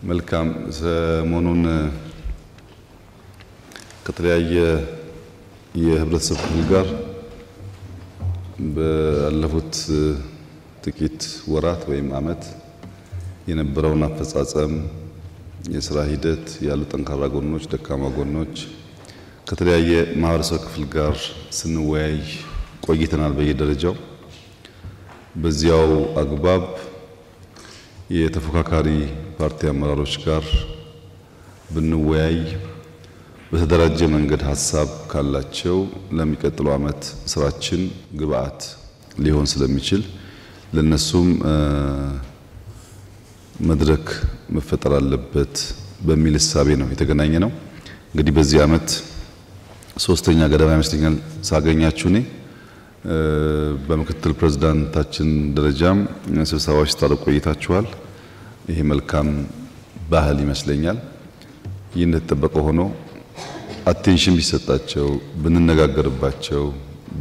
መልካም ሰሞኑን ከተለያየ የህብረተሰብ ክፍል ጋር ባለፉት ጥቂት ወራት ወይም አመት የነበረውን አፈጻጸም የሥራ ሂደት ያሉ ጠንካራ ጎኖች ደካማ ጎኖች ከተለያየ ማህበረሰብ ክፍል ጋር ስንወያይ ቆይተናል በየደረጃው በዚያው አግባብ የተፎካካሪ ፓርቲ አመራሮች ጋር ብንወያይ በተደራጀ መንገድ ሐሳብ ካላቸው ለሚቀጥለው አመት ስራችን ግብአት ሊሆን ስለሚችል ለነሱም መድረክ መፈጠር አለበት በሚል ሐሳቤ ነው የተገናኘ ነው። እንግዲህ በዚህ አመት ሶስተኛ ገደማ ይመስለኛል ሳገኛችሁ ነኝ። በምክትል ፕሬዝዳንታችን ደረጃም ስብሰባዎች ታደርጉ ቆይታችኋል። ይሄ መልካም ባህል ይመስለኛል። ይህ እንደተጠበቀ ሆኖ አቴንሽን ቢሰጣቸው ብንነጋገርባቸው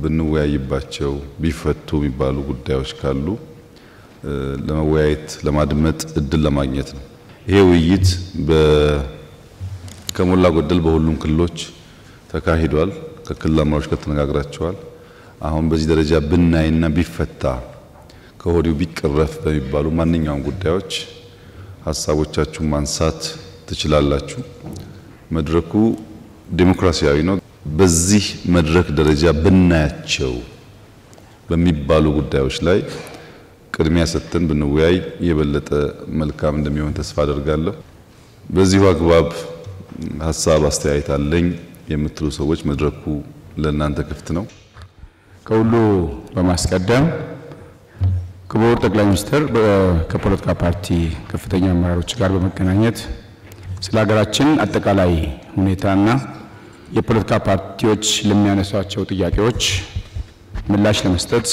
ብንወያይባቸው ቢፈቱ የሚባሉ ጉዳዮች ካሉ ለመወያየት ለማድመጥ እድል ለማግኘት ነው። ይሄ ውይይት ከሞላ ጎደል በሁሉም ክልሎች ተካሂዷል። ከክልል አመራሮች ጋር ተነጋግራቸዋል። አሁን በዚህ ደረጃ ብናይና ቢፈታ ከወዲሁ ቢቀረፍ በሚባሉ ማንኛውም ጉዳዮች ሐሳቦቻችሁን ማንሳት ትችላላችሁ። መድረኩ ዲሞክራሲያዊ ነው። በዚህ መድረክ ደረጃ ብናያቸው በሚባሉ ጉዳዮች ላይ ቅድሚያ ሰጥተን ብንወያይ የበለጠ መልካም እንደሚሆን ተስፋ አደርጋለሁ። በዚሁ አግባብ ሐሳብ አስተያየት አለኝ የምትሉ ሰዎች መድረኩ ለእናንተ ክፍት ነው። ከሁሉ በማስቀደም ክቡር ጠቅላይ ሚኒስትር ከፖለቲካ ፓርቲ ከፍተኛ አመራሮች ጋር በመገናኘት ስለ ሀገራችን አጠቃላይ ሁኔታና የፖለቲካ ፓርቲዎች ለሚያነሷቸው ጥያቄዎች ምላሽ ለመስጠት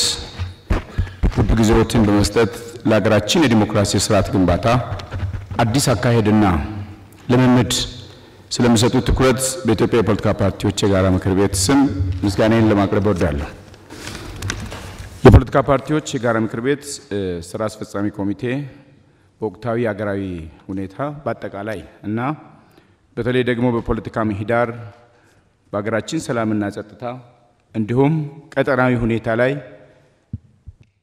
ጊዜዎችን በመስጠት ለሀገራችን የዲሞክራሲ ስርዓት ግንባታ አዲስ አካሄድና ለመምድ ስለሚሰጡት ትኩረት በኢትዮጵያ የፖለቲካ ፓርቲዎች የጋራ ምክር ቤት ስም ምስጋናዬን ለማቅረብ እወዳለሁ። የፖለቲካ ፓርቲዎች የጋራ ምክር ቤት ስራ አስፈጻሚ ኮሚቴ ወቅታዊ ሀገራዊ ሁኔታ በአጠቃላይ እና በተለይ ደግሞ በፖለቲካ ምህዳር በሀገራችን ሰላምና ጸጥታ እንዲሁም ቀጠናዊ ሁኔታ ላይ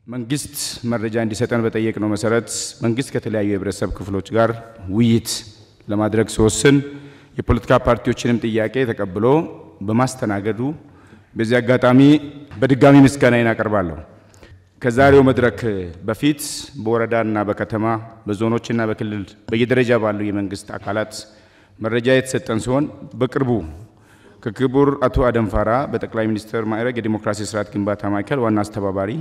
መንግስት መረጃ እንዲሰጠን በጠየቅነው መሰረት መንግስት ከተለያዩ የህብረተሰብ ክፍሎች ጋር ውይይት ለማድረግ ሲወስን የፖለቲካ ፓርቲዎችንም ጥያቄ ተቀብሎ በማስተናገዱ በዚህ አጋጣሚ በድጋሚ ምስጋናዬን አቀርባለሁ። ከዛሬው መድረክ በፊት በወረዳና በከተማ በዞኖችና በክልል በየደረጃ ባሉ የመንግስት አካላት መረጃ የተሰጠን ሲሆን በቅርቡ ከክቡር አቶ አደም ፋራ በጠቅላይ ሚኒስትር ማዕረግ የዲሞክራሲ ስርዓት ግንባታ ማዕከል ዋና አስተባባሪ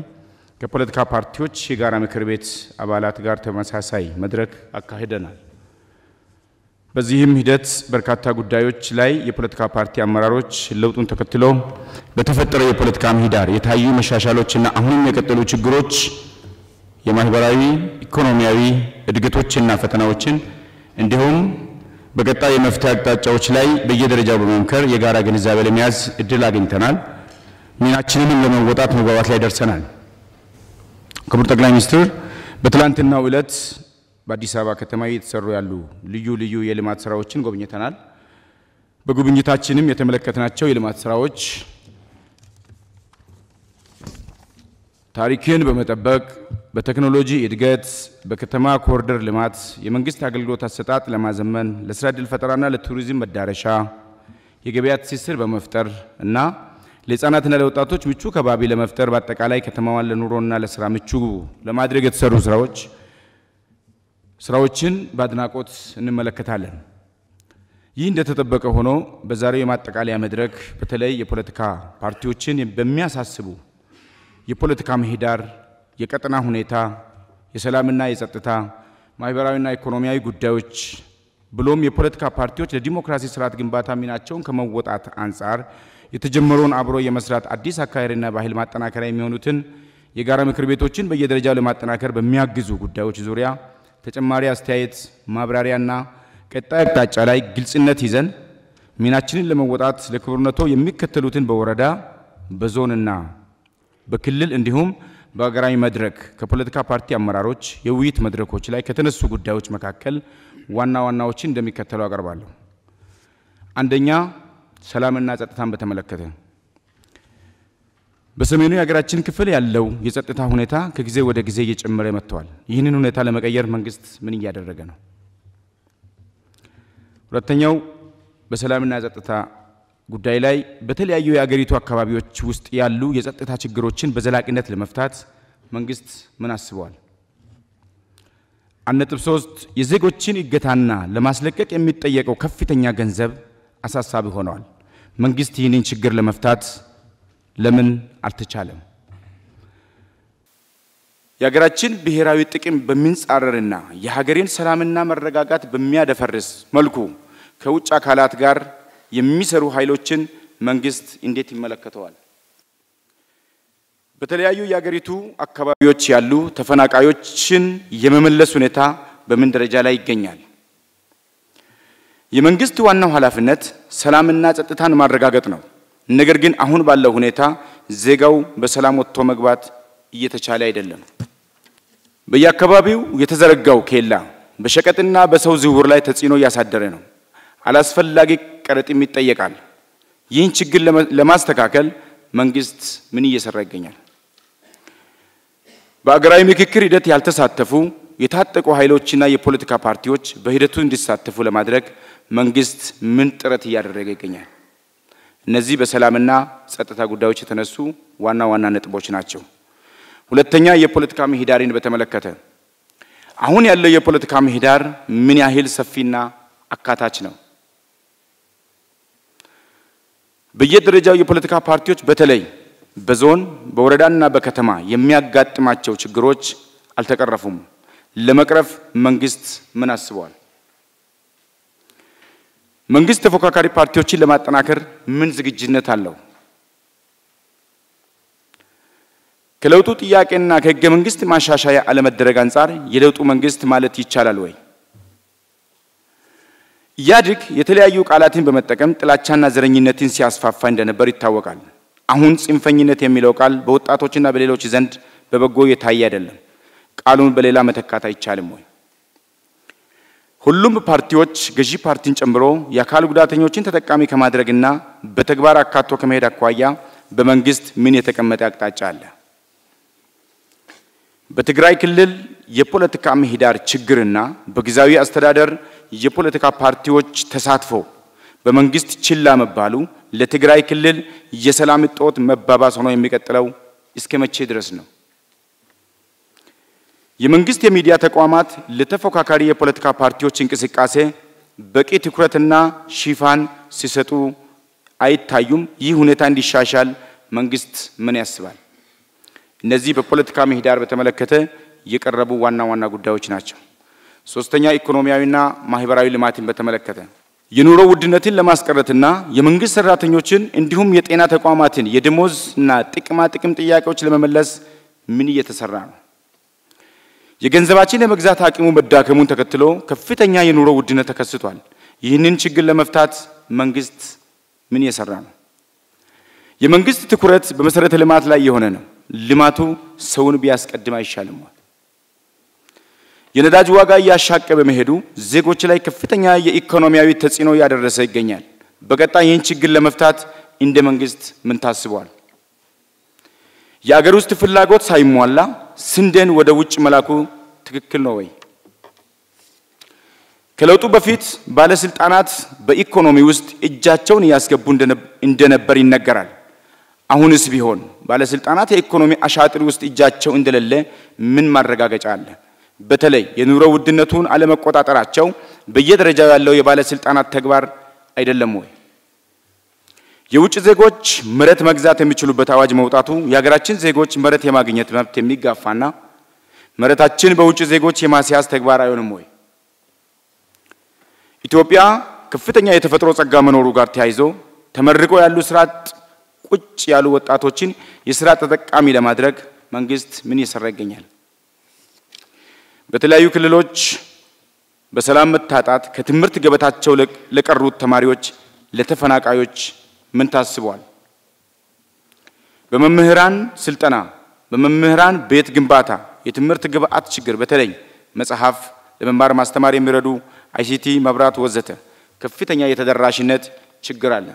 ከፖለቲካ ፓርቲዎች የጋራ ምክር ቤት አባላት ጋር ተመሳሳይ መድረክ አካሂደናል። በዚህም ሂደት በርካታ ጉዳዮች ላይ የፖለቲካ ፓርቲ አመራሮች ለውጡን ተከትለው በተፈጠረው የፖለቲካ ምህዳር የታዩ መሻሻሎችና አሁንም የቀጠሉ ችግሮች የማህበራዊ ኢኮኖሚያዊ እድገቶችና ፈተናዎችን እንዲሁም በቀጣይ የመፍትሄ አቅጣጫዎች ላይ በየደረጃው በመምከር የጋራ ግንዛቤ ለመያዝ እድል አግኝተናል። ሚናችንንም ለመወጣት መግባባት ላይ ደርሰናል። ክቡር ጠቅላይ ሚኒስትር በትላንትናው ዕለት በአዲስ አበባ ከተማ እየተሰሩ ያሉ ልዩ የልማት ስራዎችን ጎብኝተናል። በጉብኝታችንም የተመለከትናቸው የልማት ስራዎች ታሪክን በመጠበቅ በቴክኖሎጂ እድገት በከተማ ኮሪደር ልማት የመንግስት አገልግሎት አሰጣጥ ለማዘመን ለስራ ዕድል ፈጠራና ለቱሪዝም መዳረሻ የገበያ ትስስር በመፍጠር እና ለህፃናትና ለወጣቶች ምቹ ከባቢ ለመፍጠር በአጠቃላይ ከተማዋን ለኑሮና ለስራ ምቹ ለማድረግ የተሰሩ ስራዎችን በአድናቆት እንመለከታለን። ይህ እንደተጠበቀ ሆኖ በዛሬው የማጠቃለያ መድረክ በተለይ የፖለቲካ ፓርቲዎችን በሚያሳስቡ የፖለቲካ ምህዳር የቀጠና ሁኔታ የሰላምና የጸጥታ ማህበራዊና ኢኮኖሚያዊ ጉዳዮች ብሎም የፖለቲካ ፓርቲዎች ለዲሞክራሲ ስርዓት ግንባታ ሚናቸውን ከመወጣት አንፃር የተጀመረውን አብሮ የመስራት አዲስ አካሄድና ባህል ማጠናከሪያ የሚሆኑትን የጋራ ምክር ቤቶችን በየደረጃው ለማጠናከር በሚያግዙ ጉዳዮች ዙሪያ ተጨማሪ አስተያየት ማብራሪያና ቀጣይ አቅጣጫ ላይ ግልጽነት ይዘን ሚናችንን ለመወጣት ለክቡርነቶ የሚከተሉትን በወረዳ በዞንና በክልል እንዲሁም በአገራዊ መድረክ ከፖለቲካ ፓርቲ አመራሮች የውይይት መድረኮች ላይ ከተነሱ ጉዳዮች መካከል ዋና ዋናዎችን እንደሚከተለው አቀርባለሁ። አንደኛ ሰላምና ጸጥታን በተመለከተ በሰሜኑ የሀገራችን ክፍል ያለው የጸጥታ ሁኔታ ከጊዜ ወደ ጊዜ እየጨመረ መጥቷል። ይህንን ሁኔታ ለመቀየር መንግስት ምን እያደረገ ነው? ሁለተኛው በሰላምና ጸጥታ ጉዳይ ላይ በተለያዩ የአገሪቱ አካባቢዎች ውስጥ ያሉ የጸጥታ ችግሮችን በዘላቂነት ለመፍታት መንግስት ምን አስቧል? 1.3 የዜጎችን እገታና ለማስለቀቅ የሚጠየቀው ከፍተኛ ገንዘብ አሳሳቢ ሆኗል። መንግስት ይህንን ችግር ለመፍታት ለምን አልተቻለም? የሀገራችን ብሔራዊ ጥቅም በሚንጻረርና የሀገሬን ሰላምና መረጋጋት በሚያደፈርስ መልኩ ከውጭ አካላት ጋር የሚሰሩ ኃይሎችን መንግስት እንዴት ይመለከተዋል? በተለያዩ የሀገሪቱ አካባቢዎች ያሉ ተፈናቃዮችን የመመለስ ሁኔታ በምን ደረጃ ላይ ይገኛል? የመንግስት ዋናው ኃላፊነት ሰላምና ጸጥታን ማረጋገጥ ነው። ነገር ግን አሁን ባለው ሁኔታ ዜጋው በሰላም ወጥቶ መግባት እየተቻለ አይደለም። በየአካባቢው የተዘረጋው ኬላ በሸቀጥና በሰው ዝውውር ላይ ተጽዕኖ እያሳደረ ነው። አላስፈላጊ ቀረጥም ይጠየቃል። ይህን ችግር ለማስተካከል መንግስት ምን እየሰራ ይገኛል? በአገራዊ ምክክር ሂደት ያልተሳተፉ የታጠቁ ኃይሎችና የፖለቲካ ፓርቲዎች በሂደቱ እንዲሳተፉ ለማድረግ መንግስት ምን ጥረት እያደረገ ይገኛል? እነዚህ በሰላምና ጸጥታ ጉዳዮች የተነሱ ዋና ዋና ነጥቦች ናቸው። ሁለተኛ የፖለቲካ ምህዳርን በተመለከተ አሁን ያለው የፖለቲካ ምህዳር ምን ያህል ሰፊና አካታች ነው? በየደረጃው የፖለቲካ ፓርቲዎች በተለይ በዞን በወረዳና በከተማ የሚያጋጥማቸው ችግሮች አልተቀረፉም። ለመቅረፍ መንግስት ምን አስቧል? መንግስት ተፎካካሪ ፓርቲዎችን ለማጠናከር ምን ዝግጁነት አለው? ከለውጡ ጥያቄና ከህገ መንግስት ማሻሻያ አለመደረግ አንፃር የለውጡ መንግስት ማለት ይቻላል ወይ? ኢህአዴግ የተለያዩ ቃላትን በመጠቀም ጥላቻና ዘረኝነትን ሲያስፋፋ እንደነበር ይታወቃል። አሁን ጽንፈኝነት የሚለው ቃል በወጣቶችና በሌሎች ዘንድ በበጎ የታየ አይደለም። ቃሉን በሌላ መተካት አይቻልም ወይ? ሁሉም ፓርቲዎች ገዢ ፓርቲን ጨምሮ የአካል ጉዳተኞችን ተጠቃሚ ከማድረግና በተግባር አካቶ ከመሄድ አኳያ በመንግስት ምን የተቀመጠ አቅጣጫ አለ? በትግራይ ክልል የፖለቲካ ምህዳር ችግርና በጊዜያዊ አስተዳደር የፖለቲካ ፓርቲዎች ተሳትፎ በመንግስት ችላ መባሉ ለትግራይ ክልል የሰላም እጦት መባባስ ሆኖ የሚቀጥለው እስከ መቼ ድረስ ነው? የመንግስት የሚዲያ ተቋማት ለተፎካካሪ የፖለቲካ ፓርቲዎች እንቅስቃሴ በቂ ትኩረትና ሽፋን ሲሰጡ አይታዩም። ይህ ሁኔታ እንዲሻሻል መንግስት ምን ያስባል? እነዚህ በፖለቲካ ምህዳር በተመለከተ የቀረቡ ዋና ዋና ጉዳዮች ናቸው። ሶስተኛ ኢኮኖሚያዊና ማህበራዊ ልማትን በተመለከተ የኑሮ ውድነትን ለማስቀረትና የመንግስት ሰራተኞችን እንዲሁም የጤና ተቋማትን የደሞዝና ጥቅማ ጥቅም ጥያቄዎች ለመመለስ ምን እየተሰራ ነው? የገንዘባችን የመግዛት አቅሙ መዳከሙን ተከትሎ ከፍተኛ የኑሮ ውድነት ተከስቷል። ይህንን ችግር ለመፍታት መንግስት ምን እየሰራ ነው? የመንግስት ትኩረት በመሰረተ ልማት ላይ የሆነ ነው። ልማቱ ሰውን ቢያስቀድም አይሻልም? የነዳጅ ዋጋ እያሻቀበ መሄዱ ዜጎች ላይ ከፍተኛ የኢኮኖሚያዊ ተጽዕኖ ያደረሰ ይገኛል። በቀጣይ ይህን ችግር ለመፍታት እንደ መንግስት ምን ታስቧል? የአገር ውስጥ ፍላጎት ሳይሟላ ስንዴን ወደ ውጭ መላኩ ትክክል ነው ወይ? ከለውጡ በፊት ባለስልጣናት በኢኮኖሚ ውስጥ እጃቸውን ያስገቡ እንደነበር ይነገራል። አሁንስ ቢሆን ባለስልጣናት የኢኮኖሚ አሻጥር ውስጥ እጃቸው እንደሌለ ምን ማረጋገጫ አለ? በተለይ የኑሮ ውድነቱን አለመቆጣጠራቸው በየደረጃው ያለው የባለስልጣናት ተግባር አይደለም ወይ? የውጭ ዜጎች መሬት መግዛት የሚችሉበት አዋጅ መውጣቱ የሀገራችን ዜጎች መሬት የማግኘት መብት የሚጋፋና መሬታችን በውጭ ዜጎች የማስያዝ ተግባር አይሆንም ወይ? ኢትዮጵያ ከፍተኛ የተፈጥሮ ጸጋ መኖሩ ጋር ተያይዞ ተመርቆ ያሉ ስራት ቁጭ ያሉ ወጣቶችን የስራ ተጠቃሚ ለማድረግ መንግስት ምን እየሰራ ይገኛል? በተለያዩ ክልሎች በሰላም መታጣት ከትምህርት ገበታቸው ለቀሩት ተማሪዎች ለተፈናቃዮች ምን ታስቧል? በመምህራን ስልጠና በመምህራን ቤት ግንባታ የትምህርት ግብዓት ችግር በተለይ መጽሐፍ ለመማር ማስተማር የሚረዱ አይሲቲ መብራት ወዘተ ከፍተኛ የተደራሽነት ችግር አለ።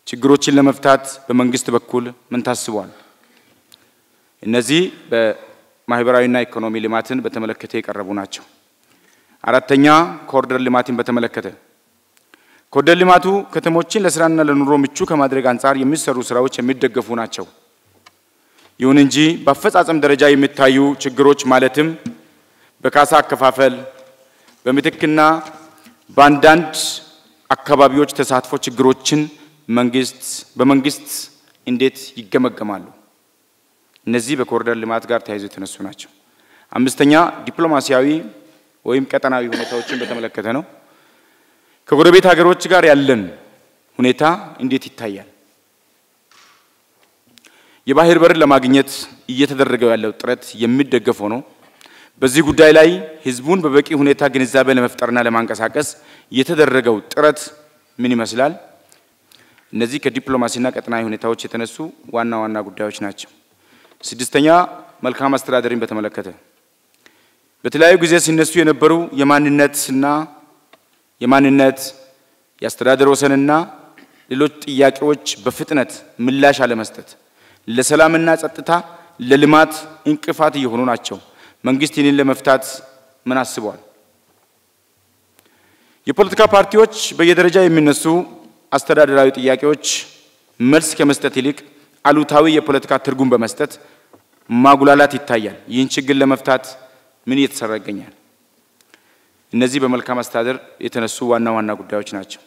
ችግሮችን ለመፍታት በመንግስት በኩል ምን ታስቧል? እነዚህ በማህበራዊና ኢኮኖሚ ልማትን በተመለከተ የቀረቡ ናቸው። አራተኛ ኮሪደር ልማትን በተመለከተ ኮሪደር ልማቱ ከተሞችን ለስራና ለኑሮ ምቹ ከማድረግ አንፃር የሚሰሩ ስራዎች የሚደገፉ ናቸው። ይሁን እንጂ በአፈጻጸም ደረጃ የሚታዩ ችግሮች ማለትም በካሳ አከፋፈል በምትክና በአንዳንድ አካባቢዎች ተሳትፎ ችግሮችን በመንግስት እንዴት ይገመገማሉ? እነዚህ በኮሪደር ልማት ጋር ተያይዞ የተነሱ ናቸው። አምስተኛ ዲፕሎማሲያዊ ወይም ቀጠናዊ ሁኔታዎችን በተመለከተ ነው። ከጎረቤት ሀገሮች ጋር ያለን ሁኔታ እንዴት ይታያል? የባህር በር ለማግኘት እየተደረገው ያለው ጥረት የሚደገፍ ሆኖ በዚህ ጉዳይ ላይ ህዝቡን በበቂ ሁኔታ ግንዛቤ ለመፍጠርና ለማንቀሳቀስ የተደረገው ጥረት ምን ይመስላል? እነዚህ ከዲፕሎማሲና ቀጠናዊ ሁኔታዎች የተነሱ ዋና ጉዳዮች ናቸው። ስድስተኛ መልካም አስተዳደርን በተመለከተ በተለያዩ ጊዜ ሲነሱ የነበሩ የማንነት የአስተዳደር ወሰንና ሌሎች ጥያቄዎች በፍጥነት ምላሽ አለመስጠት ለሰላምና ጸጥታ ለልማት እንቅፋት እየሆኑ ናቸው። መንግስት ይህንን ለመፍታት ምን አስቧል? የፖለቲካ ፓርቲዎች በየደረጃ የሚነሱ አስተዳደራዊ ጥያቄዎች መልስ ከመስጠት ይልቅ አሉታዊ የፖለቲካ ትርጉም በመስጠት ማጉላላት ይታያል። ይህን ችግር ለመፍታት ምን እየተሰራ ይገኛል? እነዚህ በመልካም አስተዳደር የተነሱ ዋና ጉዳዮች ናቸው።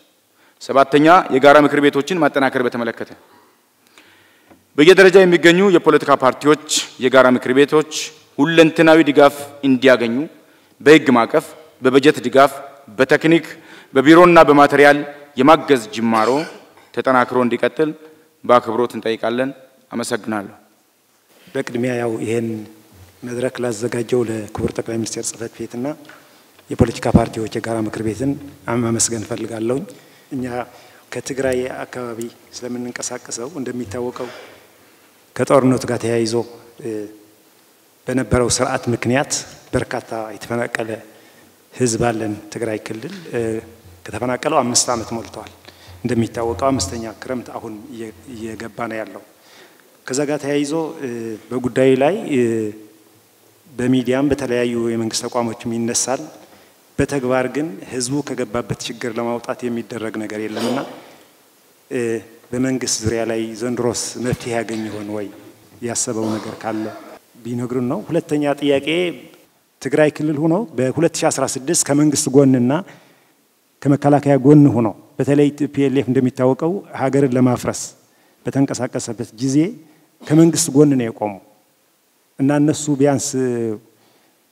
ሰባተኛ የጋራ ምክር ቤቶችን ማጠናከር በተመለከተ በየደረጃ የሚገኙ የፖለቲካ ፓርቲዎች የጋራ ምክር ቤቶች ሁለንተናዊ ድጋፍ እንዲያገኙ በህግ ማዕቀፍ፣ በበጀት ድጋፍ፣ በቴክኒክ፣ በቢሮና በማቴሪያል የማገዝ ጅማሮ ተጠናክሮ እንዲቀጥል በአክብሮት እንጠይቃለን። አመሰግናለሁ። በቅድሚያ ያው ይሄን መድረክ ላዘጋጀው ለክቡር ጠቅላይ ሚኒስትር ጽህፈት ቤትና የፖለቲካ ፓርቲዎች የጋራ ምክር ቤትን ማመስገን ፈልጋለሁ። እኛ ከትግራይ አካባቢ ስለምንንቀሳቀሰው እንደሚታወቀው ከጦርነቱ ጋር ተያይዞ በነበረው ስርዓት ምክንያት በርካታ የተፈናቀለ ህዝብ አለን። ትግራይ ክልል ከተፈናቀለው 5 ዓመት ሞልቷል። እንደሚታወቀው 5ኛ ክረምት አሁን እየገባ ነው ያለው። ከዛ ጋር ተያይዞ በጉዳዩ ላይ በሚዲያም በተለያዩ የመንግስት ተቋሞችም ይነሳል። በተግባር ግን ህዝቡ ከገባበት ችግር ለማውጣት የሚደረግ ነገር የለምና በመንግስት ዙሪያ ላይ ዘንድሮስ መፍትሄ ያገኝ ይሆን ወይ ያሰበው ነገር ካለ ቢነግሩን ነው። ሁለተኛ ጥያቄ ትግራይ ክልል ሆኖ በ2016 ከመንግስት ጎንና ከመከላከያ ጎን ሆኖ በተለይ ፒኤልኤፍ እንደሚታወቀው ሀገርን ለማፍረስ በተንቀሳቀሰበት ጊዜ ከመንግስት ጎን ነው የቆሙ እና እነሱ ቢያንስ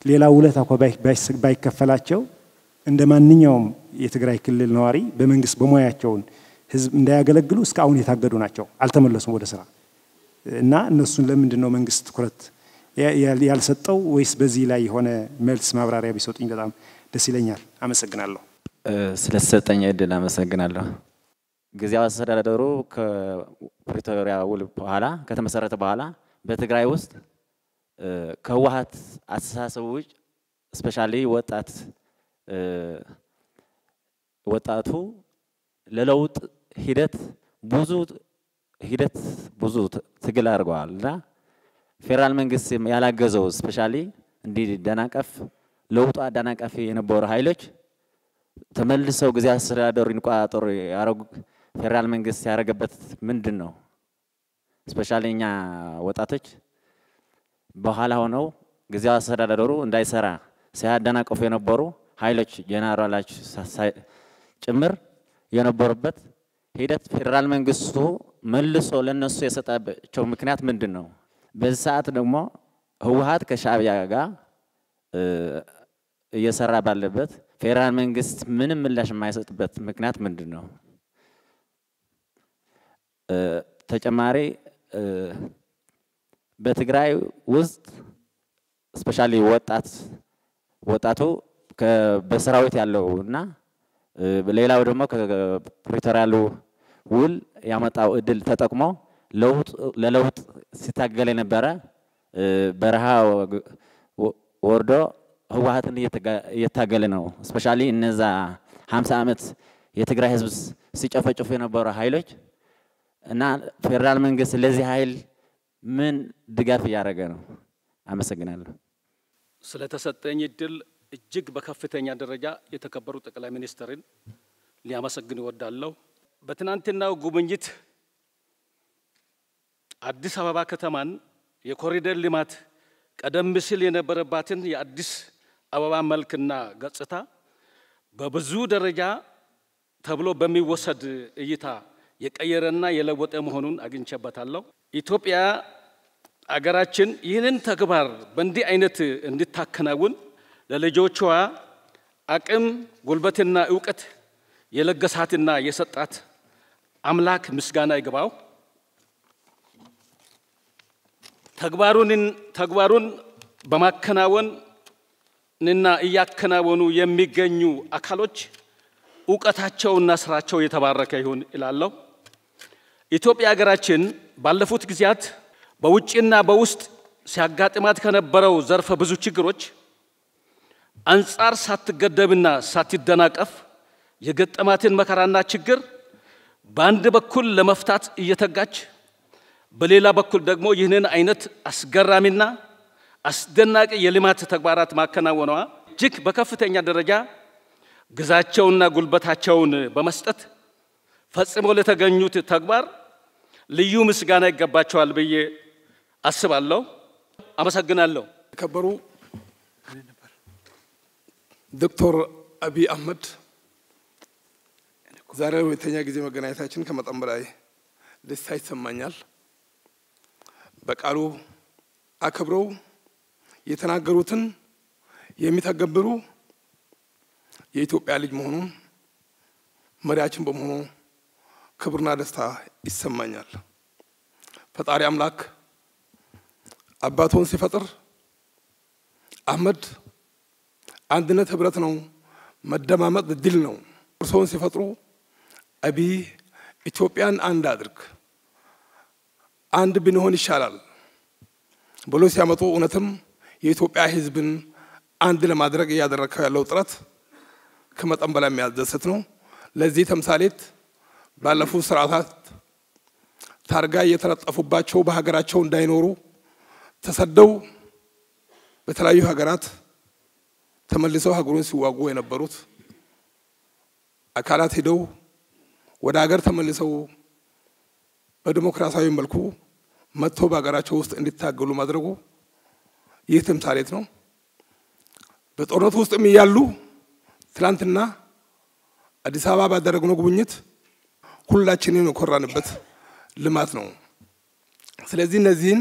ሌላ ውለታ ባይከፈላቸው እንደማንኛውም የትግራይ ክልል ነዋሪ በመንግስት በሙያቸውን ህዝብ እንዳያገለግሉ እስካሁን የታገዱ ናቸው። አልተመለሱም ወደ ስራ እና እነሱን ለምንድን ነው መንግስት ትኩረት ያልሰጠው? ወይስ በዚህ ላይ የሆነ መልስ ማብራሪያ ቢሰጡኝ በጣም ደስ ይለኛል። አመሰግናለሁ። ስለተሰጠኝ እድል አመሰግናለሁ። ጊዜያዊ አስተዳደሩ ከፕሪቶሪያ ውል በኋላ ከተመሰረተ በኋላ በትግራይ ውስጥ ከህወሓት አስተሳሰብ ውጭ ስፔሻሊ ወጣቱ ለለውጥ ሂደት ብዙ ትግል አድርገዋል እና ፌደራል መንግስት ያላገዘው ስፔሻሊ እንዲደናቀፍ ለውጡ አደናቃፊ የነበሩ ኃይሎች ተመልሰው ጊዜያዊ አስተዳደሩን እንቋጠሩ ያረጉ ፌደራል መንግስት ያረገበት ምንድነው? ስፔሻሊ እኛ ወጣቶች በኋላ ሆነው ጊዜያዊ አስተዳደሩ እንዳይሰራ ሲያደናቀፉ የነበሩ ኃይሎች ጄኔራሎች ጭምር የነበሩበት ሂደት ፌደራል መንግስቱ መልሶ ለነሱ የሰጣቸው ምክንያት ምንድነው? በዚህ ሰዓት ደግሞ ህወሓት ከሻዕቢያ ጋር እየሰራ ባለበት ፌደራል መንግስት ምንም ምላሽ የማይሰጥበት ምክንያት ምንድነው? ተጨማሪ በትግራይ ውስጥ ስፔሻሊ ወጣቱ በሰራዊት ያለውና ሌላው ደግሞ ከፕሪቶሪያሉ ውል ያመጣው እድል ተጠቅሞ ለለውጥ ሲታገል የነበረ በረሃ ወርዶ ህወሓትን እየታገለ ነው። ስፔሻሊ እነዛ 50 ዓመት የትግራይ ህዝብ ሲጨፈጭፉ የነበሩ ኃይሎች እና ፌደራል መንግስት ለዚህ ኃይል ምን ድጋፍ ያደረገ ነው? አመሰግናለሁ። ስለተሰጠኝ እድል እጅግ በከፍተኛ ደረጃ የተከበሩ ጠቅላይ ሚኒስትርን ሊያመሰግን እወዳለሁ። በትናንትናው ጉብኝት አዲስ አበባ ከተማን የኮሪደር ልማት ቀደም ሲል የነበረባትን የአዲስ አበባ መልክና ገጽታ በብዙ ደረጃ ተብሎ በሚወሰድ እይታ የቀየረና የለወጠ መሆኑን አግኝቼበታለሁ። ኢትዮጵያ አገራችን ይህንን ተግባር በእንዲህ አይነት እንድታከናውን ለልጆቿ አቅም ጉልበትና ዕውቀት የለገሳትና የሰጣት አምላክ ምስጋና ይግባው። ተግባሩን በማከናወንና እያከናወኑ የሚገኙ አካሎች ዕውቀታቸውና ስራቸው የተባረከ ይሁን እላለሁ። ኢትዮጵያ ሀገራችን ባለፉት ጊዜያት በውጭና በውስጥ ሲያጋጥማት ከነበረው ዘርፈ ብዙ ችግሮች አንጻር ሳትገደብና ሳትደናቀፍ የገጠማትን መከራና ችግር በአንድ በኩል ለመፍታት እየተጋች በሌላ በኩል ደግሞ ይህንን አይነት አስገራሚና አስደናቂ የልማት ተግባራት ማከናወኗ እጅግ በከፍተኛ ደረጃ ግዛቸውና ጉልበታቸውን በመስጠት ፈጽሞ ለተገኙት ተግባር ልዩ ምስጋና ይገባቸዋል ብዬ አስባለሁ። አመሰግናለሁ። ከበሩ ዶክተር አብይ አህመድ ዛሬ ሁለተኛ ጊዜ መገናኘታችን ከመጠን በላይ ደስታ ይሰማኛል። በቃሉ አከብረው የተናገሩትን የሚተገብሩ የኢትዮጵያ ልጅ መሆኑን መሪያችን በመሆኑ ክብርና ደስታ ይሰማኛል። ፈጣሪ አምላክ አባቶን ሲፈጥር አህመድ አንድነት ህብረት ነው፣ መደማመጥ ድል ነው። እርሶን ሲፈጥሩ አብይ ኢትዮጵያን አንድ አድርግ፣ አንድ ብንሆን ይሻላል ብሎ ሲያመጡ እውነትም የኢትዮጵያ ህዝብን አንድ ለማድረግ ያደረከው ያለው ጥረት ከመጠን በላይ የሚያስደስት ነው። ለዚህ ተምሳሌት ባለፉት ስርዓታት ታርጋ የተለጠፉባቸው በሀገራቸው እንዳይኖሩ ተሰደው በተለያዩ ሀገራት ተመልሰው ሀገሩን ሲዋጉ የነበሩት አካላት ሄደው ወደ ሀገር ተመልሰው በዲሞክራሲያዊ መልኩ መጥቶ በሀገራቸው ውስጥ እንዲታገሉ ማድረጉ ይህ ተምሳሌት ነው። በጦርነቱ ውስጥም እያሉ ትላንትና አዲስ አበባ ባደረግነው ጉብኝት ሁላችንን የኮራንበት ልማት ነው። ስለዚህ እነዚህን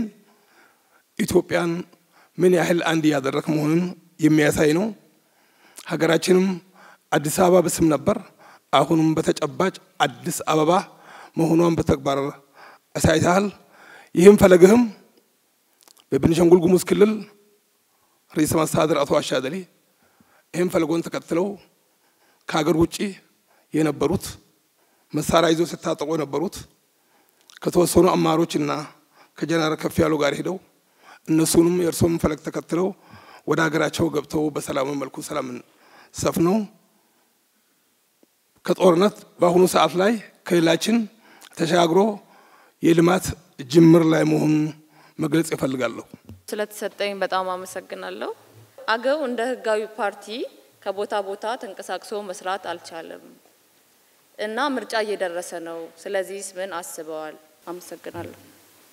ኢትዮጵያን ምን ያህል አንድ ያደረክ መሆኑን የሚያሳይ ነው። ሀገራችንም አዲስ አበባ በስም ነበር፣ አሁንም በተጨባጭ አዲስ አበባ መሆኗን በተግባር አሳይተሃል። ይህም ፈለግህም በቤኒሻንጉል ጉሙዝ ክልል ርዕሰ መስተዳድር አቶ አሻደሊ ይህም ፈለጎን ተከትለው ከሀገር ውጪ የነበሩት መሳሪያ ይዘው ሲታጠቁ የነበሩት ከተወሰኑ አማሮችና ከጀነራል ከፍ ያሉ ጋር ሄደው እነሱንም የእርሶም ፈለግ ተከትለው ወደ ሀገራቸው ገብተው በሰላም መልኩ ሰላምን ሰፍነው ከጦርነት በአሁኑ ሰዓት ላይ ክልላችን ተሻግሮ የልማት ጅምር ላይ መሆኑን መግለጽ ይፈልጋለሁ። ስለተሰጠኝ በጣም አመሰግናለሁ። አገው እንደ ህጋዊ ፓርቲ ከቦታ ቦታ ተንቀሳቅሶ መስራት አልቻለም እና ምርጫ እየደረሰ ነው። ስለዚህ ምን አስበዋል? አመሰግናለሁ።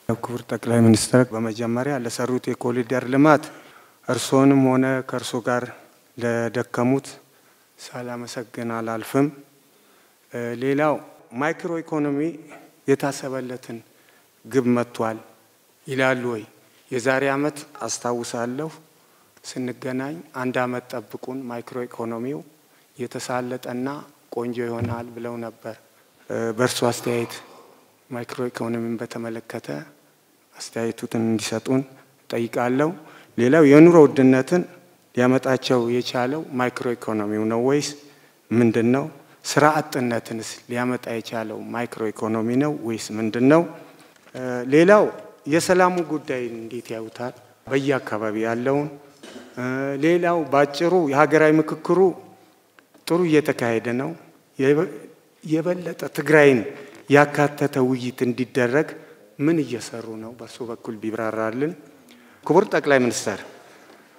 ክቡር ጠቅላይ ሚኒስትር በመጀመሪያ ለሰሩት የኮሪደር ልማት እርሶንም ሆነ ከእርሶ ጋር ለደከሙት ሳላመሰግን አላልፍም። ሌላው ማይክሮ ኢኮኖሚ የታሰበለትን ግብ መጥቷል ይላሉ ወይ? የዛሬ አመት አስታውሳለሁ ስንገናኝ አንድ አመት ጠብቁን ማይክሮ ኢኮኖሚው የተሳለጠና ቆንጆ ይሆናል ብለው ነበር። በእርሱ አስተያየት ማይክሮ ኢኮኖሚን በተመለከተ አስተያየቱን እንዲሰጡን ጠይቃለሁ። ሌላው የኑሮ ውድነትን ሊያመጣቸው የቻለው ማይክሮ ኢኮኖሚው ነው ወይስ ምንድነው? ስራ አጥነትንስ ሊያመጣ የቻለው ማይክሮ ኢኮኖሚ ነው ወይስ ምንድነው? ሌላው የሰላሙ ጉዳይ እንዴት ያዩታል? በየአካባቢ ያለውን ሌላው ባጭሩ የሀገራዊ ምክክሩ ጥሩ እየተካሄደ ነው። የበለጠ ትግራይን ያካተተ ውይይት እንዲደረግ ምን እየሰሩ ነው? በእርሱ በኩል ቢብራራልን። ክቡር ጠቅላይ ሚኒስትር፣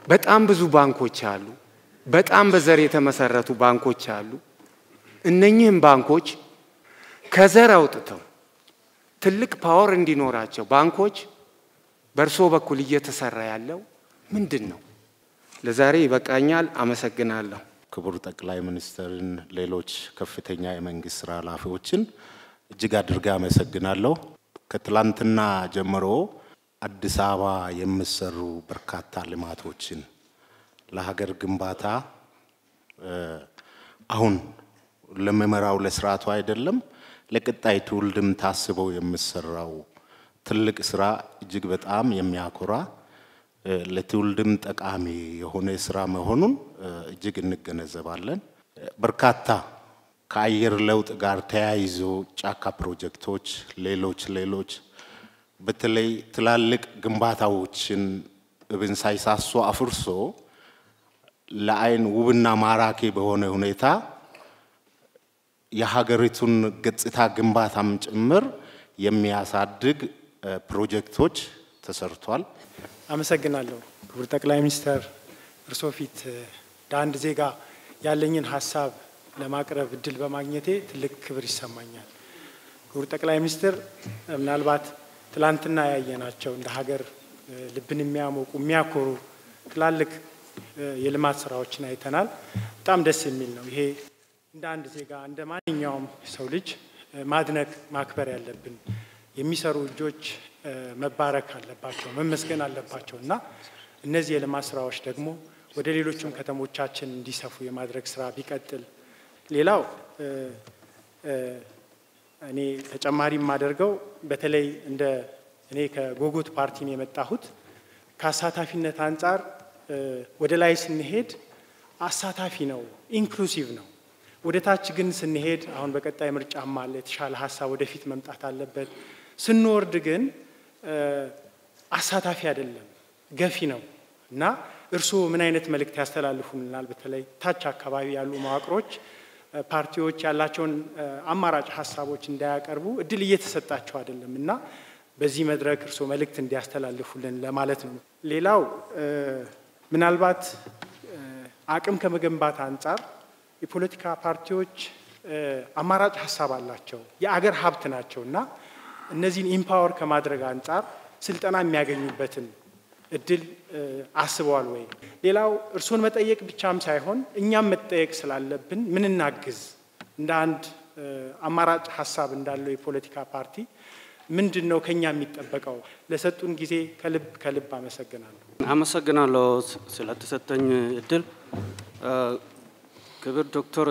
በጣም ብዙ ባንኮች አሉ። በጣም በዘር የተመሰረቱ ባንኮች አሉ። እነኚህም ባንኮች ከዘር አውጥተው ትልቅ ፓወር እንዲኖራቸው ባንኮች በእርሶ በኩል እየተሰራ ያለው ምንድን ነው? ለዛሬ ይበቃኛል። አመሰግናለሁ። ክቡር ጠቅላይ ሚኒስትርን፣ ሌሎች ከፍተኛ የመንግስት ስራ ኃላፊዎችን እጅግ አድርጌ አመሰግናለሁ። ከትላንትና ጀምሮ አዲስ አበባ የሚሰሩ በርካታ ልማቶችን ለሀገር ግንባታ አሁን ለመመራው ለስርዓቱ አይደለም ለቀጣይ ትውልድም ታስበው የሚሰራው ትልቅ ስራ እጅግ በጣም የሚያኮራ ለትውልድም ጠቃሚ የሆነ ስራ መሆኑን እጅግ እንገነዘባለን። በርካታ ከአየር ለውጥ ጋር ተያይዞ ጫካ ፕሮጀክቶች ሌሎች በተለይ ትላልቅ ግንባታዎችን እብን ሳይሳሱ አፍርሶ ለአይን ውብና ማራኪ በሆነ ሁኔታ የሀገሪቱን ገጽታ ግንባታም ጭምር የሚያሳድግ ፕሮጀክቶች ተሰርቷል። አመሰግናለሁ። ክቡር ጠቅላይ ሚኒስትር፣ እርሶ ፊት ለአንድ ዜጋ ያለኝን ሀሳብ ለማቅረብ እድል በማግኘቴ ትልቅ ክብር ይሰማኛል። ክቡር ጠቅላይ ሚኒስትር፣ ምናልባት ትላንትና ያየናቸው እንደ ሀገር ልብን የሚያሞቁ የሚያኮሩ ትላልቅ የልማት ስራዎችን አይተናል። በጣም ደስ የሚል ነው። ይሄ እንደ አንድ ዜጋ እንደ ማንኛውም ሰው ልጅ ማድነቅ ማክበር ያለብን የሚሰሩ እጆች መባረክ አለባቸው፣ መመስገን አለባቸው እና እነዚህ የልማት ስራዎች ደግሞ ወደ ሌሎችም ከተሞቻችን እንዲሰፉ የማድረግ ስራ ቢቀጥል። ሌላው እኔ ተጨማሪ የማደርገው በተለይ እንደ እኔ ከጎጎት ፓርቲ ነው የመጣሁት። ከአሳታፊነት አንጻር ወደ ላይ ስንሄድ አሳታፊ ነው፣ ኢንክሉሲቭ ነው። ወደ ታች ግን ስንሄድ አሁን በቀጣይ ምርጫም አለ፣ የተሻለ ሀሳብ ወደፊት መምጣት አለበት። ስንወርድ ግን አሳታፊ አይደለም፣ ገፊ ነው እና እርስዎ ምን አይነት መልእክት ያስተላልፉልናል? በተለይ ታች አካባቢ ያሉ መዋቅሮች ፓርቲዎች ያላቸውን አማራጭ ሀሳቦች እንዳያቀርቡ እድል እየተሰጣቸው አይደለም እና በዚህ መድረክ እርስዎ መልእክት እንዲያስተላልፉልን ለማለት ነው። ሌላው ምናልባት አቅም ከመገንባት አንጻር የፖለቲካ ፓርቲዎች አማራጭ ሀሳብ አላቸው፣ የአገር ሀብት ናቸው እና እነዚህን ኢምፓወር ከማድረግ አንጻር ስልጠና የሚያገኙበትን እድል አስበዋል ወይ? ሌላው እርሶን መጠየቅ ብቻም ሳይሆን እኛም መጠየቅ ስላለብን ምን እናግዝ እንደ አንድ አማራጭ ሀሳብ እንዳለው የፖለቲካ ፓርቲ ምንድነው ከኛ የሚጠበቀው? ለሰጡን ጊዜ ከልብ አመሰግናለሁ። አመሰግናለሁ ስለተሰጠኝ እድል። ክብር ዶክተር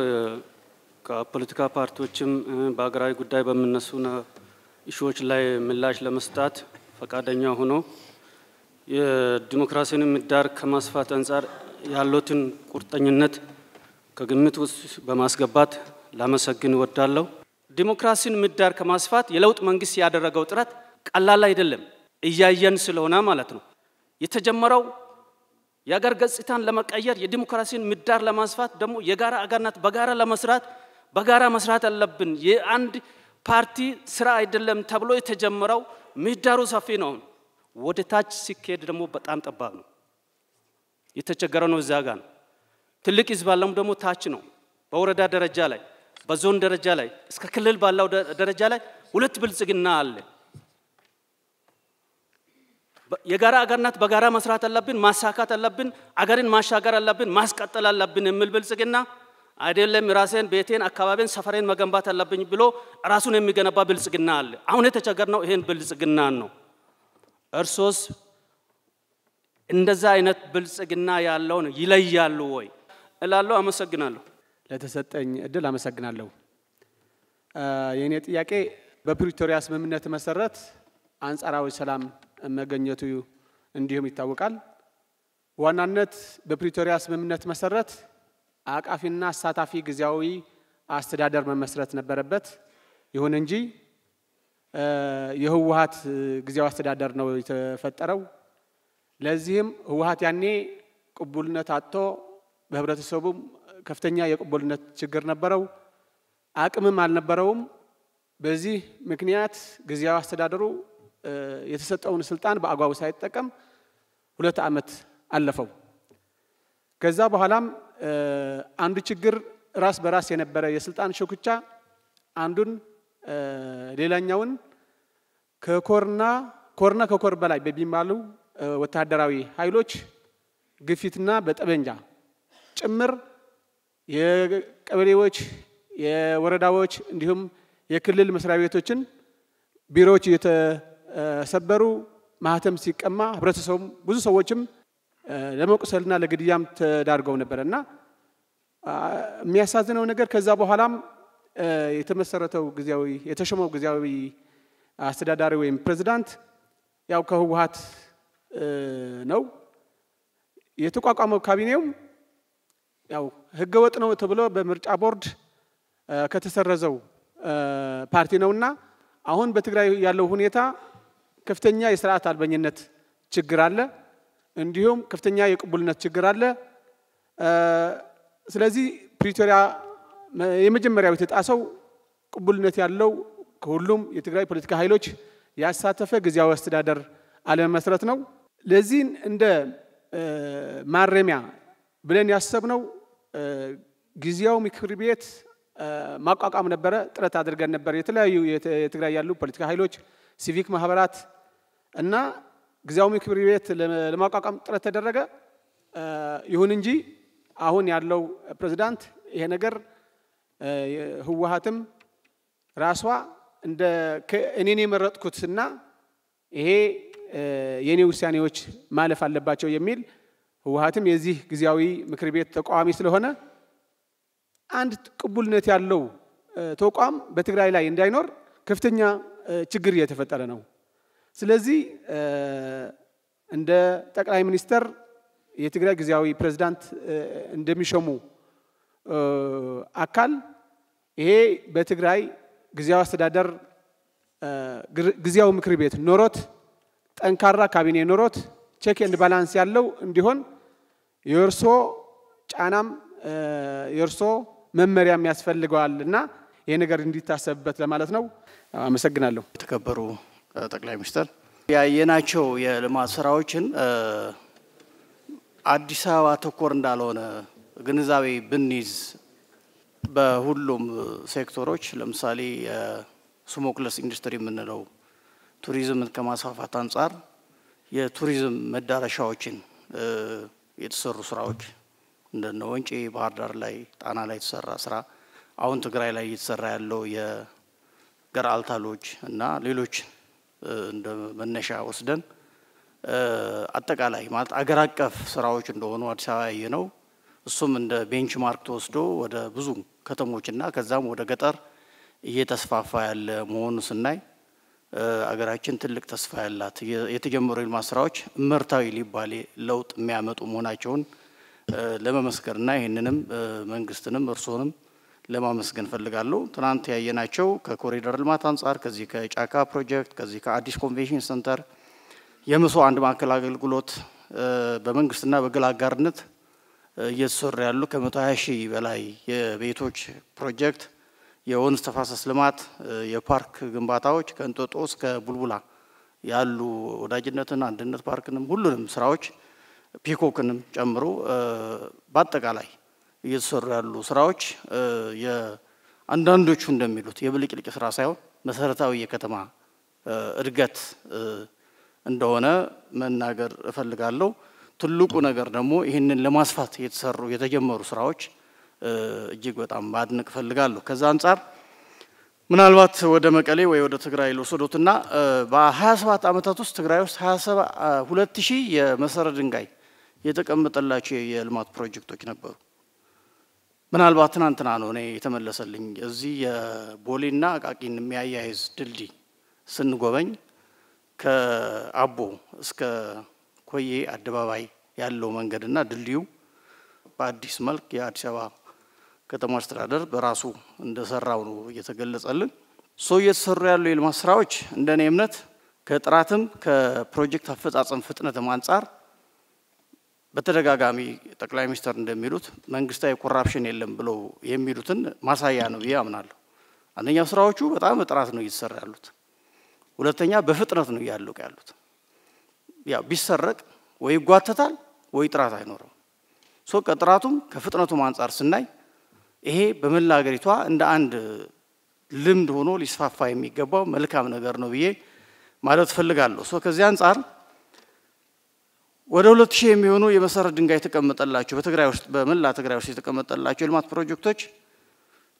ከፖለቲካ ፓርቲዎችም በአገራዊ ጉዳይ በሚነሱ ኢሹዎች ላይ ምላሽ ለመስጠት ፈቃደኛ ሆኖ የዲሞክራሲን ምህዳር ከማስፋት አንጻር ያሉትን ቁርጠኝነት ከግምት ውስጥ በማስገባት ላመሰግን እወዳለሁ። ዲሞክራሲን ምህዳር ከማስፋት የለውጥ መንግስት ያደረገው ጥረት ቀላል አይደለም፣ እያየን ስለሆነ ማለት ነው። የተጀመረው የአገር ገጽታን ለመቀየር የዲሞክራሲን ምህዳር ለማስፋት ደግሞ የጋራ አገርነት በጋራ መስራት አለብን። የአንድ ፓርቲ ስራ አይደለም ተብሎ የተጀመረው ምህዳሩ ሰፊ ነው። ወደ ታች ሲኬድ ደግሞ በጣም ጠባብ ነው። የተቸገረው ነው እዛ ጋር ነው። ትልቅ ህዝብ ያለው ደግሞ ታች ነው። በወረዳ ደረጃ ላይ በዞን ደረጃ ላይ እስከ ክልል ባለው ደረጃ ላይ ሁለት ብልጽግና አለ። የጋራ አገርነት በጋራ መስራት አለብን፣ ማሳካት አለብን፣ አገርን ማሻገር አለብን፣ ማስቀጠል አለብን የሚል ብልጽግና አይደለም። ራሴን፣ ቤቴን፣ አካባቢን፣ ሰፈሬን መገንባት አለብኝ ብሎ ራሱን የሚገነባ ብልጽግና አለ። አሁን የተቸገርነው ይሄን ብልጽግና ነው። እርሶስ እንደዛ አይነት ብልጽግና ያለውን ይለያሉ ወይ እላለሁ። አመሰግናለሁ። ለተሰጠኝ እድል አመሰግናለሁ። የኔ ጥያቄ በፕሪቶሪያ ስምምነት መሰረት አንጻራዊ ሰላም መገኘቱ እንዲሁም ይታወቃል። ዋናነት በፕሪቶሪያ ስምምነት መሰረት አቃፊና አሳታፊ ጊዜያዊ አስተዳደር መመስረት ነበረበት። ይሁን እንጂ የህወሓት ጊዜያዊ አስተዳደር ነው የተፈጠረው። ለዚህም ህወሓት ያኔ ቅቡልነት አጥቶ በህብረተሰቡም ከፍተኛ የቅቡልነት ችግር ነበረው፣ አቅምም አልነበረውም። በዚህ ምክንያት ጊዜያዊ አስተዳደሩ የተሰጠውን ስልጣን በአግባቡ ሳይጠቀም 2 ዓመት አለፈው። ከዛ በኋላም አንዱ ችግር ራስ በራስ የነበረ የስልጣን ሽኩቻ አንዱን ሌላኛውን ከኮርና ከኮር በላይ በሚባሉ ወታደራዊ ኃይሎች ግፊትና በጠበንጃ ጭምር የቀበሌዎች የወረዳዎች እንዲሁም የክልል መስሪያ ቤቶችን ቢሮዎች የተሰበሩ ማህተም ሲቀማ ህብረተሰቡ ብዙ ሰዎችም ለመቁሰልና ለግድያም ተዳርገው ነበርና የሚያሳዝነው ነገር ከዛ በኋላም የተመሰረተው የተሾመው ጊዜያዊ አስተዳዳሪ ወይም ፕሬዝዳንት ያው ከህወሓት ነው የተቋቋመው። ካቢኔው ያው ህገወጥ ነው ተብሎ በምርጫ ቦርድ ከተሰረዘው ፓርቲ ነውና አሁን በትግራይ ያለው ሁኔታ ከፍተኛ የሥርዓት አልበኝነት ችግር አለ፣ እንዲሁም ከፍተኛ የቅቡልነት ችግር አለ። ስለዚህ ፕሪቶሪያ የመጀመሪያው የተጣሰው ቅቡልነት ያለው ከሁሉም የትግራይ ፖለቲካ ኃይሎች ያሳተፈ ጊዜያዊ አስተዳደር አለመመስረት ነው። ለዚህ እንደ ማረሚያ ብለን ያሰብነው ጊዜያዊ ምክር ቤት ማቋቋም ነበረ። ጥረት አድርገን ነበር። የተለያዩ የትግራይ ያሉ ፖለቲካ ኃይሎች፣ ሲቪክ ማህበራት እና ጊዜያዊ ምክር ቤት ለማቋቋም ጥረት ተደረገ። ይሁን እንጂ አሁን ያለው ፕሬዝዳንት ይሄ ነገር ህወሓትም ራሷ እንደ እኔን የመረጥኩትና ይሄ የኔ ውሳኔዎች ማለፍ አለባቸው የሚል ህወሓትም የዚህ ጊዜያዊ ምክር ቤት ተቋሚ ስለሆነ አንድ ቅቡልነት ያለው ተቋም በትግራይ ላይ እንዳይኖር ከፍተኛ ችግር እየተፈጠረ ነው። ስለዚህ እንደ ጠቅላይ ሚኒስተር የትግራይ ጊዜያዊ ፕሬዝዳንት እንደሚሾሙ አካል ይሄ በትግራይ ጊዜያዊ አስተዳደር ጊዜያዊ ምክር ቤት ኖሮት ጠንካራ ካቢኔ ኖሮት ቼክ ኤንድ ባላንስ ያለው እንዲሆን የእርሶ ጫናም የእርሶ መመሪያም ያስፈልገዋልና ይሄ ነገር እንዲታሰብበት ለማለት ነው። አመሰግናለሁ። የተከበሩ ጠቅላይ ሚኒስትር ያየናቸው የልማት ስራዎችን አዲስ አበባ ተኮር እንዳልሆነ ግንዛቤ ብንይዝ በሁሉም ሴክተሮች ለምሳሌ ስሞክለስ ኢንዱስትሪ የምንለው ቱሪዝምን ከማስፋፋት አንጻር የቱሪዝም መዳረሻዎችን የተሰሩ ስራዎች እንደነ ወንጪ ባህር ዳር ላይ ጣና ላይ የተሰራ ስራ አሁን ትግራይ ላይ እየተሰራ ያለው የገራልታ ሎጅ እና ሌሎች እንደ መነሻ ወስደን አጠቃላይ ማለት አገር አቀፍ ስራዎች እንደሆኑ አዲስ አበባ ያየነው እሱም እንደ ቤንችማርክ ተወስዶ ወደ ብዙ ከተሞችና ከዛም ወደ ገጠር እየተስፋፋ ያለ መሆኑን ስናይ አገራችን ትልቅ ተስፋ ያላት የተጀመሩ የልማት ስራዎች እመርታዊ ሊባል ለውጥ የሚያመጡ መሆናቸውን ለመመስከርና ይሄንንም መንግስትንም እርሶንም ለማመስገን ፈልጋለሁ። ትናንት ያየናቸው ከኮሪደር ልማት አንጻር ከዚህ ከጫካ ፕሮጀክት ከዚህ ከአዲስ ኮንቬንሽን ሴንተር የምሶ አንድ ማዕከል አገልግሎት በመንግስትና በግል አጋርነት እየተሰሩ ያሉ ከ120 ሺህ በላይ የቤቶች ፕሮጀክት የወንዝ ተፋሰስ ልማት የፓርክ ግንባታዎች ከእንጦጦ እስከ ቡልቡላ ያሉ ወዳጅነትና አንድነት ፓርክንም ሁሉንም ስራዎች ፒኮክንም ጨምሮ በአጠቃላይ እየተሰሩ ያሉ ስራዎች የአንዳንዶቹ እንደሚሉት የብልጭልጭ ስራ ሳይሆን መሰረታዊ የከተማ እድገት እንደሆነ መናገር እፈልጋለሁ። ትልቁ ነገር ደግሞ ይህንን ለማስፋት የተጀመሩ ስራዎች እጅግ በጣም ማድነቅ እፈልጋለሁ። ከዛ አንጻር ምናልባት ወደ መቀሌ ወይ ወደ ትግራይ ልወስዶትና በ27 ዓመታት ውስጥ ትግራይ ውስጥ 22000 የመሰረት ድንጋይ የተቀመጠላቸው የልማት ፕሮጀክቶች ነበሩ። ምናልባት ትናንትና ነው እኔ የተመለሰልኝ እዚህ የቦሌና አቃቂን የሚያያይዝ ድልድይ ስንጎበኝ ከአቦ እስከ ኮዬ አደባባይ ያለው መንገድና ድልድዩ በአዲስ መልክ የአዲስ አበባ ከተማ አስተዳደር በራሱ እንደሰራው ነው እየተገለጸልን። እየተሰሩ ያሉ የልማት ስራዎች እንደኔ እምነት ከጥራትም ከፕሮጀክት አፈጻጸም ፍጥነትም አንጻር በተደጋጋሚ ጠቅላይ ሚኒስትር እንደሚሉት መንግስታዊ ኮራፕሽን የለም ብለው የሚሉትን ማሳያ ነው ብዬ አምናለሁ። አንደኛው ስራዎቹ በጣም በጥራት ነው እየተሰራ ያሉት። ሁለተኛ በፍጥነት ነው እያለቁ ያሉት። ያው ቢሰረቅ ወይ ይጓተታል ወይ ጥራት አይኖርም። ከጥራቱም ከፍጥነቱም አንፃር ስናይ ይሄ በመላ ሀገሪቷ እንደ አንድ ልምድ ሆኖ ሊስፋፋ የሚገባው መልካም ነገር ነው ብዬ ማለት ፈልጋለሁ። ከዚህ አንፃር ወደ 2000 የሚሆኑ የመሰረት ድንጋይ ተቀመጠላቸው በትግራይ ውስጥ በመላ ትግራይ ውስጥ የተቀመጠላቸው የልማት ፕሮጀክቶች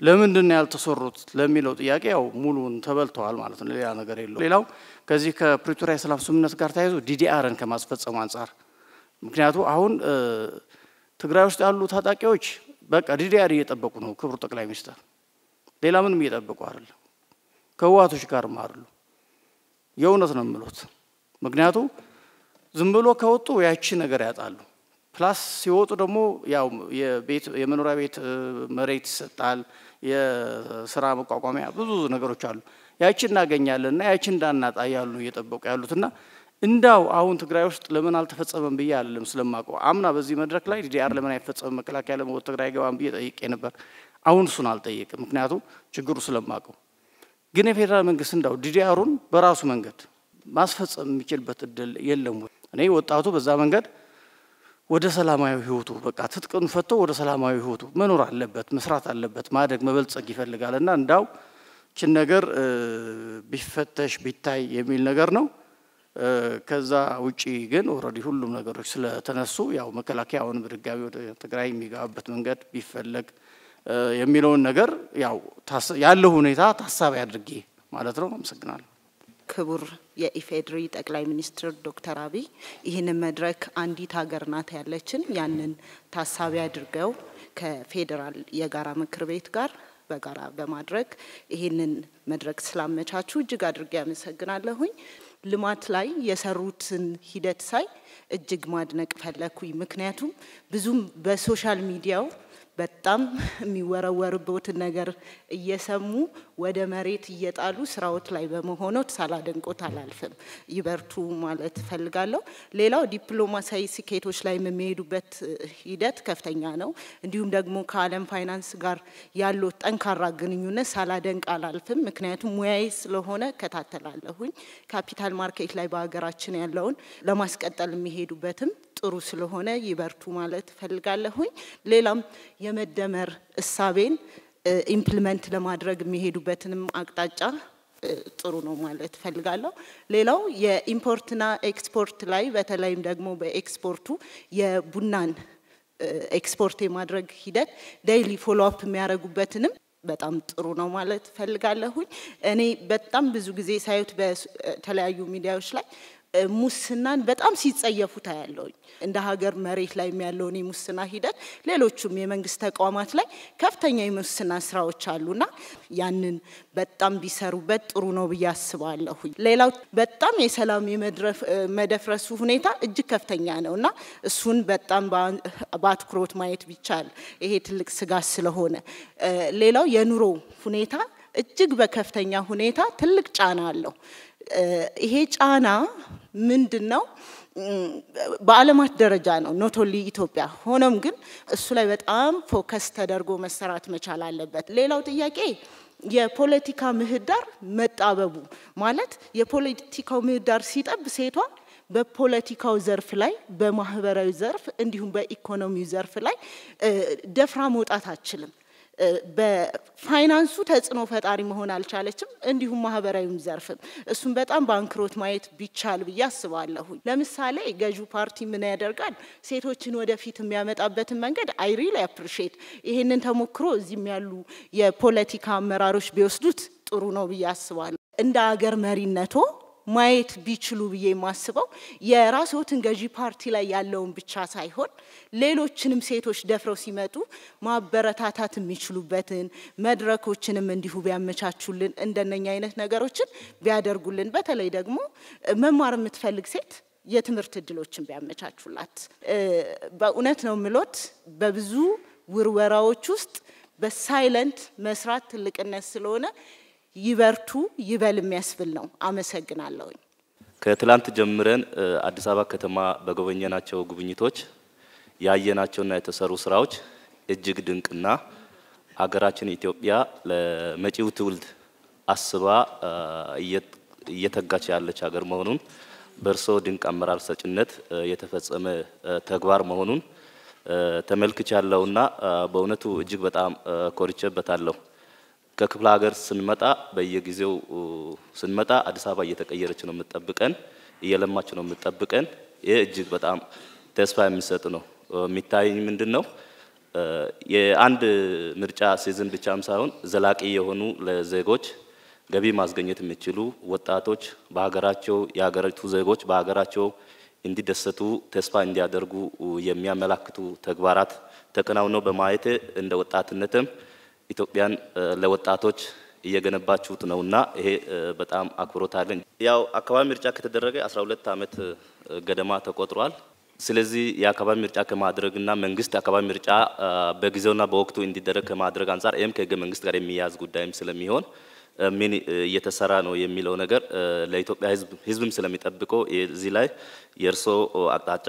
ለምንድን ነው ያልተሰሩት ለሚለው ጥያቄ ያው ሙሉን ተበልተዋል ማለት ነው። ሌላ ነገር የለው። ሌላው ከዚህ ከፕሪቶሪያ ሰላም ስምምነት ጋር ተያይዞ ዲዲአርን ከማስፈጸም አንፃር ምክንያቱም አሁን ትግራይ ውስጥ ያሉ ታጣቂዎች በቃ ዲዲአር እየጠበቁ ነው ክቡር ጠቅላይ ሚኒስትር። ሌላ ምንም እየጠበቁ አይደለም። ከህወሓቶች ጋር ማርሉ የእውነት ነው የምሉት። ምክንያቱም ዝም ብሎ ከወጡ ያቺ ነገር ያጣሉ። ፕላስ ሲወጡ ደግሞ ያው የመኖሪያ ቤት መሬት ይሰጣል፣ የስራ መቋቋሚያ ብዙ ነገሮች አሉ። ያቺ እናገኛለንና ያቺ እንዳናጣ ያሉ እየጠበቁ ያሉትና እንዳው አሁን ትግራይ ውስጥ ለምን አልተፈጸመም ብዬ አይደለም ስለማቀው አምና በዚህ መድረክ ላይ ዲዲአር ለምን አይፈጸምም መከላከያ ለምን ወደ ትግራይ ገባም ብዬ ጠይቄ ነበር። አሁን እሱን አልጠየቅም ምክንያቱም ችግሩ ስለማቀው። ግን የፌደራል መንግስት እንዳው ዲዲአሩን በራሱ መንገድ ማስፈጸም የሚችልበት እድል የለም። እኔ ወጣቱ በዛ መንገድ ወደ ሰላማዊ ህይወቱ በቃ ትጥቅን ፈቶ ወደ ሰላማዊ ህይወቱ መኖር አለበት፣ መስራት አለበት፣ ማደግ መበልጸግ ይፈልጋልና እንዳው ችን ነገር ቢፈተሽ ቢታይ የሚል ነገር ነው። ከዛ ውጪ ግን ኦሬዲ ሁሉም ነገሮች ስለተነሱ ያው መከላከያውን በድጋሚ ወደ ትግራይ የሚገባበት መንገድ ቢፈለግ የሚለውን ነገር ያው ያለው ሁኔታ ታሳቢ አድርጌ ማለት ነው። አመሰግናለሁ። ክቡር የኢፌድሪ ጠቅላይ ሚኒስትር ዶክተር አብይ ይህንን መድረክ አንዲት ሀገር ናት ያለችን ያንን ታሳቢ አድርገው ከፌደራል የጋራ ምክር ቤት ጋር በጋራ በማድረግ ይህንን መድረክ ስላመቻቹ እጅግ አድርጌ አመሰግናለሁኝ። ልማት ላይ የሰሩትን ሂደት ሳይ እጅግ ማድነቅ ፈለኩኝ። ምክንያቱም ብዙም በሶሻል ሚዲያው በጣም የሚወረወርበትን ነገር እየሰሙ ወደ መሬት እየጣሉ ስራዎች ላይ በመሆኑት ሳላደንቆት አላልፍም። ይበርቱ ማለት ፈልጋለሁ። ሌላው ዲፕሎማሲያዊ ስኬቶች ላይ የሚሄዱበት ሂደት ከፍተኛ ነው። እንዲሁም ደግሞ ከዓለም ፋይናንስ ጋር ያለው ጠንካራ ግንኙነት ሳላደንቅ አላልፍም። ምክንያቱም ሙያዬ ስለሆነ ከታተላለሁኝ። ካፒታል ማርኬት ላይ በሀገራችን ያለውን ለማስቀጠል የሚሄዱበትም ጥሩ ስለሆነ ይበርቱ ማለት ፈልጋለሁኝ። ሌላም የመደመር እሳቤን ኢምፕሊመንት ለማድረግ የሚሄዱበትንም አቅጣጫ ጥሩ ነው ማለት ፈልጋለሁ። ሌላው የኢምፖርትና ኤክስፖርት ላይ በተለይም ደግሞ በኤክስፖርቱ የቡናን ኤክስፖርት የማድረግ ሂደት ዴይሊ ፎሎ አፕ የሚያደርጉበትንም በጣም ጥሩ ነው ማለት ፈልጋለሁኝ። እኔ በጣም ብዙ ጊዜ ሳይት በተለያዩ ሚዲያዎች ላይ ሙስናን በጣም ሲጸየፉ ታያለውኝ። እንደ ሀገር መሬት ላይ ያለውን የሙስና ሂደት ሌሎችም የመንግስት ተቋማት ላይ ከፍተኛ የሙስና ስራዎች አሉና ያንን በጣም ቢሰሩበት ጥሩ ነው ብዬ አስባለሁ። ሌላው በጣም የሰላም የመደፍረሱ ሁኔታ እጅግ ከፍተኛ ነውና እሱን በጣም በአትኩሮት ማየት ቢቻል ይሄ ትልቅ ስጋት ስለሆነ ሌላው የኑሮ ሁኔታ እጅግ በከፍተኛ ሁኔታ ትልቅ ጫና አለው። ይሄ ጫና ምንድነው? በዓለማት ደረጃ ነው ኖት ኦንሊ ኢትዮጵያ። ሆኖም ግን እሱ ላይ በጣም ፎከስ ተደርጎ መሰራት መቻል አለበት። ሌላው ጥያቄ የፖለቲካ ምህዳር መጣበቡ ማለት የፖለቲካው ምህዳር ሲጠብ ሴቷ በፖለቲካው ዘርፍ ላይ በማህበራዊ ዘርፍ እንዲሁም በኢኮኖሚው ዘርፍ ላይ ደፍራ መውጣት አትችልም። በፋይናንሱ ተጽዕኖ ፈጣሪ መሆን አልቻለችም። እንዲሁም ማህበራዊም ዘርፍም እሱን በጣም ባንክሮት ማየት ቢቻል ብዬ አስባለሁ። ለምሳሌ ገዢው ፓርቲ ምን ያደርጋል? ሴቶችን ወደፊት የሚያመጣበትን መንገድ አይ ሪሊ አፕሪሺየት ይሄንን ተሞክሮ እዚህም ያሉ የፖለቲካ አመራሮች ቢወስዱት ጥሩ ነው ብዬ አስባለሁ። እንደ ሀገር መሪነቶ ማየት ቢችሉ ብዬ ማስበው የራስዎትን ገዢ ፓርቲ ላይ ያለውን ብቻ ሳይሆን ሌሎችንም ሴቶች ደፍረው ሲመጡ ማበረታታት የሚችሉበትን መድረኮችንም እንዲሁ ቢያመቻቹልን እንደነኛ አይነት ነገሮችን ቢያደርጉልን በተለይ ደግሞ መማር የምትፈልግ ሴት የትምህርት እድሎችን ቢያመቻቹላት በእውነት ነው ምሎት በብዙ ውርወራዎች ውስጥ በሳይለንት መስራት ትልቅነት ስለሆነ ይበርቱ ይበል የሚያስብል ነው። አመሰግናለሁ። ከትላንት ጀምረን አዲስ አበባ ከተማ በጎበኘናቸው ጉብኝቶች ያየናቸውና የተሰሩ ስራዎች እጅግ ድንቅና ሀገራችን ኢትዮጵያ ለመጪው ትውልድ አስባ እየተጋች ያለች ሀገር መሆኑን በእርሶ ድንቅ አመራር ሰጭነት የተፈጸመ ተግባር መሆኑን ተመልክቻለሁና በእውነቱ እጅግ በጣም ኮርቼበታለሁ። ከክፍለ ሀገር ስንመጣ በየጊዜው ስንመጣ አዲስ አበባ እየተቀየረች ነው የምትጠብቀን፣ እየለማች ነው የምትጠብቀን። ይህ እጅግ በጣም ተስፋ የሚሰጥ ነው። የሚታየኝ ምንድነው የአንድ ምርጫ ሲዝን ብቻም ሳይሆን ዘላቂ የሆኑ ለዜጎች ገቢ ማስገኘት የሚችሉ ወጣቶች በሀገራቸው የሀገሪቱ ዜጎች በሀገራቸው እንዲደሰቱ ተስፋ እንዲያደርጉ የሚያመላክቱ ተግባራት ተከናውነው በማየት እንደ ወጣትነትም ኢትዮጵያን ለወጣቶች እየገነባችሁት ነውና ይሄ በጣም አክብሮት አለኝ። ያው አካባቢ ምርጫ ከተደረገ 12 ዓመት ገደማ ተቆጥሯል። ስለዚህ የአካባቢ ምርጫ ከማድረግና መንግስት አካባቢ ምርጫ በጊዜውና በወቅቱ እንዲደረግ ከማድረግ አንፃር ይሄም ከህገ መንግስት ጋር የሚያያዝ ጉዳይም ስለሚሆን ምን እየተሰራ ነው የሚለው ነገር ለኢትዮጵያ ህዝብም ስለሚጠብቀው እዚህ ላይ የእርሶ አቅጣጫ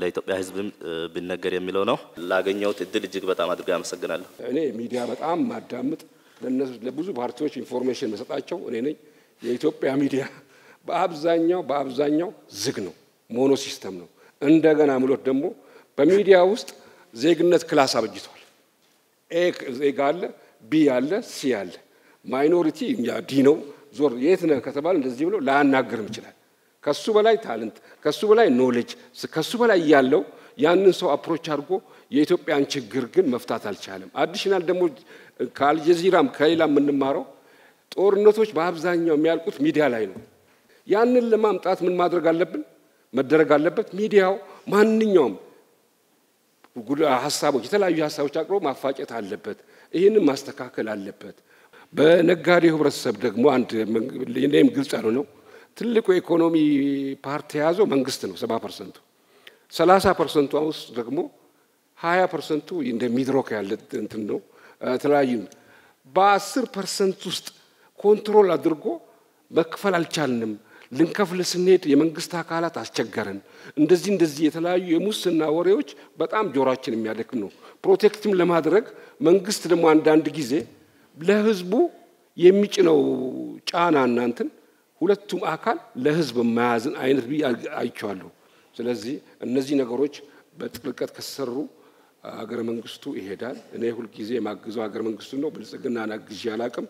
ለኢትዮጵያ ህዝብም ቢነገር የሚለው ነው። ላገኘሁት እድል እጅግ በጣም አድርጌ አመሰግናለሁ። እኔ ሚዲያ በጣም ማዳምጥ ለብዙ ፓርቲዎች ኢንፎርሜሽን መሰጣቸው እኔ ነኝ። የኢትዮጵያ ሚዲያ በአብዛኛው ዝግ ነው፣ ሞኖ ሲስተም ነው። እንደገና ምሎት ደግሞ በሚዲያ ውስጥ ዜግነት ክላስ አበጅቷል። ኤ ዜጋ አለ፣ ቢ አለ፣ ሲ አለ። ማይኖሪቲ ዲ ነው። ዞር የት ነህ ከተባለ እንደዚህ ብሎ ላያናገርም ይችላል። ከሱ በላይ ታለንት፣ ከሱ በላይ ኖሌጅ፣ ከሱ በላይ ያለው ያንን ሰው አፕሮች አድርጎ የኢትዮጵያን ችግር ግን መፍታት አልቻለም። አዲሽናል ደግሞ ከአልጀዚራም ከሌላ የምንማረው ጦርነቶች በአብዛኛው የሚያልቁት ሚዲያ ላይ ነው። ያንን ለማምጣት ምን ማድረግ አለብን? መደረግ አለበት። ሚዲያው ማንኛውም ሀሳቦች የተለያዩ ሀሳቦች አቅርቦ ማፋጨት አለበት። ይህንን ማስተካከል አለበት። በነጋዴው ህብረተሰብ ደግሞ አንድ ለኔም ግልጽ ነው። ትልቁ ኢኮኖሚ ፓርት የያዘው መንግስት ነው 70%። 30% ውስጥ ደግሞ 20% እንደ ሚድሮክ ያለ እንትን ነው ተለያዩ። በ10% ውስጥ ኮንትሮል አድርጎ መክፈል አልቻልንም። ልንከፍል ስንሄድ የመንግስት አካላት አስቸገረን። እንደዚህ የተለያዩ የሙስና ወሬዎች በጣም ጆሮአችን የሚያደክም ነው። ፕሮቴክትም ለማድረግ መንግስት ደግሞ አንዳንድ ጊዜ ለህዝቡ የሚጭነው ጫና እናንተን ሁለቱም አካል ለህዝብ የማያዝን አይነት አይቻለሁ። ስለዚህ እነዚህ ነገሮች በጥልቀት ከሰሩ ሀገረ መንግስቱ ይሄዳል። እኔ ሁሉ ጊዜ ማግዘው ሀገረ መንግስቱ ነው። ብልጽግና ናግዤ አላቅም።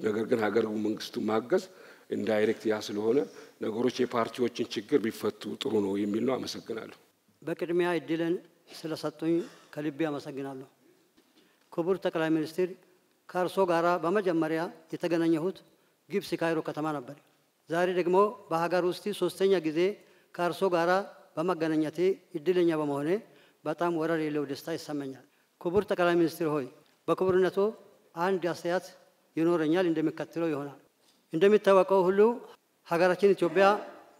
ነገር ግን ሀገረ መንግስቱ ማገዝ ኢንዳይሬክት ያ ስለሆነ ነገሮች የፓርቲዎችን ችግር ቢፈቱ ጥሩ ነው የሚል ነው። አመሰግናለሁ። በቅድሚያ እድልን ስለሰጡኝ ከልቤ አመሰግናለሁ። ክቡር ጠቅላይ ሚኒስትር ከእርሶ ጋራ በመጀመሪያ የተገናኘሁት ግብጽ ካይሮ ከተማ ነበር። ዛሬ ደግሞ በሀገር ውስጥ ሶስተኛ ጊዜ ከእርሶ ጋራ በመገናኘቴ እድለኛ በመሆኔ በጣም ወረር የሌለው ደስታ ይሰማኛል። ክቡር ጠቅላይ ሚኒስትር ሆይ በክቡርነቶ አንድ አስተያየት ይኖረኛል፣ እንደሚከተለው ይሆናል። እንደሚታወቀው ሁሉ ሀገራችን ኢትዮጵያ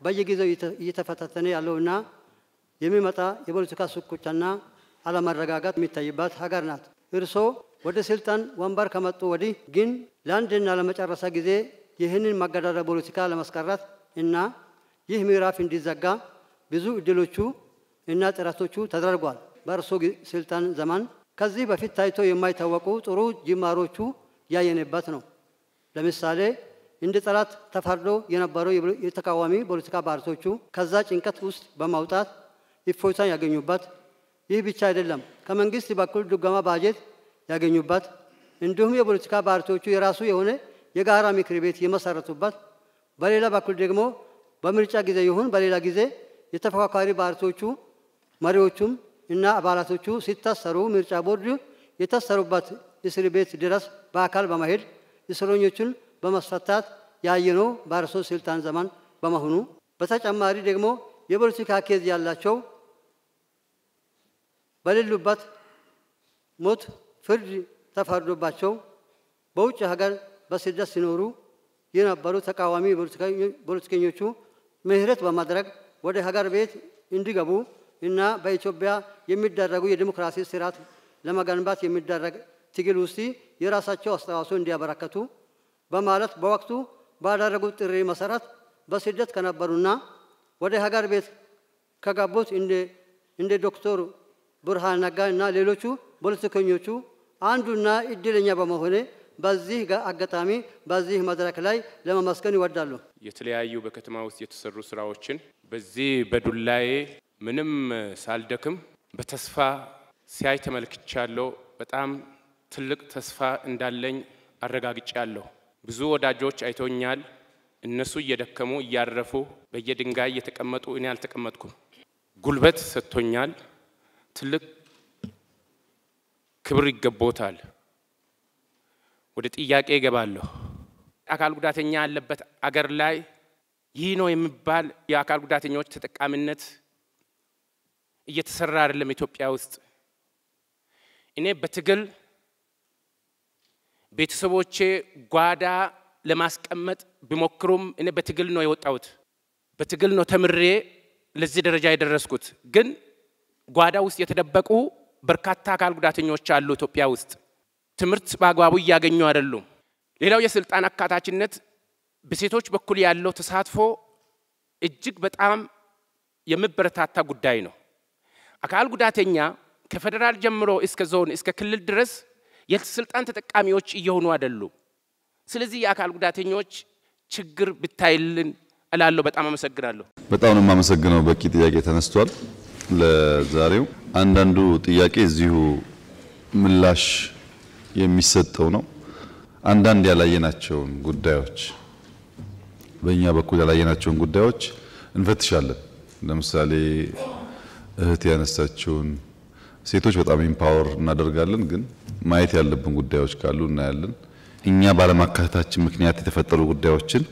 በየጊዜው እየተፈታተነ ያለውና የሚመጣ የፖለቲካ ሽኩቻና አለመረጋጋት የሚታይባት ሀገር ናት። እርሶ ወደ ስልጣን ወንበር ከመጡ ወዲህ ግን ለአንድና ለመጨረሻ ጊዜ ይህንን ማገዳደር ፖለቲካ ለማስቀረት እና ይህ ምዕራፍ እንዲዘጋ ብዙ እድሎቹ እና ጥረቶቹ ተደርጓል። በእርሶ ስልጣን ዘመን ከዚህ በፊት ታይቶ የማይታወቁ ጥሩ ጅማሮቹ ያየንበት ነው። ለምሳሌ እንደ ጠላት ተፈርዶ የነበረው የተቃዋሚ ፖለቲካ ፓርቲዎቹ ከዛ ጭንቀት ውስጥ በማውጣት እፎይታ ያገኙበት፣ ይህ ብቻ አይደለም ከመንግስት በኩል ድጎማ ባጀት ያገኙበት፣ እንዲሁም የፖለቲካ ፓርቲዎቹ የራሱ የሆነ የጋራ ምክር ቤት የመሰረቱበት፣ በሌላ በኩል ደግሞ በምርጫ ጊዜ ይሁን በሌላ ጊዜ የተፎካካሪ ፓርቲዎቹ መሪዎቹም እና አባላቶቹ ሲታሰሩ ምርጫ ቦርድ የታሰሩበት እስር ቤት ድረስ በአካል በመሄድ እስረኞቹን በማስፈታት ያየነው በእርሶ ስልጣን ዘመን በመሆኑ፣ በተጨማሪ ደግሞ የፖለቲካ ኬዝ ያላቸው በሌሉበት ሞት ፍርድ ተፈርዶባቸው በውጭ ሀገር በስደት ሲኖሩ የነበሩ ተቃዋሚ ፖለቲከኞቹ ምህረት በማድረግ ወደ ሀገር ቤት እንዲገቡ እና በኢትዮጵያ የሚደረጉ የዲሞክራሲ ስርዓት ለመገንባት የሚደረግ ትግል ውስጥ የራሳቸው አስተዋጽኦ እንዲያበረከቱ በማለት በወቅቱ ባደረጉት ጥሪ መሰረት በስደት ከነበሩና ወደ ሀገር ቤት ከገቡት እንደ እንደ ዶክተር ብርሃን ነጋ እና ሌሎቹ ፖለቲከኞቹ አንዱና እድለኛ በመሆኔ በዚህ አጋጣሚ በዚህ መድረክ ላይ ለማመስገን ይወዳሉ። የተለያዩ በከተማ ውስጥ የተሰሩ ስራዎችን በዚህ በዱላዬ ምንም ሳልደክም በተስፋ ሲያይ ተመልክቻለሁ። በጣም ትልቅ ተስፋ እንዳለኝ አረጋግጫለሁ። ብዙ ወዳጆች አይቶኛል። እነሱ እየደከሙ እያረፉ በየድንጋይ እየተቀመጡ እኔ አልተቀመጥኩም። ጉልበት ሰጥቶኛል። ትልቅ ክብር ይገባታል። ወደ ጥያቄ እገባለሁ። አካል ጉዳተኛ ያለበት አገር ላይ ይህ ነው የሚባል የአካል ጉዳተኞች ተጠቃሚነት እየተሰራ አይደለም ኢትዮጵያ ውስጥ። እኔ በትግል ቤተሰቦቼ ጓዳ ለማስቀመጥ ቢሞክሩም እኔ በትግል ነው የወጣሁት። በትግል ነው ተምሬ ለዚህ ደረጃ የደረስኩት። ግን ጓዳ ውስጥ የተደበቁ በርካታ አካል ጉዳተኞች አሉ ኢትዮጵያ ውስጥ። ትምህርት በአግባቡ እያገኙ አይደሉም። ሌላው የስልጣን አካታችነት በሴቶች በኩል ያለው ተሳትፎ እጅግ በጣም የሚበረታታ ጉዳይ ነው። አካል ጉዳተኛ ከፌደራል ጀምሮ እስከ ዞን እስከ ክልል ድረስ የስልጣን ተጠቃሚዎች እየሆኑ አይደሉም። ስለዚህ የአካል ጉዳተኞች ችግር ብታይልን እላለሁ። በጣም አመሰግናለሁ። በጣም ነው የማመሰግነው። በቂ ጥያቄ ተነስቷል። ለዛሬው አንዳንዱ ጥያቄ እዚሁ ምላሽ የሚሰጠው ነው። አንዳንድ ያላየናቸውን ጉዳዮች በእኛ በኩል ያላየናቸውን ጉዳዮች እንፈትሻለን። ለምሳሌ እህት ያነሳቸውን ሴቶች በጣም ኢምፓወር እናደርጋለን፣ ግን ማየት ያለብን ጉዳዮች ካሉ እናያለን። እኛ ባለማካተታችን ምክንያት የተፈጠሩ ጉዳዮችን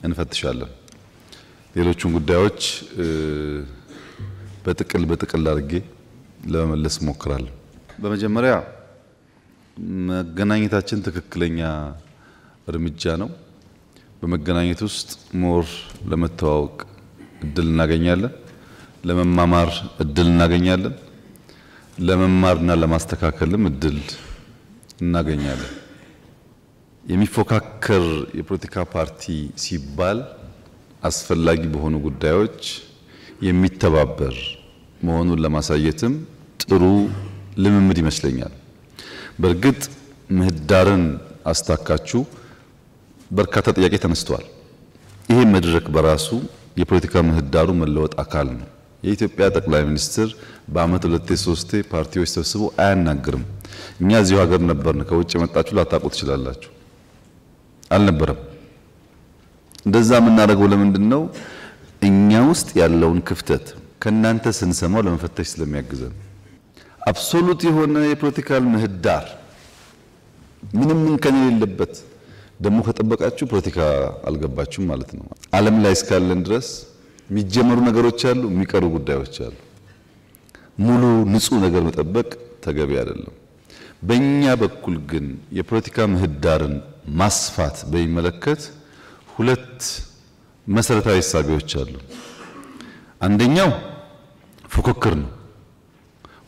እንፈትሻለን። ሌሎቹን ጉዳዮች በጥቅል አድርጌ ለመመለስ ሞክራለሁ። በመጀመሪያ መገናኘታችን ትክክለኛ እርምጃ ነው። በመገናኘት ውስጥ ሞር ለመተዋወቅ እድል እናገኛለን፣ ለመማማር እድል እናገኛለን፣ ለመማርና ለማስተካከልም እድል እናገኛለን። የሚፎካከር የፖለቲካ ፓርቲ ሲባል አስፈላጊ በሆኑ ጉዳዮች የሚተባበር መሆኑን ለማሳየትም ጥሩ ልምምድ ይመስለኛል። በእርግጥ ምህዳርን አስታካችሁ በርካታ ጥያቄ ተነስተዋል። ይሄ መድረክ በራሱ የፖለቲካ ምህዳሩ መለወጥ አካል ነው። የኢትዮጵያ ጠቅላይ ሚኒስትር በአመት 2-3 ፓርቲዎች ሰብስቦ አያናግርም። እኛ እዚሁ ሀገር ነበርን። ከውጭ መጣችሁ ላታውቁ ትችላላችሁ። አልነበረም። እንደዛ የምናደርገው ለምንድን ነው? እኛ ውስጥ ያለውን ክፍተት ከናንተ ስንሰማው ለመፈተሽ ስለሚያግዘን። አብሶሉት የሆነ የፖለቲካል ምህዳር ምንም እንከን የሌለበት ደግሞ ከጠበቃችሁ ፖለቲካ አልገባችሁም ማለት ነው። ዓለም ላይ እስካለን ድረስ የሚጀመሩ ነገሮች አሉ፣ የሚቀሩ ጉዳዮች አሉ። ሙሉ ንጹህ ነገር መጠበቅ ተገቢ አይደለም። በእኛ በኩል ግን የፖለቲካ ምህዳርን ማስፋት በሚመለከት ሁለት መሰረታዊ ሀሳቦች አሉ። አንደኛው ፉክክር ነው።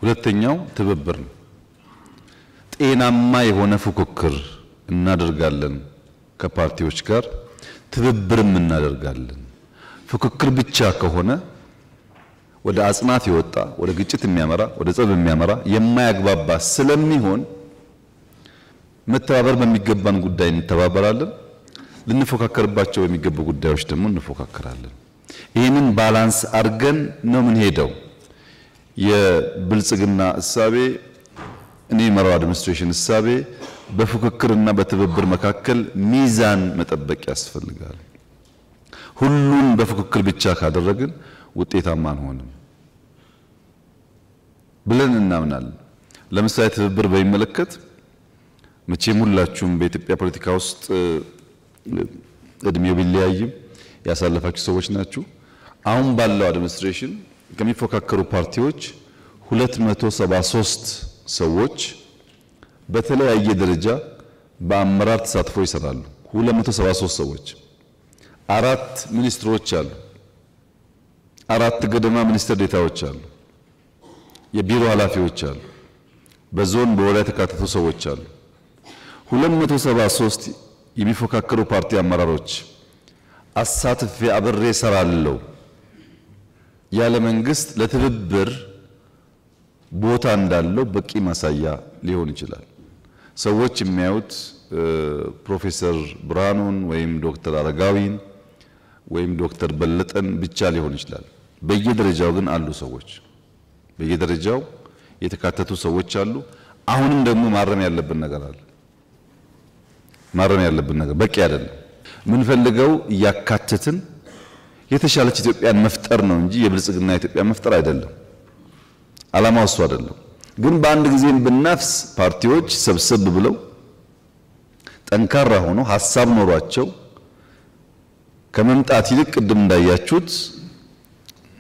ሁለተኛው ትብብር ነው። ጤናማ የሆነ ፉክክር እናደርጋለን ከፓርቲዎች ጋር፣ ትብብርም እናደርጋለን። ፉክክር ብቻ ከሆነ ወደ አጽናፍ የወጣ ወደ ግጭት የሚያመራ ወደ ጸብ የሚያመራ የማያግባባ ስለሚሆን መተባበር በሚገባን ጉዳይ እንተባበራለን፣ ልንፎካከርባቸው በሚገቡ ጉዳዮች ደግሞ እንፎካከራለን። ይህንን ባላንስ አድርገን ነው ምን ሄደው የብልጽግና እሳቤ እኔ መራው አድሚኒስትሬሽን እሳቤ በፉክክርና በትብብር መካከል ሚዛን መጠበቅ ያስፈልጋል። ሁሉን በፉክክር ብቻ ካደረግን ውጤታማ አንሆንም ብለን እናምናለን። ለምሳሌ ትብብር በሚመለከት መቼም ሁላችሁም በኢትዮጵያ ፖለቲካ ውስጥ እድሜው ቢለያይም ያሳለፋችሁ ሰዎች ናችሁ። አሁን ባለው አድሚኒስትሬሽን ከሚፎካከሩ ፓርቲዎች 273 ሰዎች በተለያየ ደረጃ በአመራር ተሳትፎ ይሰራሉ። 273 ሰዎች፣ 4 ሚኒስትሮች አሉ፣ 4 ገደማ ሚኒስትር ዴታዎች አሉ፣ የቢሮ ኃላፊዎች አሉ፣ በዞን በወረዳ የተካተቱ ሰዎች አሉ። 273 የሚፎካከሩ ፓርቲ አመራሮች አሳትፌ አብሬ ሰራለሁ ያለ መንግስት ለትብብር ቦታ እንዳለው በቂ ማሳያ ሊሆን ይችላል። ሰዎች የሚያዩት ፕሮፌሰር ብርሃኑን ወይም ዶክተር አረጋዊን ወይም ዶክተር በለጠን ብቻ ሊሆን ይችላል። በየደረጃው ግን አሉ ሰዎች፣ በየደረጃው የተካተቱ ሰዎች አሉ። አሁንም ደግሞ ማረም ያለብን ነገር አለ። ማረም ያለብን ነገር በቂ አይደለም። ምን ፈልገው ያካተትን የተሻለች ኢትዮጵያን መፍጠር ነው እንጂ የብልጽግና ኢትዮጵያ መፍጠር አይደለም። ዓላማው እሱ አይደለም። ግን በአንድ ጊዜም ብናፍስ ፓርቲዎች ሰብሰብ ብለው ጠንካራ ሆኖ ሐሳብ ኖሯቸው ከመምጣት ይልቅ ቅድም እንዳያችሁት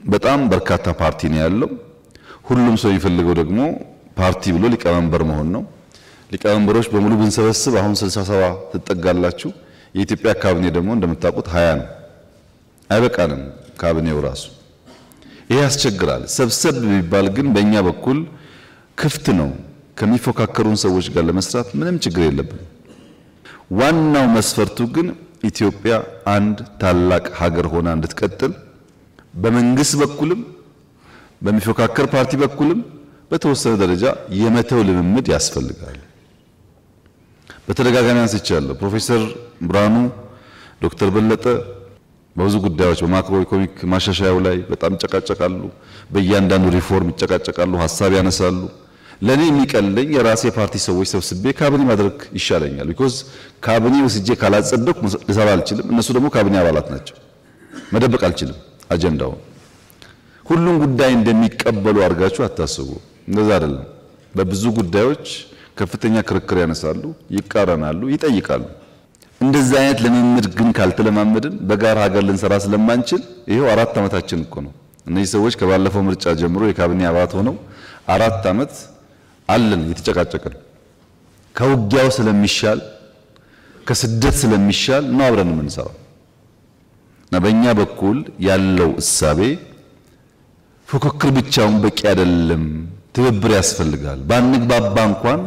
በጣም በርካታ ፓርቲ ነው ያለው። ሁሉም ሰው የሚፈልገው ደግሞ ፓርቲ ብሎ ሊቀመንበር መሆን ነው። ሊቀመንበሮች በሙሉ ብንሰበስብ አሁን 67 ትጠጋላችሁ። የኢትዮጵያ ካቢኔ ደግሞ እንደምታውቁት 20 ነው። አይበቃንም ካቢኔው ራሱ። ይሄ ያስቸግራል። ሰብሰብ ቢባል ግን በእኛ በኩል ክፍት ነው። ከሚፎካከሩን ሰዎች ጋር ለመስራት ምንም ችግር የለብንም። ዋናው መስፈርቱ ግን ኢትዮጵያ አንድ ታላቅ ሀገር ሆና እንድትቀጥል በመንግስት በኩልም በሚፎካከር ፓርቲ በኩልም በተወሰነ ደረጃ የመተው ልምምድ ያስፈልጋል። በተደጋጋሚ አንስቻለሁ። ፕሮፌሰር ብርሃኑ፣ ዶክተር በለጠ በብዙ ጉዳዮች በማክሮ ኢኮኖሚክ ማሻሻያው ላይ በጣም ይጨቃጨቃሉ። በእያንዳንዱ ሪፎርም ይጨቃጨቃሉ፣ ሐሳብ ያነሳሉ። ለኔ የሚቀለኝ የራሴ ፓርቲ ሰዎች ሰብስቤ ካቢኔ ማድረግ ይሻለኛል። ቢኮዝ ካቢኔ ወስጄ ካላጸደቅኩ ልሰራ አልችልም። እነሱ ደግሞ ካቢኔ አባላት ናቸው። መደበቅ አልችልም አጀንዳውን። ሁሉም ጉዳይ እንደሚቀበሉ አድርጋችሁ አታስቡ። እንደዛ አይደለም። በብዙ ጉዳዮች ከፍተኛ ክርክር ያነሳሉ፣ ይቃረናሉ፣ ይጠይቃሉ። እንደዚህ አይነት ልምምድ ግን ካልተለማመድን በጋራ ሀገር ልንሰራ ስለማንችል ይሄው 4 ዓመታችን እኮ ነው። እነዚህ ሰዎች ከባለፈው ምርጫ ጀምሮ የካቢኔ አባላት ሆነው 4 ዓመት አለን እየተጨቃጨቅን። ከውጊያው ስለሚሻል ከስደት ስለሚሻል ነው አብረን የምንሰራው። እና በእኛ በኩል ያለው እሳቤ ፉክክር ብቻውን በቂ አይደለም፣ ትብብር ያስፈልጋል። ባንግባባ እንኳን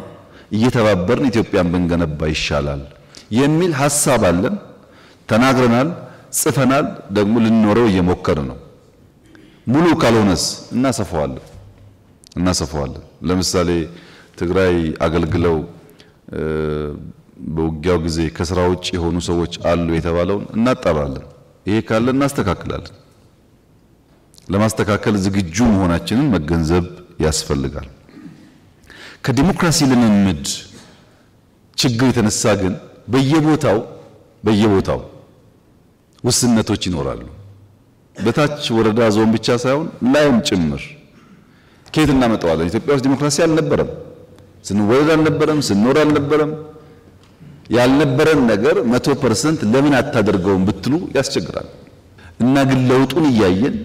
እየተባበርን ኢትዮጵያን ብንገነባ ይሻላል የሚል ሐሳብ አለን። ተናግረናል፣ ጽፈናል፣ ደግሞ ልንኖረው እየሞከርን ነው። ሙሉ ካልሆነስ እናሰፋዋለን። ለምሳሌ ትግራይ አገልግለው በውጊያው ጊዜ ከስራ ውጭ የሆኑ ሰዎች አሉ የተባለውን እናጣራለን። ይሄ ካለ እናስተካክላለን። ለማስተካከል ዝግጁ መሆናችንን መገንዘብ ያስፈልጋል። ከዲሞክራሲ ልምምድ ችግር የተነሳ ግን በየቦታው ውስንነቶች ይኖራሉ። በታች ወረዳ ዞን ብቻ ሳይሆን ላይም ጭምር ከየት እናመጣዋለን? ኢትዮጵያ ውስጥ ዲሞክራሲ አልነበረም፣ ስንወለድ አልነበረም፣ ስንኖር አልነበረም። ያልነበረን ነገር 100% ለምን አታደርገውም ብትሉ ያስቸግራል። እና ግን ለውጡን እያየን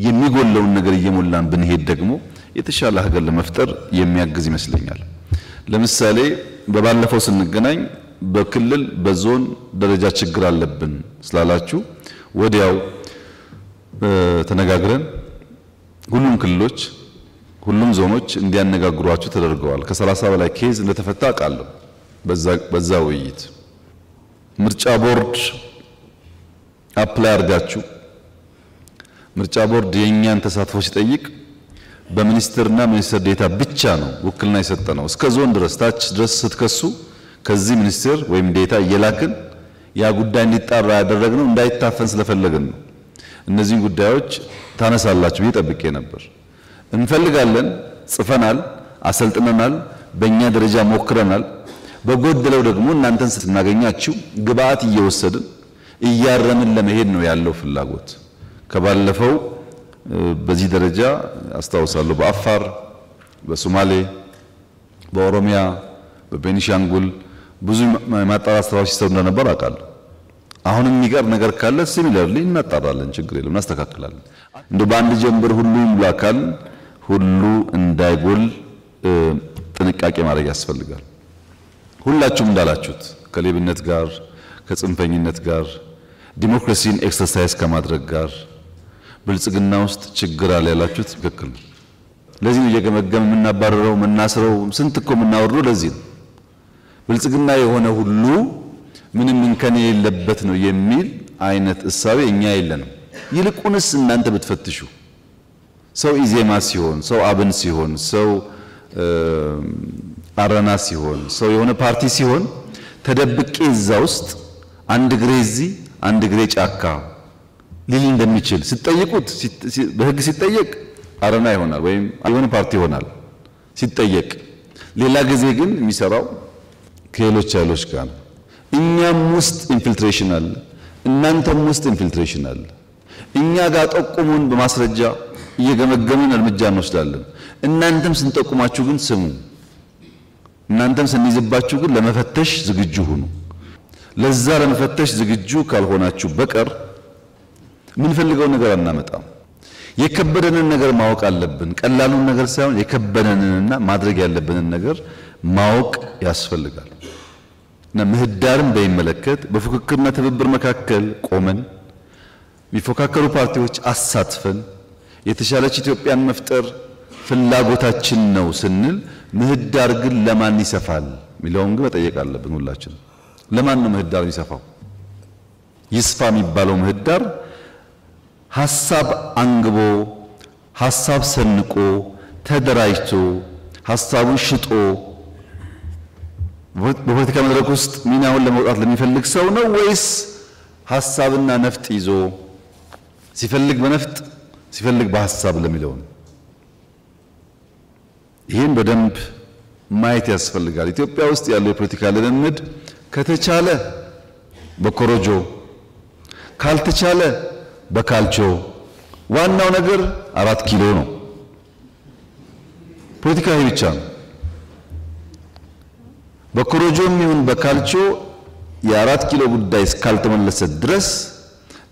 የሚጎለውን ነገር እየሞላን ብንሄድ ደግሞ የተሻለ ሀገር ለመፍጠር የሚያግዝ ይመስለኛል። ለምሳሌ በባለፈው ስንገናኝ በክልል በዞን ደረጃ ችግር አለብን ስላላችሁ ወዲያው ተነጋግረን ሁሉም ክልሎች ሁሉም ዞኖች እንዲያነጋግሯችሁ ተደርገዋል። ከ30 በላይ ኬዝ እንደተፈታ አውቃለሁ። በዛ ውይይት ምርጫ ቦርድ አፕላይ አድርጋችሁ ምርጫ ቦርድ የኛን ተሳትፎ ሲጠይቅ በሚኒስትርና ሚኒስትር ዴታ ብቻ ነው ውክልና የሰጠነው። እስከ ዞን ድረስ ታች ድረስ ስትከሱ ከዚህ ሚኒስትር ወይም ዴታ እየላክን ያ ጉዳይ እንዲጣራ ያደረግነው እንዳይታፈን ስለፈለግን ነው። እነዚህ ጉዳዮች ታነሳላችሁ እየጠብቄ ነበር። እንፈልጋለን፣ ጽፈናል፣ አሰልጥነናል፣ በእኛ ደረጃ ሞክረናል። በጎደለው ደግሞ እናንተን ስናገኛችሁ ግብአት እየወሰድን እያረምን ለመሄድ ነው ያለው ፍላጎት። ከባለፈው በዚህ ደረጃ አስተዋውሳለሁ። በአፋር፣ በሶማሌ፣ በኦሮሚያ፣ በቤኒሻንጉል ብዙ ማጣራት ስራዎች ሲሰሩ እንደነበር አውቃለሁ። አሁንም የሚቀር ነገር ካለ ሲሚላርሊ እናጣራለን፣ ችግር የለም፣ እናስተካክላለን። እንደ በአንድ ጀንበር ሁሉ ይሙላካል ሁሉ እንዳይጎል ጥንቃቄ ማድረግ ያስፈልጋል። ሁላችሁም እንዳላችሁት ከሌብነት ጋር ከጽንፈኝነት ጋር ዲሞክራሲን ኤክሰርሳይዝ ከማድረግ ጋር ብልጽግና ውስጥ ችግር አለ ያላችሁት ትክክል ነው። ለዚህ እየገመገም የምናባረረው የምናስረው ስንት እኮ የምናወርደው ለዚህ ነው። ብልጽግና የሆነ ሁሉ ምንም እንከን የሌለበት ነው የሚል አይነት እሳቤ እኛ የለንም። ይልቁንስ እናንተ ብትፈትሹ ሰው ኢዜማ ሲሆን፣ ሰው አብን ሲሆን፣ ሰው አረና ሲሆን፣ ሰው የሆነ ፓርቲ ሲሆን ተደብቄ እዛ ውስጥ አንድ ግሬ እዚህ አንድ ግሬ ጫካ ሊል እንደሚችል ሲጠይቁት በህግ ሲጠየቅ አረና ይሆናል ወይም የሆነ ፓርቲ ይሆናል ሲጠየቅ። ሌላ ጊዜ ግን የሚሰራው ከሌሎች ኃይሎች ጋር ነው። እኛም ውስጥ ኢንፊልትሬሽን አለ፣ እናንተም ውስጥ ኢንፊልትሬሽን አለ። እኛ ጋር ጠቁሙን፣ በማስረጃ እየገመገምን እርምጃ እንወስዳለን። እናንተም ስንጠቁማችሁ ግን ስሙ። እናንተም ስንይዝባችሁ ግን ለመፈተሽ ዝግጁ ሁኑ። ለዛ ለመፈተሽ ዝግጁ ካልሆናችሁ በቀር ምን ፈልገው ነገር አናመጣም። የከበደንን ነገር ማወቅ አለብን። ቀላሉን ነገር ሳይሆን የከበደንንና ማድረግ ያለብንን ነገር ማወቅ ያስፈልጋል። እና ምህዳርን በሚመለከት በፉክክርና ትብብር መካከል ቆመን የሚፎካከሩ ፓርቲዎች አሳትፈን የተሻለች ኢትዮጵያን መፍጠር ፍላጎታችን ነው ስንል ምህዳር ግን ለማን ይሰፋል ሚለውን ግን መጠየቅ አለብን ሁላችን። ለማን ነው ምህዳር ይሰፋው? ይስፋ የሚባለው ምህዳር ሐሳብ አንግቦ ሐሳብ ሰንቆ ተደራጅቶ ሐሳቡን ሽጦ በፖለቲካ መድረክ ውስጥ ሚናውን ለመውጣት ለሚፈልግ ሰው ነው ወይስ ሐሳብና ነፍጥ ይዞ ሲፈልግ በነፍጥ ሲፈልግ በሐሳብ ለሚለው ነው? ይህን በደንብ ማየት ያስፈልጋል። ኢትዮጵያ ውስጥ ያለው የፖለቲካ ልምምድ ከተቻለ በኮሮጆ ካልተቻለ በካልቾ፣ ዋናው ነገር 4 ኪሎ ነው። ፖለቲካዊ ብቻ ነው። በኮሮጆም ይሁን በካልቾ የ4 ኪሎ ጉዳይ እስካልተመለሰ ድረስ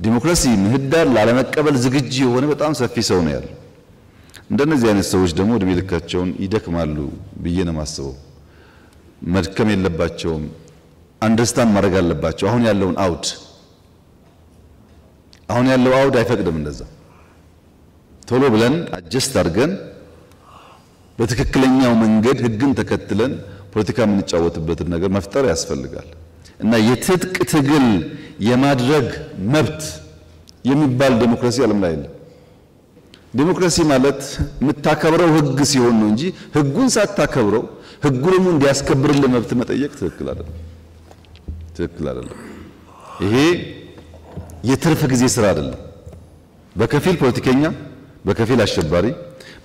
ዲሞክራሲ ምህዳር ላለመቀበል ዝግጁ የሆነ በጣም ሰፊ ሰው ነው ያለው። እንደነዚህ አይነት ሰዎች ደግሞ እድሜ ልካቸውን ይደክማሉ ብዬ ነው የማስበው። መድከም የለባቸውም። አንደርስታንድ ማድረግ አለባቸው። አሁን ያለው አውድ አይፈቅድም እንደዛ። ቶሎ ብለን አጀስት አድርገን በትክክለኛው መንገድ ህግን ተከትለን ፖለቲካ የምንጫወትበትን ነገር መፍጠር ያስፈልጋል። እና የትጥቅ ትግል የማድረግ መብት የሚባል ዴሞክራሲ ዓለም ላይ የለም። ዴሞክራሲ ማለት የምታከብረው ህግ ሲሆን ነው እንጂ ህጉን ሳታከብረው ህጉ ደግሞ እንዲያስከብርልህ መብት መጠየቅ ትክክል አይደለም። ይሄ የትርፍ ጊዜ ስራ አይደለም። በከፊል ፖለቲከኛ፣ በከፊል አሸባሪ፣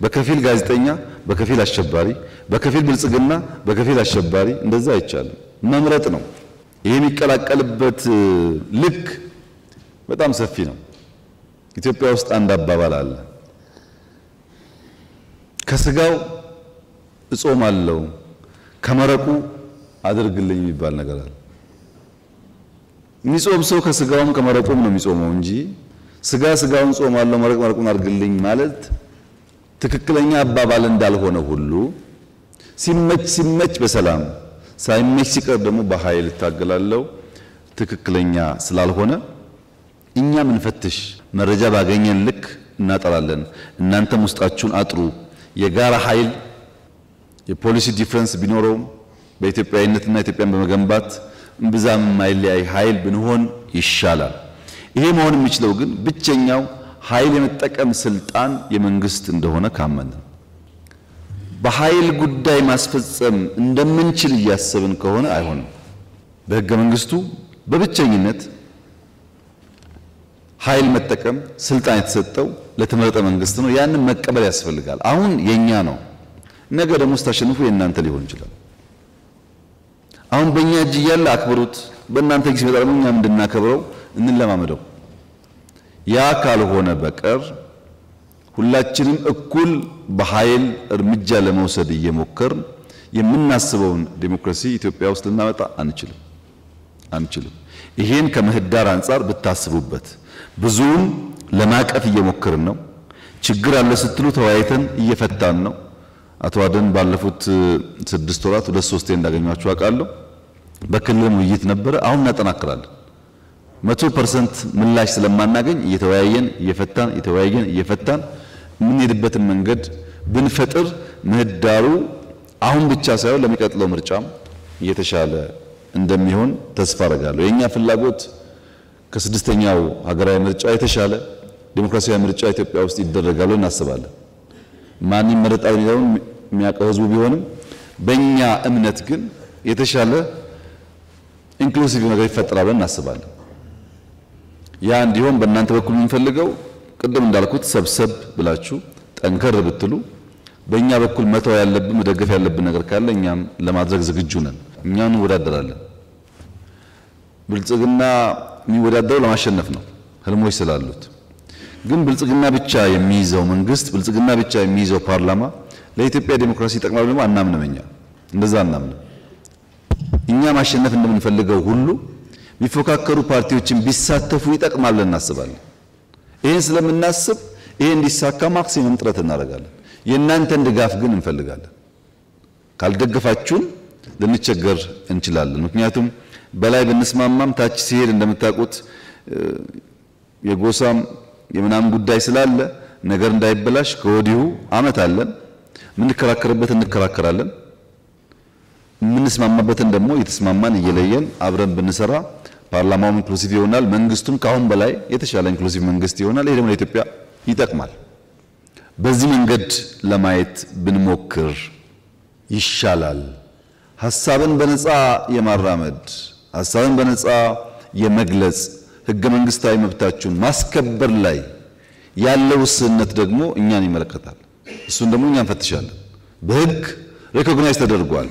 በከፊል ጋዜጠኛ፣ በከፊል አሸባሪ፣ በከፊል ብልጽግና፣ በከፊል አሸባሪ፣ እንደዛ አይቻልም። መምረጥ ነው። ይሄ የሚቀላቀልበት ልክ በጣም ሰፊ ነው። ኢትዮጵያ ውስጥ አንድ አባባል አለ። ከስጋው እጾማለሁ ከመረቁ አድርግልኝ የሚባል ነገር አለ። የሚጾም ሰው ከስጋውም ከመረቁም ነው የሚጾመው እንጂ ስጋውን ጾማለሁ መረቅ መረቁን አድርግልኝ ማለት ትክክለኛ አባባል እንዳልሆነ ሁሉ ሲመች በሰላም ሳይመች ሲቀር ደግሞ በኃይል ታገላለው ትክክለኛ ስላልሆነ እኛ ምንፈትሽ መረጃ ባገኘን ልክ እናጠራለን። እናንተም ውስጣችሁን አጥሩ። የጋራ ኃይል የፖሊሲ ዲፈረንስ ቢኖረው በኢትዮጵያዊነትና ኢትዮጵያን በመገንባት እምብዛም የማይለያይ ኃይል ብንሆን ይሻላል። ይሄ መሆን የሚችለው ግን ብቸኛው ኃይል የመጠቀም ስልጣን የመንግስት እንደሆነ ካመን በኃይል ጉዳይ ማስፈጸም እንደምንችል እያሰብን ከሆነ አይሆንም። በህገ መንግስቱ በብቸኝነት ኃይል መጠቀም ስልጣን የተሰጠው ለተመረጠ መንግስት ነው። ያንን መቀበል ያስፈልጋል። አሁን የኛ ነው፣ ነገ ደግሞ ስታሸንፉ የእናንተ ሊሆን ይችላል። አሁን በእኛ እጅ እያለ አክብሩት፣ በእናንተ እጅ ሲመጣ ደግሞ እኛም እንድናከብረው እንለማመደው። ያ ካልሆነ በቀር ሁላችንም እኩል በኃይል እርምጃ ለመውሰድ እየሞከርን የምናስበውን ዲሞክራሲ ኢትዮጵያ ውስጥ ልናመጣ አንችልም። ይሄን ከምህዳር አንጻር ብታስቡበት። ብዙውን ለማቀፍ እየሞከርን ነው። ችግር አለ ስትሉ ተወያይተን እየፈታን ነው። አቶ አደን ባለፉት 6 ወራት 2-3 እንዳገኟቸው አውቃለሁ። በክልልም ውይይት ነበረ። አሁን እናጠናክራለን። 100% ምላሽ ስለማናገኝ እየተወያየን እየፈታን የምንሄድበትን መንገድ ብንፈጥር ምህዳሩ አሁን ብቻ ሳይሆን ለሚቀጥለው ምርጫም የተሻለ እንደሚሆን ተስፋ አደርጋለሁ። የኛ ፍላጎት ከ6ኛው ሀገራዊ ምርጫ የተሻለ ዲሞክራሲያዊ ምርጫ ኢትዮጵያ ውስጥ ይደረጋል እናስባለን። ማን ይመረጣል የሚለውን የሚያውቀው ህዝቡ ቢሆንም በእኛ እምነት ግን የተሻለ ኢንክሉሲቭ ነገር ይፈጠራል ብለን እናስባለን። ያ እንዲሆን በእናንተ በኩል የምንፈልገው ቅድም እንዳልኩት ሰብሰብ ብላችሁ ጠንከር ብትሉ፣ በእኛ በኩል መተው ያለብን መደገፍ ያለብን ነገር ካለ እኛም ለማድረግ ዝግጁ ነን። እኛም እንወዳደራለን። ብልጽግና የሚወዳደረው ለማሸነፍ ነው ህልሞች ስላሉት። ግን ብልጽግና ብቻ የሚይዘው መንግስት፣ ብልጽግና ብቻ የሚይዘው ፓርላማ ለኢትዮጵያ ዲሞክራሲ ይጠቅማል ብለን አናምንም። እኛ እንደዛ አናምንም። እኛ ማሸነፍ እንደምንፈልገው ሁሉ የሚፎካከሩ ፓርቲዎችን ቢሳተፉ ይጠቅማል ብለን እናስባለን። ይሄን ስለምናስብ ይሄ እንዲሳካ ማክሲመም ጥረት እናደርጋለን። የእናንተን ድጋፍ ግን እንፈልጋለን። ካልደገፋችሁን ልንቸገር እንችላለን። ምክንያቱም በላይ ብንስማማም ታች ሲሄድ እንደምታውቁት የጎሳም የምናም ጉዳይ ስላለ ነገር እንዳይበላሽ ከወዲሁ አመት አለን። ምንከራከርበት እንከራከራለን፣ ምንስማማበትን ደግሞ የተስማማን እየለየን አብረን ብንሰራ ፓርላማውም ኢንክሉሲቭ ይሆናል። መንግስቱም ካሁን በላይ የተሻለ ኢንክሉሲቭ መንግስት ይሆናል። ይሄ ደግሞ ለኢትዮጵያ ይጠቅማል። በዚህ መንገድ ለማየት ብንሞክር ይሻላል። ሐሳብን በነፃ የማራመድ ሐሳብን በነፃ የመግለጽ ህገ መንግስታዊ መብታችሁን ማስከበር ላይ ያለው ውስንነት ደግሞ እኛን ይመለከታል። እሱን ደግሞ እኛ እንፈትሻለን። በህግ ሪኮግናይዝ ተደርጓል።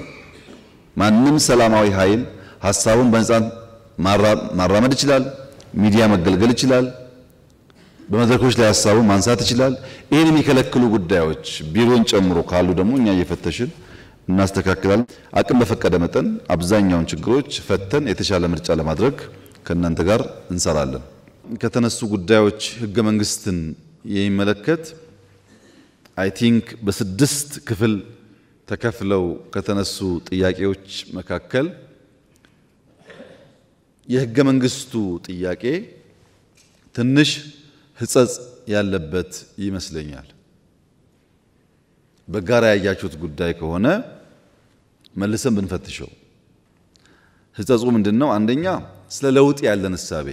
ማንም ሰላማዊ ኃይል ሐሳቡን በነፃ ማራመድ ይችላል፣ ሚዲያ መገልገል ይችላል፣ በመድረኮች ላይ ሐሳቡን ማንሳት ይችላል። ይሄን የሚከለክሉ ጉዳዮች ቢሮን ጨምሮ ካሉ ደግሞ እኛ እየፈተሽን እናስተካክላለን። አቅም በፈቀደ መጠን አብዛኛውን ችግሮች ፈተን የተሻለ ምርጫ ለማድረግ ከእናንተ ጋር እንሰራለን። ከተነሱ ጉዳዮች ህገ መንግስትን የሚመለከት አይ ቲንክ በስድስት ክፍል ተከፍለው ከተነሱ ጥያቄዎች መካከል የህገ መንግስቱ ጥያቄ ትንሽ ህጸጽ ያለበት ይመስለኛል። በጋራ ያያችሁት ጉዳይ ከሆነ መልሰን ብንፈትሸው ህጸጹ ምንድነው? አንደኛ ስለ ለውጥ ያለን እሳቤ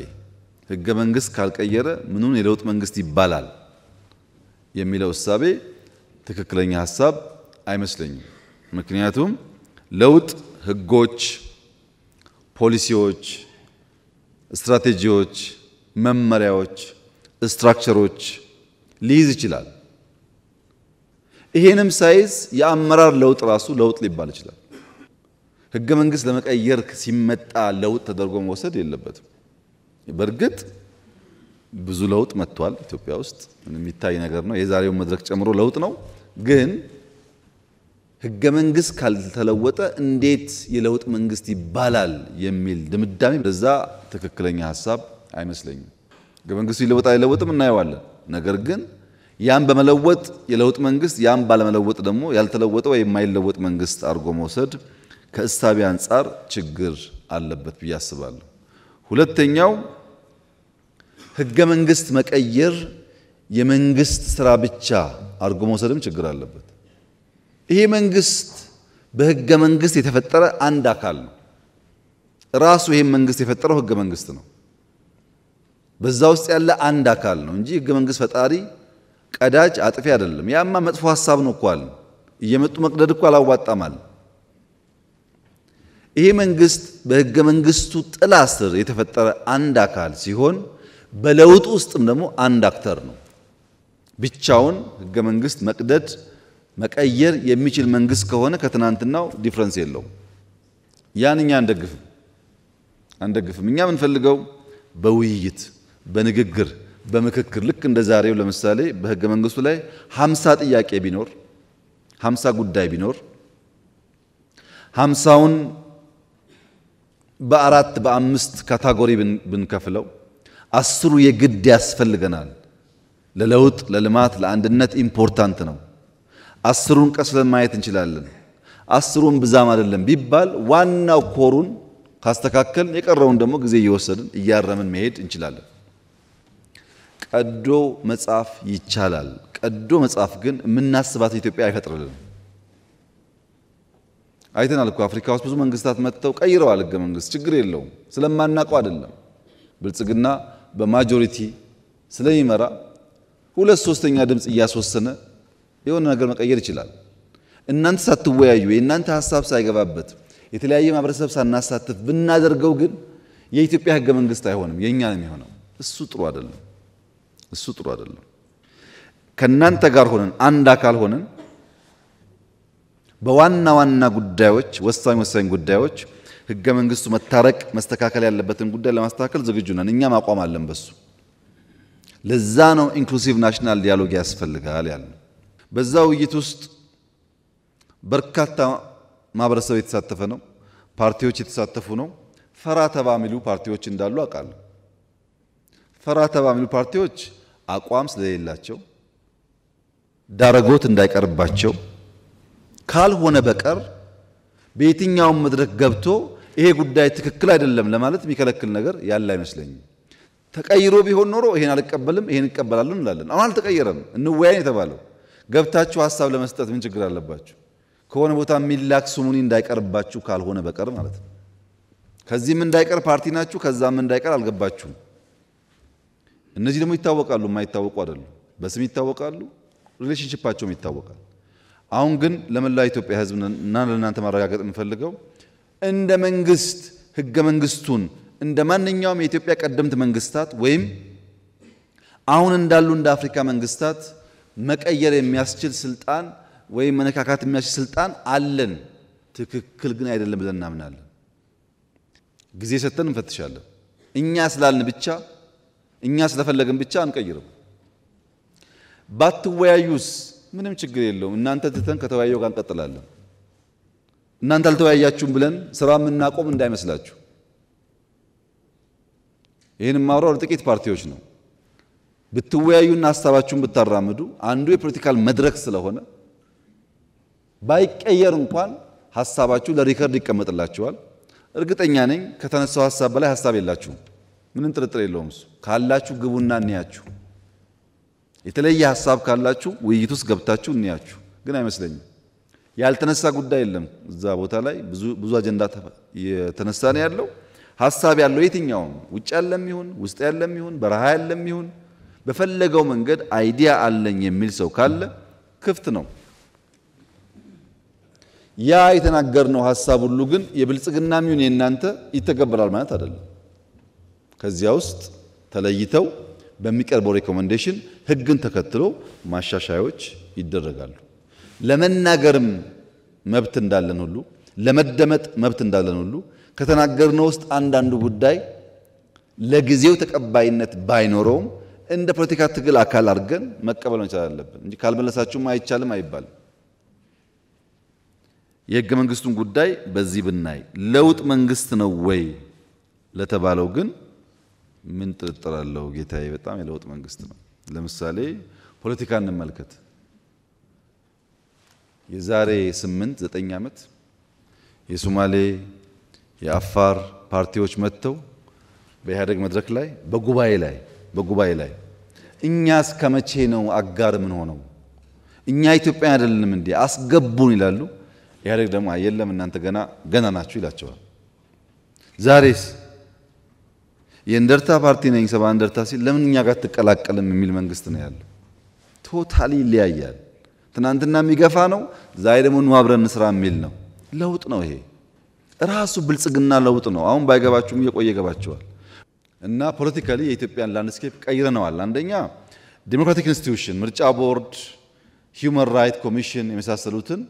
ህገ መንግስት ካልቀየረ ምኑን የለውጥ መንግስት ይባላል የሚለው እሳቤ ትክክለኛ ሐሳብ አይመስለኝም። ምክንያቱም ለውጥ ህጎች፣ ፖሊሲዎች፣ ስትራቴጂዎች፣ መመሪያዎች፣ ስትራክቸሮች ሊይዝ ይችላል። ይሄንም ሳይዝ የአመራር ለውጥ ራሱ ለውጥ ሊባል ይችላል። ህገ መንግስት ለመቀየር ሲመጣ ለውጥ ተደርጎ መወሰድ የለበትም። በእርግጥ ብዙ ለውጥ መጥቷል ኢትዮጵያ ውስጥ የሚታይ ነገር ነው። የዛሬው መድረክ ጨምሮ ለውጥ ነው። ግን ህገ መንግስት ካልተለወጠ እንዴት የለውጥ መንግስት ይባላል የሚል ድምዳሜ በዛ ትክክለኛ ሐሳብ አይመስለኝም። ህገ መንግስቱ ይለወጣል አይለወጥም እናየዋለን። ነገር ግን ያን በመለወጥ የለውጥ መንግስት ያን ባለመለወጥ ደግሞ ያልተለወጠ ወይ የማይለወጥ መንግስት አድርጎ መውሰድ ከእሳቤ አንጻር ችግር አለበት ብዬ አስባለሁ። ሁለተኛው ህገ መንግስት መቀየር የመንግስት ስራ ብቻ አድርጎ መውሰድም ችግር አለበት። ይሄ መንግስት በህገ መንግስት የተፈጠረ አንድ አካል ነው። ራሱ ይሄ መንግስት የፈጠረው ህገ መንግስት ነው። በዛ ውስጥ ያለ አንድ አካል ነው እንጂ ህገ መንግስት ፈጣሪ ቀዳጅ አጥፊ አይደለም። ያማ መጥፎ ሐሳብ ነው እኮ አለ። እየመጡ መቅደድ እኮ አላዋጣማል። ይሄ መንግስት በህገ መንግስቱ ጥላ ስር የተፈጠረ አንድ አካል ሲሆን በለውጥ ውስጥም ደግሞ አንድ አክተር ነው። ብቻውን ህገ መንግስት መቅደድ መቀየር የሚችል መንግስት ከሆነ ከትናንትናው ዲፍረንስ የለውም። ያን እኛ አንደግፍም። እኛ የምንፈልገው በውይይት በንግግር በምክክር ልክ እንደ ዛሬው ለምሳሌ በህገ መንግስቱ ላይ 50 ጥያቄ ቢኖር 50 ጉዳይ ቢኖር 50ውን በአራት በአምስት ካታጎሪ ብንከፍለው 10ሩ የግድ ያስፈልገናል። ለለውጥ ለልማት ለአንድነት ኢምፖርታንት ነው። 10ሩን ቀስለን ማየት እንችላለን። 10ሩን ብዛም አይደለም ቢባል ዋናው ኮሩን ካስተካከል የቀረውን ደግሞ ጊዜ እየወሰድን እያረምን መሄድ እንችላለን። ቀዶ መጻፍ ይቻላል። ቀዶ መጻፍ ግን የምናስባት ኢትዮጵያ አይፈጥርልንም። አይተናል እኮ አፍሪካ ውስጥ ብዙ መንግስታት መጥተው ቀይረዋል ህገ መንግስት። ችግር የለውም። ስለማናውቀው አይደለም። ብልጽግና በማጆሪቲ ስለሚመራ 2/3 ድምጽ እያስወሰነ የሆነ ነገር መቀየር ይችላል። እናንተ ሳትወያዩ የእናንተ ሐሳብ ሳይገባበት የተለያየ ማህበረሰብ ሳናሳትፍ ብናደርገው ግን የኢትዮጵያ ህገ መንግስት አይሆንም፣ የኛ ነው የሚሆነው። እሱ ጥሩ አይደለም። እሱ ጥሩ አይደለም። ከናንተ ጋር ሆነን አንድ አካል ሆነን በዋና ዋና ጉዳዮች ወሳኝ ጉዳዮች ህገ መንግስቱ መታረቅ መስተካከል ያለበትን ጉዳይ ለማስተካከል ዝግጁ ነን። እኛም አቋም አለን በሱ። ለዛ ነው ኢንክሉሲቭ ናሽናል ዲያሎግ ያስፈልጋል ያለው። በዛ ውይይት ውስጥ በርካታ ማህበረሰብ የተሳተፈ ነው። ፓርቲዎች የተሳተፉ ነው። ፈራ ተባ የሚሉ ፓርቲዎች እንዳሉ አውቃለሁ። ፈራ ተባ የሚሉ ፓርቲዎች አቋም ስለሌላቸው ዳረጎት እንዳይቀርባቸው ካልሆነ በቀር በየትኛውም መድረክ ገብቶ ይሄ ጉዳይ ትክክል አይደለም ለማለት የሚከለክል ነገር ያለ አይመስለኝም። ተቀይሮ ቢሆን ኖሮ ይሄን አልቀበልም ይሄን እቀበላለሁ እንላለን። አሁን አልተቀየረም። እንወያይ የተባለው ገብታችሁ ሐሳብ ለመስጠት ምን ችግር አለባችሁ? ከሆነ ቦታ የሚላክ ስሙኒ እንዳይቀርባችሁ ካልሆነ በቀር ማለት ነው። ከዚህም እንዳይቀር ፓርቲ ናችሁ፣ ከዛም እንዳይቀር አልገባችሁም። እነዚህ ደግሞ ይታወቃሉ፣ የማይታወቁ አይደሉም። በስም ይታወቃሉ፣ ሪሌሽንሺፓቸውም ይታወቃል። አሁን ግን ለመላው ኢትዮጵያ ሕዝብ እና ለእናንተ ማረጋገጥ የምፈልገው እንደ መንግስት ህገ መንግስቱን እንደ ማንኛውም የኢትዮጵያ ቀደምት መንግስታት ወይም አሁን እንዳሉ እንደ አፍሪካ መንግስታት መቀየር የሚያስችል ስልጣን ወይም መነካካት የሚያስችል ስልጣን አለን። ትክክል ግን አይደለም ብለን እናምናለን። ጊዜ ሰጥተን እንፈትሻለን። እኛ ስላልን ብቻ እኛ ስለፈለግን ብቻ አንቀይርም። ባትወያዩስ ምንም ችግር የለውም። እናንተ ትተን ከተወያየው ጋር እንቀጥላለን። እናንተ አልተወያያችሁም ብለን ስራ የምናቆም እንዳይመስላችሁ። ይህን ማውራው ለጥቂት ፓርቲዎች ነው። ብትወያዩና ሐሳባችሁን ብታራምዱ አንዱ የፖለቲካል መድረክ ስለሆነ ባይቀየር እንኳን ሐሳባችሁ ለሪከርድ ይቀመጥላችኋል። እርግጠኛ ነኝ ከተነሳው ሐሳብ በላይ ሐሳብ የላችሁም። ምንም ጥርጥር የለውም። እሱ ካላችሁ ግቡና እንያችሁ። የተለየ ሐሳብ ካላችሁ ውይይት ውስጥ ገብታችሁ እንያችሁ። ግን አይመስለኝም። ያልተነሳ ጉዳይ የለም። እዛ ቦታ ላይ ብዙ አጀንዳ የተነሳ ነው ያለው። ሐሳብ ያለው የትኛውም ውጭ ያለም ይሁን ውስጥ ያለም ይሁን በረሃ ያለም ይሁን በፈለገው መንገድ አይዲያ አለኝ የሚል ሰው ካለ ክፍት ነው። ያ የተናገርነው ሐሳብ ሁሉ ግን የብልጽግናም ይሁን የእናንተ ይተገበራል ማለት አይደለም። ከዚያ ውስጥ ተለይተው በሚቀርበው ሪኮመንዴሽን ህግን ተከትሎ ማሻሻያዎች ይደረጋሉ። ለመናገርም መብት እንዳለን ሁሉ ለመደመጥ መብት እንዳለን ሁሉ ከተናገርነው ውስጥ አንዳንዱ ጉዳይ ለጊዜው ተቀባይነት ባይኖረውም እንደ ፖለቲካ ትግል አካል አድርገን መቀበል መቻል አለብን እንጂ ካልመለሳችሁም አይቻልም አይባልም። የህገ መንግስቱን ጉዳይ በዚህ ብናይ ለውጥ መንግስት ነው ወይ ለተባለው ግን ምን ጥርጥር አለው? ጌታዬ በጣም የለውጥ መንግስት ነው። ለምሳሌ ፖለቲካ እንመልከት። የዛሬ 8-9 ዓመት የሶማሌ የአፋር ፓርቲዎች መጥተው በኢህአደግ መድረክ ላይ በጉባኤ ላይ እኛ እስከ መቼ ነው አጋር ምን ሆነው እኛ ኢትዮጵያ አይደለንም እንዴ አስገቡን ይላሉ። ኢህአደግ ደግሞ የለም እናንተ ገና ናችሁ ይላቸዋል። ዛሬስ የእንደርታ ፓርቲ ነኝ ሰባ እንደርታ ሲል ለምን እኛ ጋር ተቀላቀልም የሚል መንግስት ነው ያለው። ቶታሊ ይለያያል። ትናንትና የሚገፋ ነው፣ ዛሬ ደግሞ ነው አብረን እንስራ የሚል ነው። ለውጥ ነው ይሄ ራሱ ብልጽግና ለውጥ ነው። አሁን ባይገባችሁም እየቆየ ገባችኋል። እና ፖለቲካሊ የኢትዮጵያን ላንድስኬፕ ቀይረነዋል። አንደኛ ዲሞክራቲክ ኢንስቲትዩሽን ምርጫ ቦርድ፣ ሂውማን ራይት ኮሚሽን የመሳሰሉትን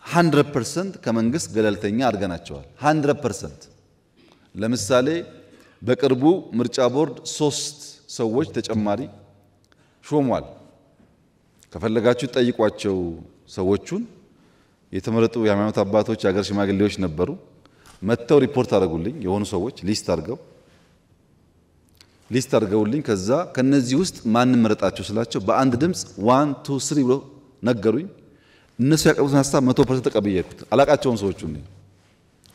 100% ከመንግስት ገለልተኛ አድርገናቸዋል። 100%። ለምሳሌ በቅርቡ ምርጫ ቦርድ 3 ሰዎች ተጨማሪ ሾሟል። ከፈለጋችሁ ጠይቋቸው። ሰዎቹን የተመረጡ የሃይማኖት አባቶች፣ የሀገር ሽማግሌዎች ነበሩ። መጥተው ሪፖርት አደረጉልኝ። የሆኑ ሰዎች ሊስት አድርገውልኝ ከዛ ከነዚህ ውስጥ ማንን መረጣቸው ስላቸው በአንድ ድምፅ 1 2 3 ብሎ ነገሩኝ። እነሱ ያቀርቡትን ሐሳብ 100% ተቀብያለሁ። አላቃቸውም ሰዎቹ ነው።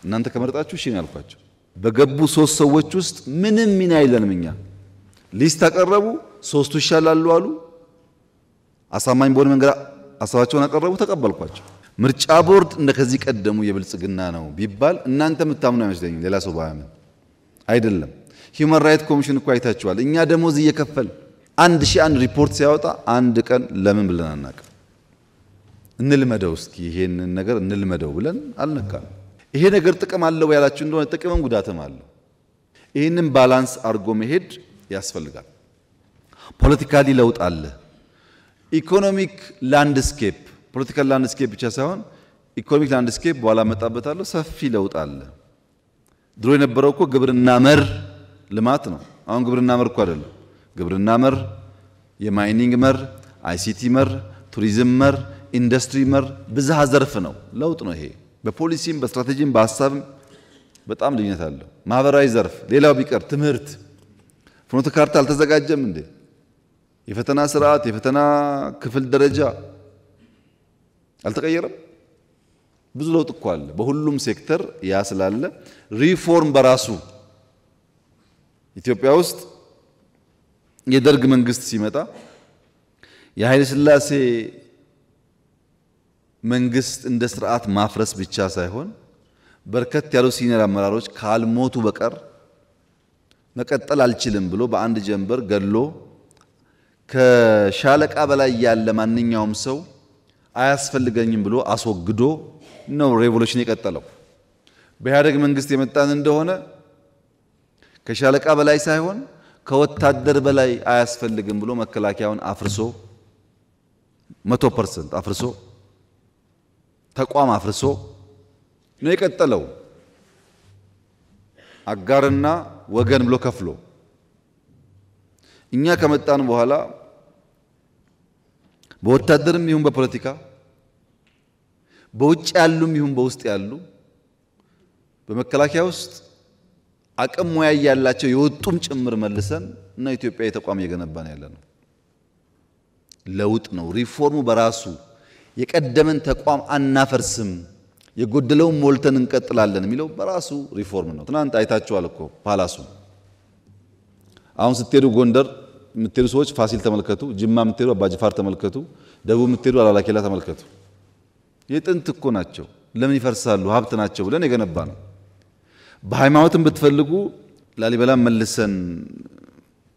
እናንተ ከመረጣችሁ እሺ ነው ያልኳቸው። በገቡ 3 ሰዎች ውስጥ ምንም ሚና የለንም እኛ። ሊስት አቀረቡ፣ 3ቱ ይሻላሉ አሉ። አሳማኝ በሆነ መንገድ ሐሳባቸውን አቀረቡ፣ ተቀበልኳቸው። ምርጫ ቦርድ እንደከዚህ ቀደሙ የብልጽግና ነው ቢባል እናንተ የምታምኑ አይመስለኝም። ሌላ ሰው ባያምን አይደለም። ሂውማን ራይት ኮሚሽን እኮ አይታችኋል። እኛ ደሞዝ እየከፈል 1001 ሪፖርት ሲያወጣ አንድ ቀን ለምን ብለን አናውቅም። እንልመደው እስኪ ይሄንን ነገር እንልመደው ብለን አልነካም። ይሄ ነገር ጥቅም አለው ያላችሁ እንደሆነ ጥቅምም ጉዳትም አለው። ይሄንን ባላንስ አድርጎ መሄድ ያስፈልጋል። ፖለቲካሊ ለውጥ አለ። ኢኮኖሚክ ላንድስኬፕ ፖለቲካል ላንድስኬፕ ብቻ ሳይሆን ኢኮኖሚክ ላንድስኬፕ በኋላ መጣበታለሁ ሰፊ ለውጥ አለ። ድሮ የነበረው እኮ ግብርና መር ልማት ነው። አሁን ግብርና መር እኮ አይደለም። ግብርና መር፣ የማይኒንግ መር፣ አይሲቲ መር፣ ቱሪዝም መር፣ ኢንዱስትሪ መር ብዝሃ ዘርፍ ነው። ለውጥ ነው ይሄ። በፖሊሲም በስትራቴጂም በሐሳብም በጣም ልዩነት አለው። ማህበራዊ ዘርፍ ሌላው ቢቀር ትምህርት ፍኖተ ካርታ አልተዘጋጀም እንዴ? የፈተና ስርዓት የፈተና ክፍል ደረጃ አልተቀየረም? ብዙ ለውጥ እኮ አለ በሁሉም ሴክተር። ያ ስላለ ሪፎርም በራሱ ኢትዮጵያ ውስጥ የደርግ መንግስት ሲመጣ የኃይለ ሥላሴ መንግስት እንደ ስርዓት ማፍረስ ብቻ ሳይሆን በርከት ያሉ ሲኒየር አመራሮች ካልሞቱ በቀር መቀጠል አልችልም ብሎ በአንድ ጀንበር ገሎ ከሻለቃ በላይ ያለ ማንኛውም ሰው አያስፈልገኝም ብሎ አስወግዶ ነው ሬቮሉሽን የቀጠለው። በኢህአደግ መንግስት የመጣን እንደሆነ ከሻለቃ በላይ ሳይሆን ከወታደር በላይ አያስፈልግም ብሎ መከላከያውን አፍርሶ 100% አፍርሶ ተቋም አፍርሶ ነው የቀጠለው። አጋርና ወገን ብሎ ከፍሎ እኛ ከመጣን በኋላ በወታደርም ይሁን በፖለቲካ በውጭ ያሉም ይሁን በውስጥ ያሉ በመከላከያ ውስጥ አቅም ሙያ ያላቸው የወጡም ጭምር መልሰን እና ኢትዮጵያ የተቋም እየገነባን ያለነው ለውጥ ነው። ሪፎርሙ በራሱ የቀደመን ተቋም አናፈርስም የጎደለውን ሞልተን እንቀጥላለን የሚለው በራሱ ሪፎርም ነው። ትናንት አይታችኋል እኮ ፓላሱ። አሁን ስትሄዱ ጎንደር የምትሄዱ ሰዎች ፋሲል ተመልከቱ፣ ጅማ የምትሄዱ አባጅፋር ተመልከቱ፣ ደቡብ የምትሄዱ አላላኬላ ተመልከቱ። የጥንት እኮ ናቸው። ለምን ይፈርሳሉ? ሀብት ናቸው ብለን የገነባ ነው። በሃይማኖትም ብትፈልጉ ላሊበላ መልሰን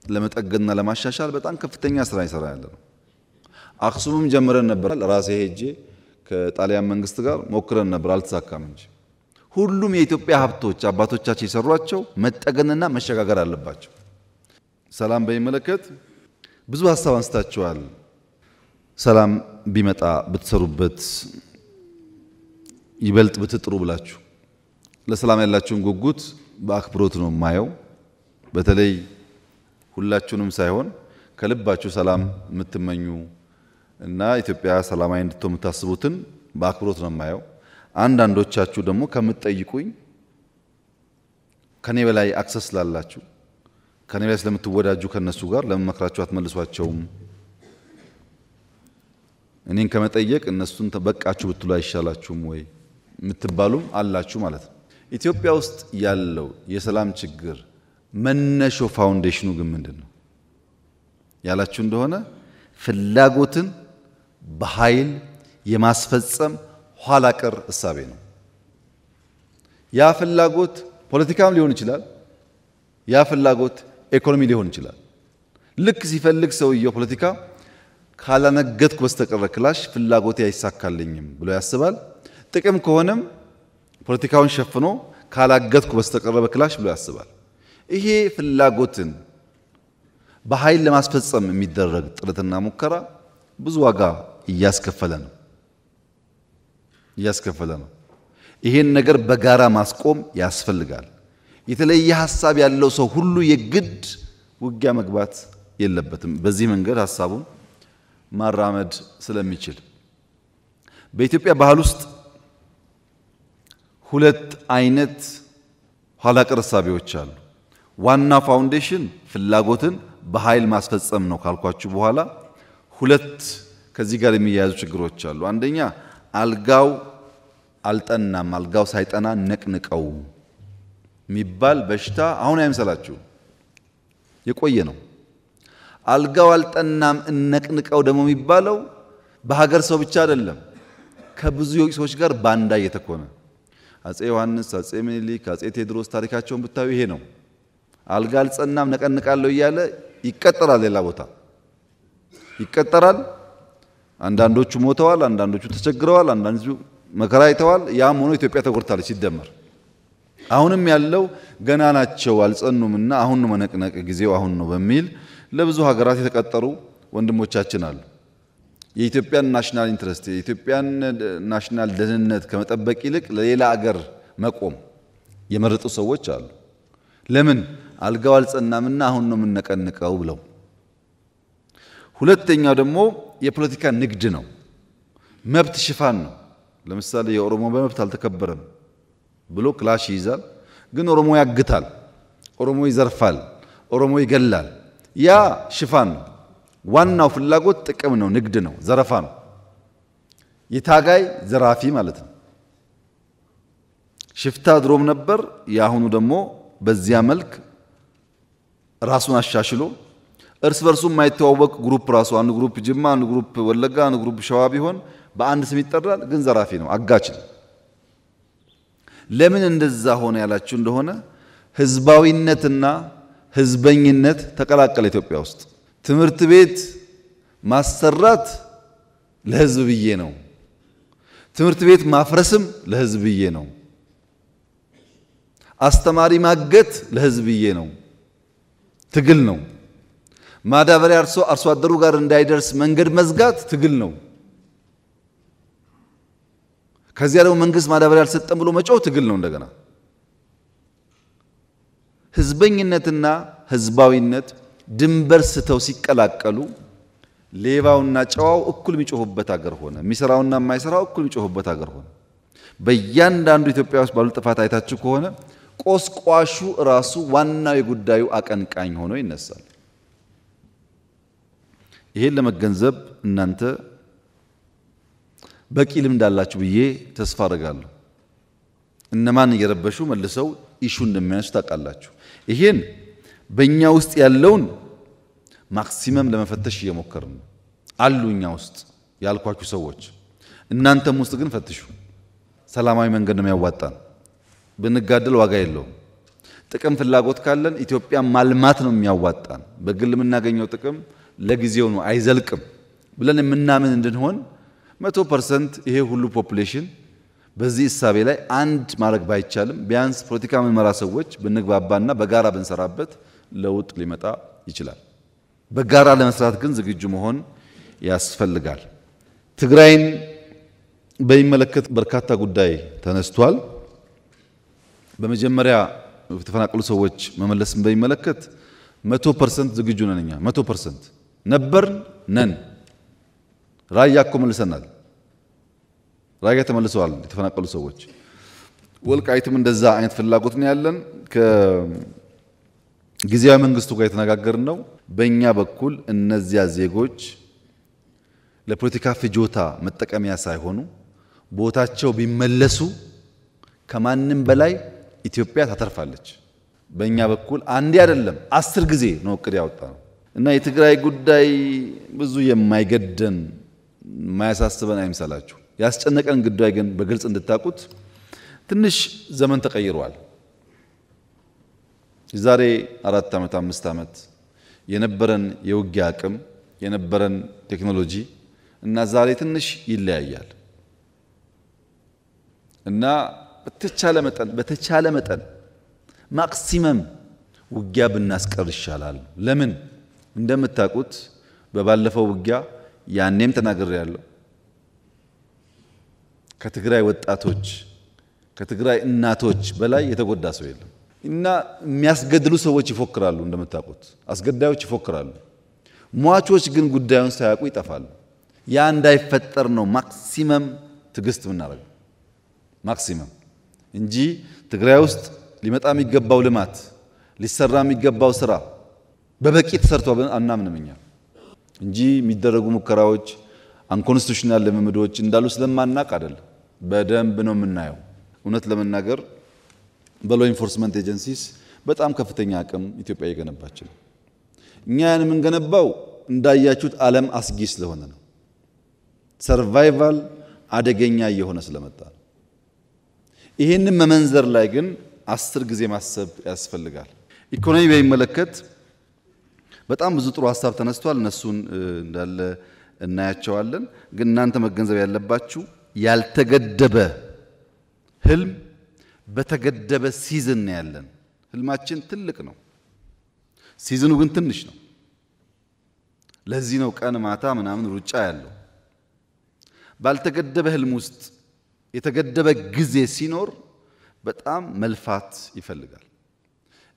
ለመጠገንና ለማሻሻል በጣም ከፍተኛ ስራ ይሰራ ያለ ነው። አክሱምም ጀምረን ነበር። ራሴ ሄጄ ከጣሊያን መንግስት ጋር ሞክረን ነበር፣ አልተሳካም እንጂ ሁሉም የኢትዮጵያ ሀብቶች አባቶቻችን የሰሯቸው መጠገንና መሸጋገር አለባቸው። ሰላም በሚመለከት ብዙ ሀሳብ አንስታችኋል። ሰላም ቢመጣ ብትሰሩበት ይበልጥ ብትጥሩ ብላችሁ ለሰላም ያላችሁን ጉጉት በአክብሮት ነው የማየው። በተለይ ሁላችሁንም ሳይሆን ከልባችሁ ሰላም የምትመኙ እና ኢትዮጵያ ሰላማዊ እንድትሆን የምታስቡትን በአክብሮት ነው የማየው። አንዳንዶቻችሁ ደግሞ ከምትጠይቁኝ ከኔ በላይ አክሰስ ላላችሁ ከኔ በላይ ስለምትወዳጁ ከነሱ ጋር ለምን መክራችሁ አትመልሷቸውም? እኔን ከመጠየቅ እነሱን ተበቃችሁ ብትሉ አይሻላችሁም ወይ የምትባሉም አላችሁ ማለት ነው። ኢትዮጵያ ውስጥ ያለው የሰላም ችግር መነሾ ፋውንዴሽኑ ግን ምንድነው ያላችሁ እንደሆነ ፍላጎትን በኃይል የማስፈጸም ኋላ ቀር እሳቤ ነው። ያ ፍላጎት ፖለቲካም ሊሆን ይችላል። ያ ፍላጎት ኢኮኖሚ ሊሆን ይችላል። ልክ ሲፈልግ ሰውየው ፖለቲካ ካላነገትኩ በስተቀር ክላሽ ፍላጎቴ አይሳካልኝም ብሎ ያስባል። ጥቅም ከሆነም ፖለቲካውን ሸፍኖ ካላገትኩ በስተቀር በክላሽ ብሎ ያስባል። ይሄ ፍላጎትን በኃይል ለማስፈጸም የሚደረግ ጥረትና ሙከራ ብዙ ዋጋ እያስከፈለ ነው። ይሄን ነገር በጋራ ማስቆም ያስፈልጋል። የተለየ ሐሳብ ያለው ሰው ሁሉ የግድ ውጊያ መግባት የለበትም። በዚህ መንገድ ሐሳቡን ማራመድ ስለሚችል በኢትዮጵያ ባህል ውስጥ ሁለት አይነት ኋላ ቀር እሳቤዎች አሉ። ዋና ፋውንዴሽን ፍላጎትን በኃይል ማስፈጸም ነው ካልኳችሁ በኋላ ሁለት ከዚህ ጋር የሚያያዙ ችግሮች አሉ። አንደኛ አልጋው አልጠናም፣ አልጋው ሳይጠና ነቅንቀው የሚባል በሽታ አሁን አይምሰላችሁ፣ የቆየ ነው። አልጋው አልጠናም እነቅንቀው ደግሞ የሚባለው በሀገር ሰው ብቻ አይደለም፣ ከብዙ ሰዎች ጋር ባንዳ እየተኮነ አጼ ዮሐንስ፣ አጼ ምኒልክ፣ አጼ ቴዎድሮስ ታሪካቸውን ብታዩ ይሄ ነው። አልጋ አልጸናም ነቀንቃለሁ እያለ ይቀጠራል፣ ሌላ ቦታ ይቀጠራል። አንዳንዶቹ ሞተዋል፣ አንዳንዶቹ ተቸግረዋል፣ አንዳንዶቹ መከራ አይተዋል። ያም ሆኖ ኢትዮጵያ ተጎድታለች ሲደመር። አሁንም ያለው ገና ናቸው አልጸኑምና አሁን ነው መነቅነቅ ጊዜው አሁን ነው በሚል ለብዙ ሀገራት የተቀጠሩ ወንድሞቻችን አሉ። የኢትዮጵያን ናሽናል ኢንትረስት የኢትዮጵያን ናሽናል ደህንነት ከመጠበቅ ይልቅ ለሌላ አገር መቆም የመረጡ ሰዎች አሉ። ለምን አልጋው አልጸናምና አሁን ነው የምንነቀንቀው ብለው። ሁለተኛው ደግሞ የፖለቲካ ንግድ ነው፣ መብት ሽፋን ነው። ለምሳሌ የኦሮሞ መብት አልተከበረም ብሎ ክላሽ ይይዛል። ግን ኦሮሞ ያግታል፣ ኦሮሞ ይዘርፋል፣ ኦሮሞ ይገላል። ያ ሽፋን ነው። ዋናው ፍላጎት ጥቅም ነው፣ ንግድ ነው፣ ዘረፋ ነው። የታጋይ ዘራፊ ማለት ነው። ሽፍታ ድሮም ነበር። የአሁኑ ደግሞ በዚያ መልክ ራሱን አሻሽሎ እርስ በርሱ የማይተዋወቅ ግሩፕ ራሱ አንዱ ግሩፕ ጅማ፣ አንዱ ግሩፕ ወለጋ፣ አንዱ ግሩፕ ሸዋ ቢሆን በአንድ ስም ይጠራል። ግን ዘራፊ ነው፣ አጋች ነው። ለምን እንደዛ ሆነ ያላችሁ እንደሆነ ህዝባዊነትና ህዝበኝነት ተቀላቀለ ኢትዮጵያ ውስጥ። ትምህርት ቤት ማሰራት ለህዝብ ብዬ ነው፣ ትምህርት ቤት ማፍረስም ለህዝብ ብዬ ነው፣ አስተማሪ ማገት ለህዝብ ብዬ ነው። ትግል ነው። ማዳበሪያ አርሶ አደሩ ጋር እንዳይደርስ መንገድ መዝጋት ትግል ነው። ከዚያ ደግሞ መንግስት ማዳበሪያ አልሰጠም ብሎ መጮህ ትግል ነው። እንደገና ህዝበኝነትና ህዝባዊነት ድንበር ስተው ሲቀላቀሉ ሌባውና ጨዋው እኩል የሚጮሁበት ሀገር ሆነ። የሚሰራውና የማይሰራው እኩል የሚጮሁበት ሀገር ሆነ። በእያንዳንዱ ኢትዮጵያ ውስጥ ባሉ ጥፋት አይታችሁ ከሆነ ቆስቋሹ ራሱ ዋናው የጉዳዩ አቀንቃኝ ሆኖ ይነሳል። ይሄን ለመገንዘብ እናንተ በቂ ልምድ አላችሁ ብዬ ተስፋ አደርጋለሁ። እነማን እየረበሹ መልሰው ኢሹ እንደሚያነሱ ታውቃላችሁ። ይሄን በእኛ ውስጥ ያለውን ማክሲመም ለመፈተሽ እየሞከርን ነው። አሉ እኛ ውስጥ ያልኳችሁ ሰዎች፣ እናንተም ውስጥ ግን ፈትሹ። ሰላማዊ መንገድ ነው የሚያዋጣን። ብንጋደል ዋጋ የለውም። ጥቅም ፍላጎት ካለን ኢትዮጵያ ማልማት ነው የሚያዋጣን። በግል የምናገኘው ጥቅም ለጊዜው ነው አይዘልቅም ብለን የምናምን እንድንሆን 100% ይሄ ሁሉ ፖፑሌሽን በዚህ እሳቤ ላይ አንድ ማድረግ ባይቻልም ቢያንስ ፖለቲካ የምንመራ ሰዎች ብንግባባና በጋራ ብንሰራበት ለውጥ ሊመጣ ይችላል። በጋራ ለመስራት ግን ዝግጁ መሆን ያስፈልጋል። ትግራይን በሚመለከት በርካታ ጉዳይ ተነስቷል። በመጀመሪያ የተፈናቀሉ ሰዎች መመለስን በሚመለከት 100% ዝግጁ ነን። እኛ 100% ነበርን ነን። ራያ እኮ መልሰናል። ራያ ተመልሰዋል የተፈናቀሉ ሰዎች። ወልቃይትም እንደዛ አይነት ፍላጎት ነው ያለን። ከጊዜያዊ መንግስቱ ጋር የተነጋገርን ነው። በእኛ በኩል እነዚያ ዜጎች ለፖለቲካ ፍጆታ መጠቀሚያ ሳይሆኑ ቦታቸው ቢመለሱ ከማንም በላይ ኢትዮጵያ ታተርፋለች። በእኛ በኩል አንዴ አይደለም 10 ጊዜ ነው እቅድ ያወጣነው እና የትግራይ ጉዳይ ብዙ የማይገደን የማያሳስበን አይምሰላችሁ። ያስጨነቀን ጉዳይ ግን በግልጽ እንድታቁት ትንሽ ዘመን ተቀይሯል። የዛሬ 4 ዓመት 5 ዓመት የነበረን የውጊያ አቅም የነበረን ቴክኖሎጂ እና ዛሬ ትንሽ ይለያያል እና በተቻለ መጠን ማክሲመም ውጊያ ብናስቀር ይሻላል። ለምን እንደምታውቁት በባለፈው ውጊያ ያኔም ተናግሬያለሁ። ከትግራይ ወጣቶች ከትግራይ እናቶች በላይ የተጎዳ ሰው የለም እና የሚያስገድሉ ሰዎች ይፎክራሉ። እንደምታውቁት አስገዳዮች ይፎክራሉ። ሟቾች ግን ጉዳዩን ሳያውቁ ይጠፋሉ። ያ እንዳይፈጠር ነው ማክሲመም ትግስት ምናደርገው ማክሲመም እንጂ ትግራይ ውስጥ ሊመጣ የሚገባው ልማት ሊሰራ የሚገባው ስራ በበቂ ተሰርቶ አናምንም እኛ እንጂ የሚደረጉ ሙከራዎች አንኮንስቲቱሽናል ልምምዶች እንዳሉ ስለማናቅ አይደለም። በደንብ ነው የምናየው። እውነት ለመናገር በሎ ኢንፎርስመንት ኤጀንሲስ በጣም ከፍተኛ አቅም ኢትዮጵያ እየገነባች ነው። እኛ ያን የምንገነባው እንዳያችሁት ዓለም አስጊ ስለሆነ ነው። ሰርቫይቫል አደገኛ እየሆነ ስለመጣ ነው። ይህንን መመንዘር ላይ ግን 10 ጊዜ ማሰብ ያስፈልጋል። ኢኮኖሚ በሚመለከት በጣም ብዙ ጥሩ ሀሳብ ተነስቷል። እነሱን እንዳለ እናያቸዋለን። ግን እናንተ መገንዘብ ያለባችሁ ያልተገደበ ህልም በተገደበ ሲዝን ነው ያለን። ህልማችን ትልቅ ነው፣ ሲዝኑ ግን ትንሽ ነው። ለዚህ ነው ቀን ማታ ምናምን ሩጫ ያለው። ባልተገደበ ህልም ውስጥ የተገደበ ጊዜ ሲኖር በጣም መልፋት ይፈልጋል።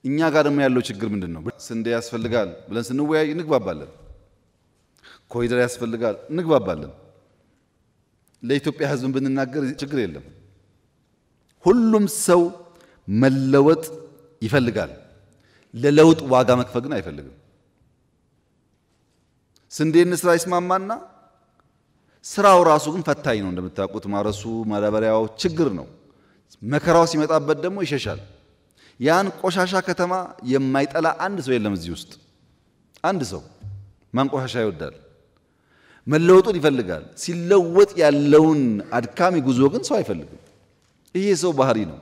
እኛ ጋር ደግሞ ያለው ችግር ምንድነው? ስንዴ ያስፈልጋል ብለን ስንወያይ እንግባባለን። ኮሪደር ያስፈልጋል እንግባባለን። ለኢትዮጵያ ህዝብ ብንናገር ችግር የለም። ሁሉም ሰው መለወጥ ይፈልጋል። ለለውጥ ዋጋ መክፈል ግን አይፈልግም። ስንዴ እንስራ ይስማማና ስራው ራሱ ግን ፈታኝ ነው። እንደምታውቁት ማረሱ ማዳበሪያው ችግር ነው። መከራው ሲመጣበት ደግሞ ይሸሻል። ያን ቆሻሻ ከተማ የማይጠላ አንድ ሰው የለም እዚህ ውስጥ። አንድ ሰው ማን ቆሻሻ ይወዳል? መለወጡን ይፈልጋል። ሲለወጥ ያለውን አድካሚ ጉዞ ግን ሰው አይፈልግም። ይሄ ሰው ባህሪ ነው።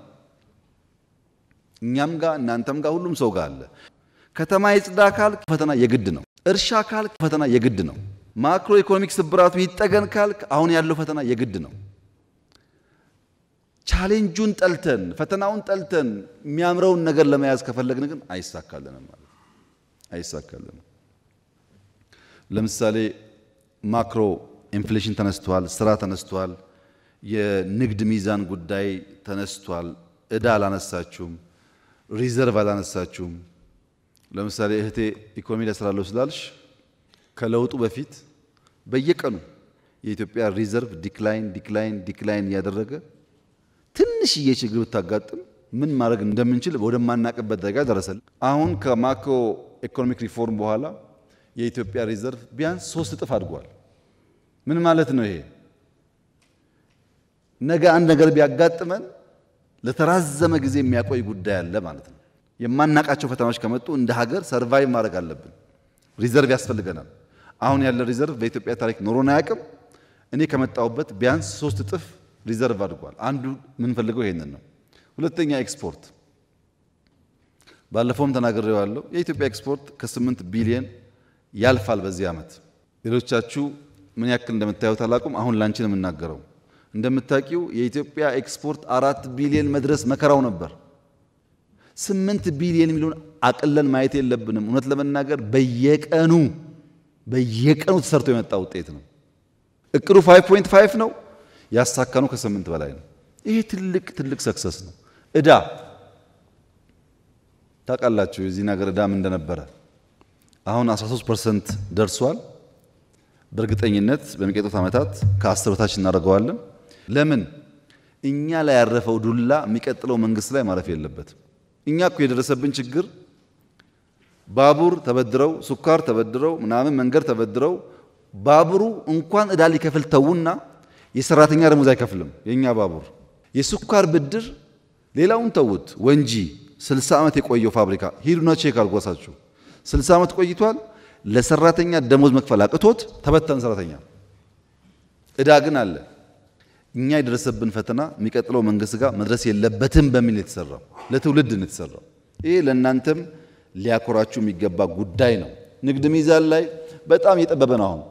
እኛም ጋር እናንተም ጋር ሁሉም ሰው ጋር አለ። ከተማ ይጽዳ ካልክ ፈተና የግድ ነው። እርሻ ካልክ ፈተና የግድ ነው። ማክሮ ኢኮኖሚክ ስብራቱ ይጠገን ካልክ አሁን ያለው ፈተና የግድ ነው። ቻሌንጁን ጠልተን ፈተናውን ጠልተን የሚያምረውን ነገር ለመያዝ ከፈለግን ግን አይሳካልንም ማለት አይሳካልንም። ለምሳሌ ማክሮ ኢንፍሌሽን ተነስቷል፣ ስራ ተነስቷል፣ የንግድ ሚዛን ጉዳይ ተነስቷል። እዳ አላነሳችሁም፣ ሪዘርቭ አላነሳችሁም። ለምሳሌ እህቴ ኢኮኖሚ ለስራለው ስላልሽ ከለውጡ በፊት በየቀኑ የኢትዮጵያ ሪዘርቭ ዲክላይን ያደረገ ትንሽዬ ችግር ብታጋጥም ምን ማድረግ እንደምንችል ወደማናቀበት ደረጃ ደረሰል። አሁን ከማክሮ ኢኮኖሚክ ሪፎርም በኋላ የኢትዮጵያ ሪዘርቭ ቢያንስ 3 እጥፍ አድጓል። ምን ማለት ነው ይሄ? ነገ አንድ ነገር ቢያጋጥመን ለተራዘመ ጊዜ የሚያቆይ ጉዳይ አለ ማለት ነው። የማናቃቸው ፈተናዎች ከመጡ እንደ ሀገር ሰርቫይቭ ማድረግ አለብን። ሪዘርቭ ያስፈልገናል። አሁን ያለ ሪዘርቭ በኢትዮጵያ ታሪክ ኖሮን አያውቅም። እኔ ከመጣሁበት ቢያንስ 3 እጥፍ ሪዘርቭ አድጓል። አንዱ ምን ፈልገው ይሄንን ነው። ሁለተኛ ኤክስፖርት፣ ባለፈውም ተናግሬዋለሁ። የኢትዮጵያ ኤክስፖርት ከ8 ቢሊዮን ያልፋል በዚህ ዓመት። ሌሎቻችሁ ምን ያክል እንደምታዩት አላውቅም። አሁን ላንቺ ነው የምናገረው። እንደምታውቂው የኢትዮጵያ ኤክስፖርት 4 ቢሊዮን መድረስ መከራው ነበር። 8 ቢሊዮን የሚሉን አቅለን ማየት የለብንም። እውነት ለመናገር በየቀኑ ተሰርቶ የመጣ ውጤት ነው። እቅዱ 5.5 ነው፣ ያሳካነው ከ8 በላይ ነው። ይሄ ትልቅ ሰክሰስ ነው። እዳ ታውቃላችሁ የዚህ ነገር እዳም እንደነበረ አሁን 13% ደርሷል። በእርግጠኝነት በሚቀጥሉት ዓመታት ከ10 በታች እናደርገዋለን። ለምን? እኛ ላይ ያረፈው ዱላ የሚቀጥለው መንግስት ላይ ማረፍ የለበትም። እኛ እኮ የደረሰብን ችግር ባቡር ተበድረው ሱካር ተበድረው ምናምን መንገድ ተበድረው ባቡሩ እንኳን እዳ ሊከፍል ተውና የሰራተኛ ደሞዝ አይከፍልም። የኛ ባቡር የሱካር ብድር ሌላውን ተውት። ወንጂ 60 ዓመት የቆየው ፋብሪካ ሂዱና ቼክ አልጓሳችሁ 60 ዓመት ቆይቷል። ለሰራተኛ ደሞዝ መክፈል አቅቶት ተበተን ሰራተኛ። እዳ ግን አለ። እኛ የደረሰብን ፈተና የሚቀጥለው መንግስት ጋር መድረስ የለበትም በሚል የተሰራው ለትውልድ ነው የተሰራው። ይሄ ለእናንተም ሊያኮራችሁ የሚገባ ጉዳይ ነው። ንግድ ሚዛን ላይ በጣም እየጠበበ ነው። አሁን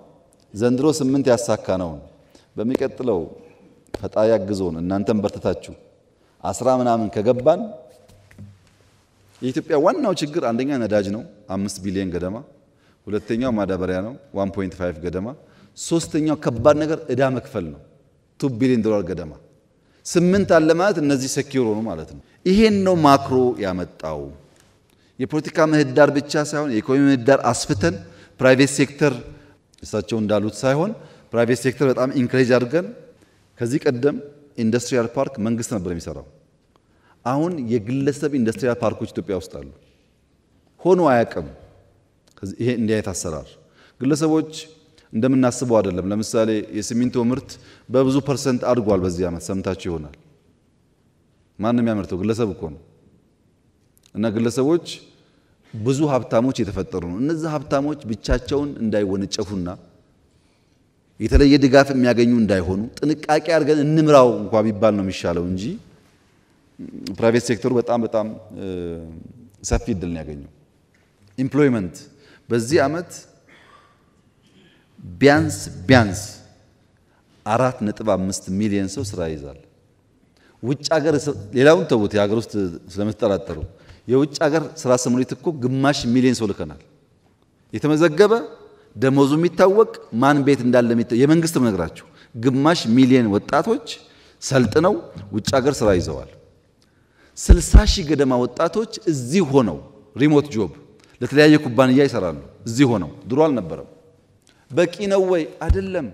ዘንድሮ 8 ያሳካ ነው። በሚቀጥለው ፈጣሪ ያግዞን እናንተም በርተታችሁ 10 ምናምን ከገባን የኢትዮጵያ ዋናው ችግር አንደኛ ነዳጅ ነው 5 ቢሊዮን ገደማ፣ ሁለተኛው ማዳበሪያ ነው 1.5 ገደማ፣ ሶስተኛው ከባድ ነገር እዳ መክፈል ነው 2 ቢሊዮን ዶላር ገደማ። 8 አለ ማለት እነዚህ ሴኪዩር ሆኑ ማለት ነው። ይሄን ነው ማክሮ ያመጣው። የፖለቲካ ምህዳር ብቻ ሳይሆን የኢኮኖሚ ምህዳር አስፍተን ፕራይቬት ሴክተር እሳቸው እንዳሉት ሳይሆን ፕራይቬት ሴክተር በጣም ኢንክሬጅ አድርገን ከዚህ ቀደም ኢንዱስትሪያል ፓርክ መንግስት ነበር የሚሰራው። አሁን የግለሰብ ኢንዱስትሪያል ፓርኮች ኢትዮጵያ ውስጥ አሉ። ሆኖ አያውቅም። ይሄ እንዲህ አይነት አሰራር ግለሰቦች እንደምናስበው አይደለም። ለምሳሌ የሲሚንቶ ምርት በብዙ ፐርሰንት አድጓል በዚህ ዓመት ሰምታችሁ ይሆናል። ማንም ያመርተው ግለሰብ እኮ ነው። እና ግለሰቦች ብዙ ሀብታሞች የተፈጠሩ ነው። እነዚህ ሀብታሞች ብቻቸውን እንዳይወነጨፉና የተለየ ድጋፍ የሚያገኙ እንዳይሆኑ ጥንቃቄ አድርገን እንምራው እንኳን ቢባል ነው የሚሻለው እንጂ ፕራይቬት ሴክተሩ በጣም ሰፊ እድል ነው ያገኘው። ኢምፕሎይመንት በዚህ ዓመት ቢያንስ 4.5 ሚሊዮን ሰው ስራ ይዛል። ውጭ ሀገር ሌላውን ተውት፣ የሀገር ውስጥ ስለምትጠራጠሩ የውጭ ሀገር ስራ ስምሪት እኮ ግማሽ ሚሊዮን ሰው ልከናል። የተመዘገበ ደሞዙ የሚታወቅ ማን ቤት እንዳለ የመንግስትም ነግራችሁ ግማሽ ሚሊዮን ወጣቶች ሰልጥነው ውጭ ሀገር ስራ ይዘዋል። 60 ሺህ ገደማ ወጣቶች እዚህ ሆነው ሪሞት ጆብ ለተለያየ ኩባንያ ይሰራሉ። እዚህ ሆነው ድሮ አልነበረም። በቂ ነው ወይ? አይደለም።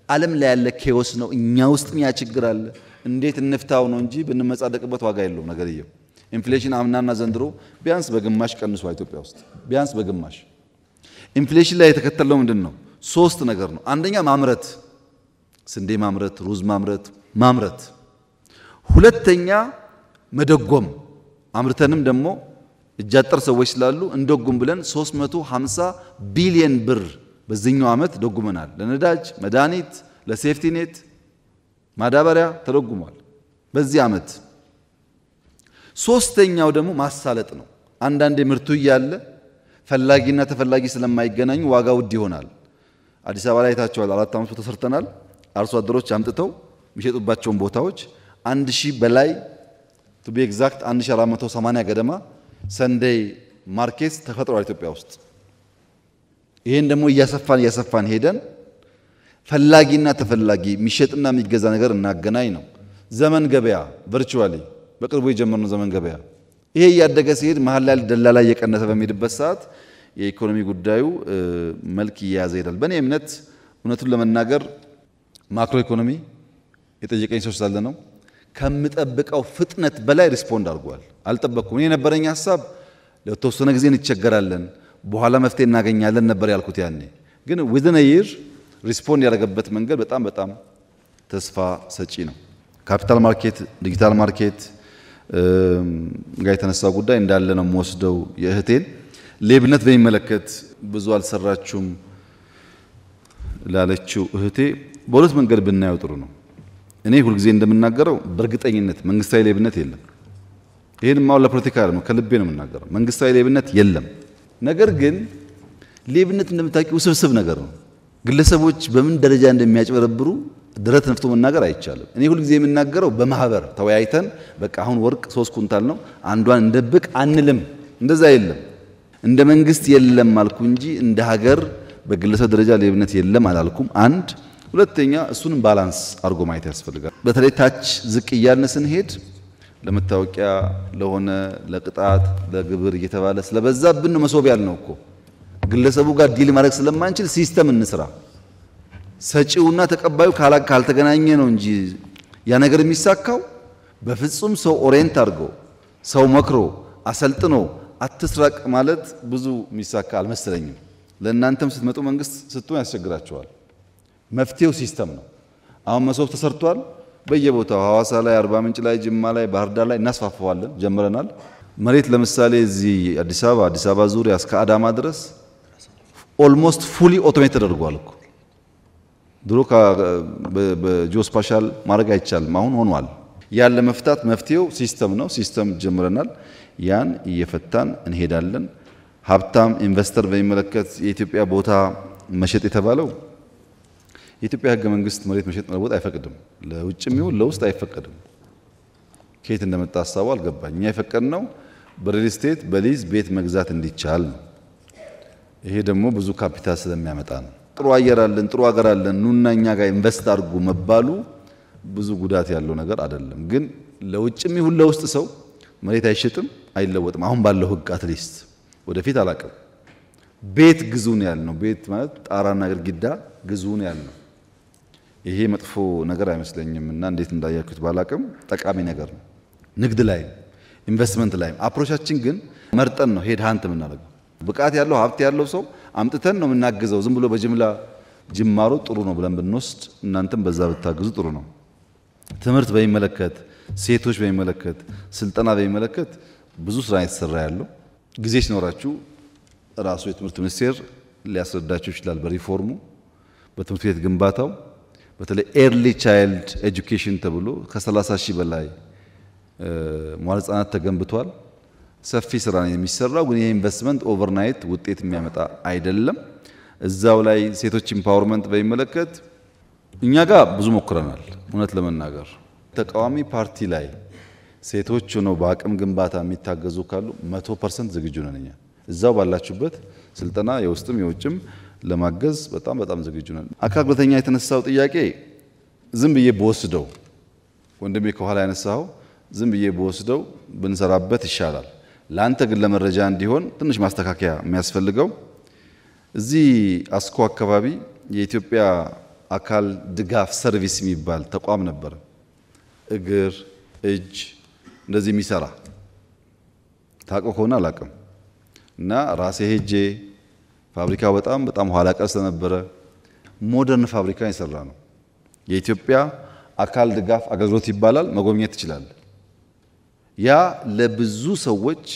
ዓለም ላይ ያለ ኬዎስ ነው። እኛ ውስጥ ያ ችግር አለ። እንዴት እንፍታው ነው እንጂ ብንመጻደቅበት ዋጋ የለውም ነገርየው። ኢንፍሌሽን አምናና ዘንድሮ ቢያንስ በግማሽ ቀንሷል ኢትዮጵያ ውስጥ ቢያንስ በግማሽ። ኢንፍሌሽን ላይ የተከተለው ምንድነው? 3 ነገር ነው። አንደኛ ማምረት፣ ስንዴ ማምረት፣ ሩዝ ማምረት። ሁለተኛ መደጎም፣ አምርተንም ደግሞ እጃጠር ሰዎች ስላሉ እንደጎም ብለን 350 ቢሊዮን ብር በዚህኛው ዓመት ደጉመናል። ለነዳጅ፣ መድኃኒት፣ ለሴፍቲ ኔት ማዳበሪያ ተደጉሟል በዚህ ዓመት። ሶስተኛው ደግሞ ማሳለጥ ነው። አንዳንዴ ምርቱ እያለ ፈላጊና ተፈላጊ ስለማይገናኙ ዋጋ ውድ ይሆናል። አዲስ አበባ ላይ ታቸዋል 4 ዓመት ተሰርተናል። አርሶ አደሮች አምጥተው የሚሸጡባቸውን ቦታዎች 1000 በላይ to be exact 1480 ገደማ ሰንደይ ማርኬት ተፈጥሯል ኢትዮጵያ ውስጥ። ይሄን ደግሞ እያሰፋን ሄደን ፈላጊና ተፈላጊ የሚሸጥና የሚገዛ ነገር እናገናኝ ነው። ዘመን ገበያ ቨርቹዋሊ በቅርቡ የጀመርነው ዘመን ገበያ ይሄ እያደገ ሲሄድ መሀል ላይ ደላላ እየቀነሰ በሚሄድበት ሰዓት የኢኮኖሚ ጉዳዩ መልክ እየያዘ ይሄዳል። በእኔ እምነት እውነቱን ለመናገር ማክሮ ኢኮኖሚ የጠየቀኝ ሰው ስላለ ነው ከምጠብቀው ፍጥነት በላይ ሪስፖንድ አድርጓል። አልጠበቅኩም። እኔ የነበረኝ ሐሳብ ለተወሰነ ጊዜ እንቸገራለን በኋላ መፍትሄ እናገኛለን ነበር ያልኩት ያኔ። ግን within a year ሪስፖንድ ያደረገበት መንገድ በጣም ተስፋ ሰጪ ነው። ካፒታል ማርኬት፣ ዲጂታል ማርኬት ጋር የተነሳው ጉዳይ እንዳለ ነው የምወስደው። የእህቴን ሌብነት በሚመለከት ብዙ አልሰራችሁም ላለችው እህቴ በሁለት መንገድ ብናየው ጥሩ ነው። እኔ ሁልጊዜ እንደምናገረው በእርግጠኝነት መንግስታዊ ሌብነት የለም። ይሄን ማው ለፖለቲካ ነው ከልቤ ነው የምናገረው። መንግስታዊ ሌብነት የለም። ነገር ግን ሌብነት እንደምታውቂው ውስብስብ ነገር ነው። ግለሰቦች በምን ደረጃ እንደሚያጭበረብሩ ድረት ነፍቶ መናገር አይቻልም። እኔ ሁልጊዜ የምናገረው በማህበር ተወያይተን በቃ አሁን ወርቅ 3 ኩንታል ነው አንዷን እንደብቅ አንልም። እንደዛ የለም። እንደ መንግስት የለም አልኩ እንጂ እንደ ሀገር በግለሰብ ደረጃ ሌብነት የለም አላልኩም። አንድ ሁለተኛ እሱንም ባላንስ አድርጎ ማየት ያስፈልጋል። በተለይ ታች ዝቅ እያልን ስንሄድ ለመታወቂያ ለሆነ ለቅጣት ለግብር እየተባለ ስለበዛብን ነው መሶብ ያልነው እኮ። ግለሰቡ ጋር ዲል ማድረግ ስለማንችል ሲስተም እንስራ። ሰጪውና ተቀባዩ ካልተገናኘ ነው እንጂ ያ ነገር የሚሳካው በፍጹም ሰው ኦሪየንት አድርጎ ሰው መክሮ አሰልጥኖ አትስራቅ ማለት ብዙ የሚሳካ አልመሰለኝም። ለእናንተም ስትመጡ መንግስት ስትሆን ያስቸግራቸዋል። መፍትሄው ሲስተም ነው። አሁን መሶብ ተሰርቷል በየቦታው ሐዋሳ ላይ፣ አርባ ምንጭ ላይ፣ ጅማ ላይ፣ ባህር ዳር ላይ እናስፋፋዋለን ጀምረናል። መሬት ለምሳሌ እዚህ አዲስ አበባ ዙሪያ እስከ አዳማ ድረስ ኦልሞስት ፉሊ ኦቶሜትድ ተደርጓል እኮ። ድሮ በጂኦስፓሻል ማድረግ አይቻልም፣ አሁን ሆኗል። ያለ መፍታት መፍትሄው ሲስተም ነው። ሲስተም ጀምረናል። ያን እየፈታን እንሄዳለን። ሀብታም ኢንቨስተር በሚመለከት የኢትዮጵያ ቦታ መሸጥ የተባለው የኢትዮጵያ ሕገ መንግስት መሬት መሸጥ መለወጥ አይፈቅድም። ለውጭም ይሁን ለውስጥ አይፈቀድም። ከየት እንደመጣ ሐሳቡ አልገባኝ። እኛ የፈቀድነው በሪል ስቴት በሊዝ ቤት መግዛት እንዲቻል ነው። ይሄ ደግሞ ብዙ ካፒታል ስለሚያመጣ ነው። ጥሩ አየር አለን፣ ጥሩ ሀገር አለን፣ ኑና እኛ ጋር ኢንቨስት አድርጉ መባሉ ብዙ ጉዳት ያለው ነገር አይደለም። ግን ለውጭም ይሁን ለውስጥ ሰው መሬት አይሸጥም፣ አይለወጥም። አሁን ባለው ሕግ አትሊስት ወደፊት አላቅም። ቤት ግዙ ነው ያልነው። ቤት ማለት ጣራና ግድግዳ ግዙ ነው ያልነው። ይሄ መጥፎ ነገር አይመስለኝም እና እንዴት እንዳያችሁት ባላቅም ጠቃሚ ነገር ነው። ንግድ ላይ ኢንቨስትመንት ላይ አፕሮቻችን ግን መርጠን ነው ሄድ ሃንት የምናደርገው። ብቃት ያለው ሀብት ያለው ሰው አምጥተን ነው የምናግዘው። ዝም ብሎ በጅምላ ጅማሮ ጥሩ ነው ብለን ብንወስድ እናንተም በዛ ብታግዙ ጥሩ ነው። ትምህርት በሚመለከት፣ ሴቶች በሚመለከት፣ ስልጠና በሚመለከት ብዙ ስራ የተሰራ ያለው ጊዜ ሲኖራችሁ ራሱ የትምህርት ሚኒስቴር ሊያስረዳችሁ ይችላል። በሪፎርሙ በትምህርት ቤት ግንባታው በተለይ ኤርሊ ቻይልድ ኤጁኬሽን ተብሎ ከ30 ሺህ በላይ መዋዕለ ሕጻናት ተገንብቷል። ሰፊ ስራ ነው የሚሰራው። ግን ይሄ ኢንቨስትመንት ኦቨርናይት ውጤት የሚያመጣ አይደለም። እዛው ላይ ሴቶች ኢምፓወርመንት በሚመለከት እኛ ጋር ብዙ ሞክረናል። እውነት ለመናገር ተቃዋሚ ፓርቲ ላይ ሴቶች ሆነው በአቅም ግንባታ የሚታገዙ ካሉ 100% ዝግጁ ነን። እኛ እዛው ባላችሁበት ስልጠና የውስጥም የውጭም ለማገዝ በጣም ዝግጁ ነን። አካል ጉዳተኛ የተነሳው ጥያቄ ዝም ብዬ በወስደው ወንድሜ ከኋላ ያነሳው ዝም ብዬ በወስደው ብንሰራበት ይሻላል። ላንተ ግን ለመረጃ እንዲሆን ትንሽ ማስተካከያ የሚያስፈልገው እዚህ አስኮ አካባቢ የኢትዮጵያ አካል ድጋፍ ሰርቪስ የሚባል ተቋም ነበር። እግር፣ እጅ እንደዚህ የሚሰራ ታቆ ከሆነ አላቅም እና ራሴ ሄጄ ፋብሪካው በጣም ኋላ ቀር ስለነበረ ሞደርን ፋብሪካ የሰራ ነው። የኢትዮጵያ አካል ድጋፍ አገልግሎት ይባላል። መጎብኘት ይችላል። ያ ለብዙ ሰዎች